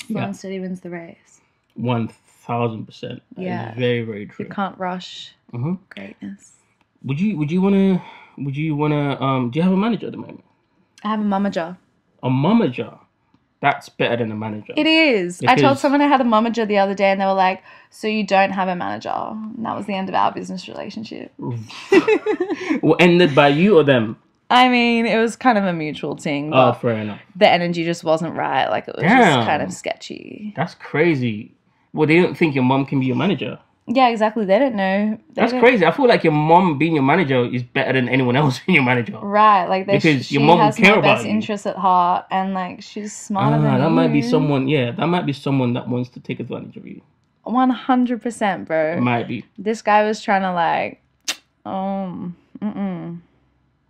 Slow and steady wins the race. 1000%. Yeah. Very, very true. You can't rush greatness. Would you wanna do you have a manager at the moment? I have a mamager. A mamager? That's better than a manager. It is. I told Because- someone I had a momager the other day, and they were like, "So you don't have a manager?" And that was the end of our business relationship. Well, ended by you or them? I mean, it was kind of a mutual thing, Oh, but fair enough. the energy just wasn't right. Like, it was Damn. just kind of sketchy. That's crazy. Well, they don't think your mom can be your manager. Yeah, exactly. They don't know. That's crazy. I feel like your mom being your manager is better than anyone else being your manager. Right, like Because she your mom has will care my about best you. interests at heart, and like she's smarter than That you. might be someone. Yeah, that might be someone that wants to take advantage of you. 100%, bro. It might be. This guy was trying to like,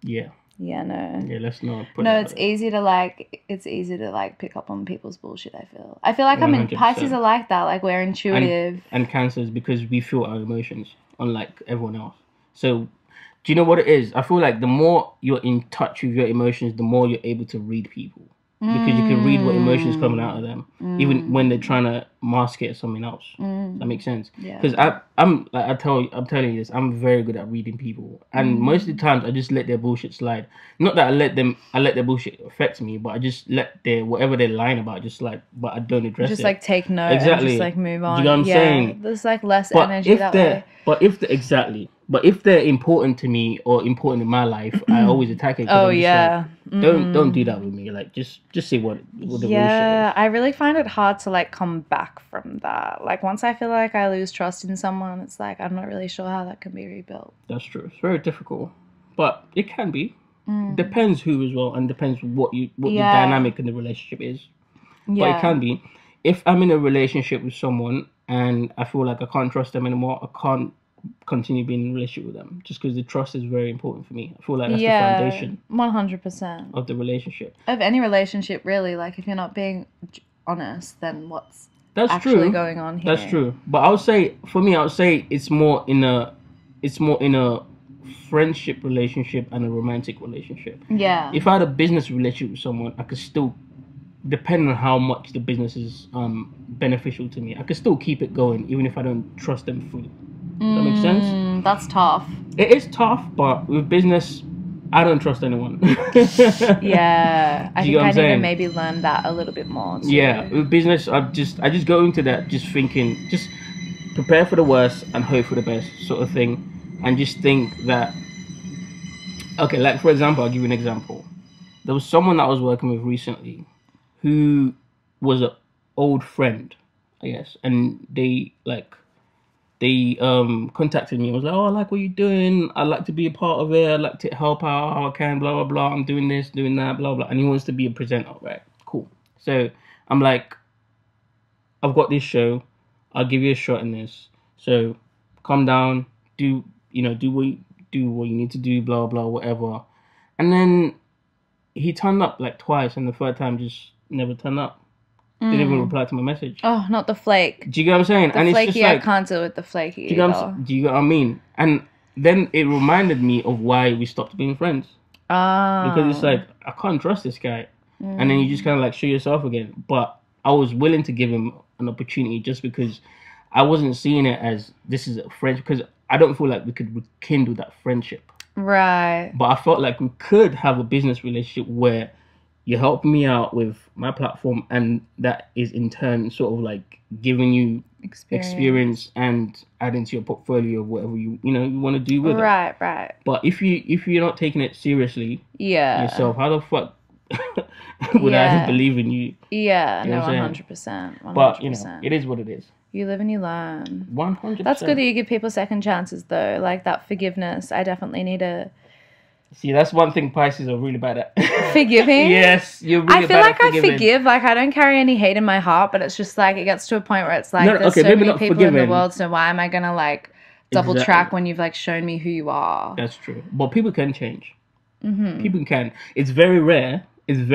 Yeah. yeah, no. Yeah. Let's not put. No, that it's out easy to like pick up on people's bullshit. I feel like 100%. Pisces are like that. Like, we're intuitive. and Cancers, because we feel our emotions unlike everyone else. So, do you know what it is? I feel like the more you're in touch with your emotions, the more you're able to read people, because you can read what emotions coming out of them, even when they're trying to mask it as something else. That makes sense. Yeah. Because I'm telling you this. I'm very good at reading people, and most of the times I just let their bullshit slide. Not that I let their bullshit affect me, but I just let their whatever they're lying about just like, but I don't address Just it. like take note and Exactly. just like move on. Do you know what I'm yeah, saying? There's like less But energy if that they're way. but if they're important to me or important in my life, I always attack it. 'Cause Oh I'm just yeah. like, don't do that with me. Like just see what the bullshit Yeah, is. I really find it hard to like come back from that. Like, once I feel like I lose trust in someone, it's like I'm not really sure how that can be rebuilt. That's true. It's very difficult, but it can be. Depends who as well, and depends what the Yeah. dynamic in the relationship is. But Yeah. it can be. If I'm in a relationship with someone and I feel like I can't trust them anymore, I can't continue being in a relationship with them, just because the trust is very important for me. I feel like that's the foundation 100%. of the relationship. Of any relationship, really. Like, if you're not being honest, then what's That's actually true. going on here? That's true. But I would say, for me, I would say it's more in a friendship relationship and a romantic relationship. Yeah. If I had a business relationship with someone, I could still, depending on how much the business is beneficial to me, I could still keep it going even if I don't trust them fully. Does that make sense? That's tough. It is tough, but with business, I don't trust anyone. Yeah. I Do you think get what I I'm need to saying? maybe learn that a little bit more too. Yeah, with business, I just go into that just thinking, just prepare for the worst and hope for the best sort of thing, and just think that, okay, like for example, I'll give you an example. There was someone that I was working with recently who was an old friend, I guess, and they contacted me. I was like, oh, I like what you're doing. I'd like to be a part of it. I'd like to help out how I can, blah, blah, blah. I'm doing this, doing that, blah, blah. And he wants to be a presenter, right? Cool. So I'm like, I've got this show. I'll give you a shot in this. So come down, do what you need to do, blah, blah, whatever. And then he turned up like twice, and the third time just never turned up. Didn't even reply to my message. Oh, not the flake. Do you get what I'm saying? The and flaky, it's just like, I can't deal with the flaky. do you get what I mean? And then it reminded me of why we stopped being friends. Because it's like, I can't trust this guy. And then you just kind of like show yourself again. But I was willing to give him an opportunity just because I wasn't seeing it as this is a friendship. Because I don't feel like we could rekindle that friendship. Right. But I felt like we could have a business relationship where you help me out with my platform, and that is in turn sort of like giving you experience and adding to your portfolio of whatever you want to do with it. Right. But if you're not taking it seriously yourself, how the fuck would I believe in you? Yeah, You know no, what I'm saying? 100%. 100%. But it is what it is. You live and you learn. 100%. That's good that you give people second chances, though. Like, that forgiveness. I definitely need to. See, that's one thing Pisces are really bad at. Forgiving? Yes, you're really I feel bad like at I forgiving. forgive. Like, I don't carry any hate in my heart, but it's just like it gets to a point where it's like No, there's okay, so maybe many not people in the forgiving. world, so why am I gonna like double Exactly. track when you've like shown me who you are? That's true. But people can change. People can. It's very rare. Don't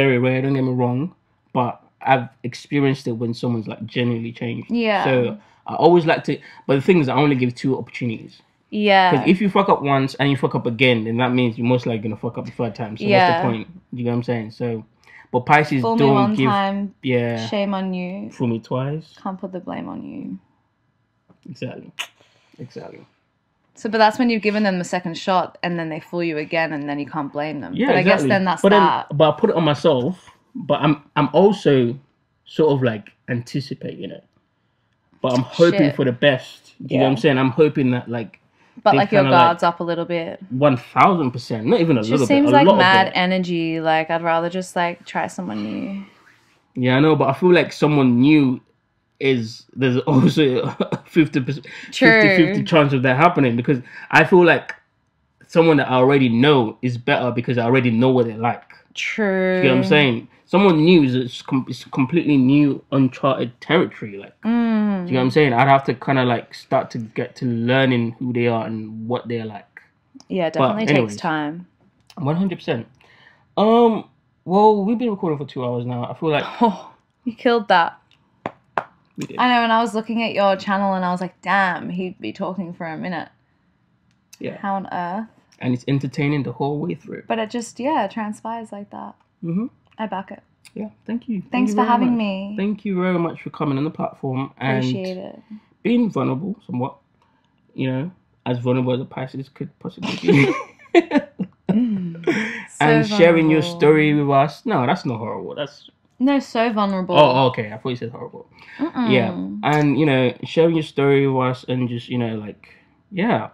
get me wrong. But I've experienced it when someone's like genuinely changed. Yeah. So I always like to. But the thing is, I only give 2 opportunities. Yeah. Because if you fuck up once and you fuck up again, then that means you're most likely gonna fuck up the third time. So what's the point? You know what I'm saying? So, but Pisces Fool me don't one give. time, Yeah. shame on you. Fool me twice. Can't put the blame on you. Exactly. So, but that's when you've given them the second shot, and then they fool you again, and then you can't blame them. Yeah, but I exactly. guess then that's but that. But I put it on myself. But I'm also sort of like anticipating it. But I'm hoping Shit. for the best. Do you know what I'm saying? I'm hoping that like. But they like your kinda, guard's up a little bit. 1000%. Not even a It little just bit. seems A like lot mad of it. energy. Like I'd rather just like try someone new. Yeah, I know, but I feel like someone new there's also a 50%, True. 50-50 chance of that happening, because I feel like someone that I already know is better because I already know what they're like. True. You know what I'm saying? Someone new is completely new, uncharted territory. Like, do you know what I'm saying? I'd have to kind of like start to get to learning who they are and what they're like. Yeah, definitely takes time. 100%. Well, we've been recording for 2 hours now. I feel like Oh, you killed that. we did. I know, and I was looking at your channel and I was like, damn, he'd be talking for a minute. Yeah. How on earth? And it's entertaining the whole way through. But it just, yeah, transpires like that. Mm-hmm. I back it. Yeah, thank you. Thanks for having much. me. Thank you very much for coming on the platform Appreciate it. Being vulnerable somewhat. You know, as vulnerable as a Pisces could possibly be. And sharing your story with us. No, that's not horrible. That's no, so vulnerable. Oh, okay. I thought you said horrible. Yeah, and you know, sharing your story with us, and just like, yeah,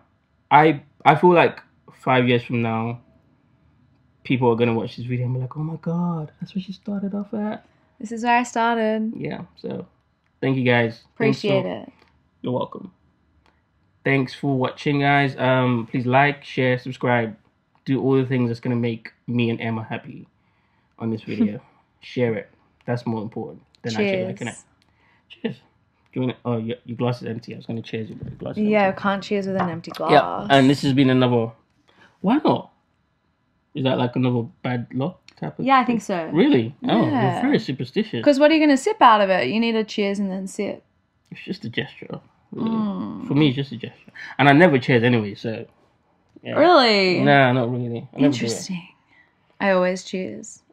I feel like 5 years from now, people are gonna watch this video and be like, oh my god, that's where she started off at. This is where I started. Yeah. So, thank you guys. Appreciate it. You're welcome. Thanks for watching, guys. Please like, share, subscribe, do all the things that's gonna make me and Emma happy on this video. Share it. That's more important than actually liking it. Cheers. Do you want to, your glass is empty. I was gonna cheers you, but your glass is empty. I can't cheers with an empty glass. Yeah, and this has been another. Why not? Is that like another bad luck type of? Yeah, I think so. Really? Yeah. Oh, you're very superstitious. Because what are you gonna sip out of it? You need a cheers and then sip. It's just a gesture. Really. For me, it's just a gesture, and I never cheers anyway. So. Yeah. Really? Nah, not really. Interesting. I always cheers.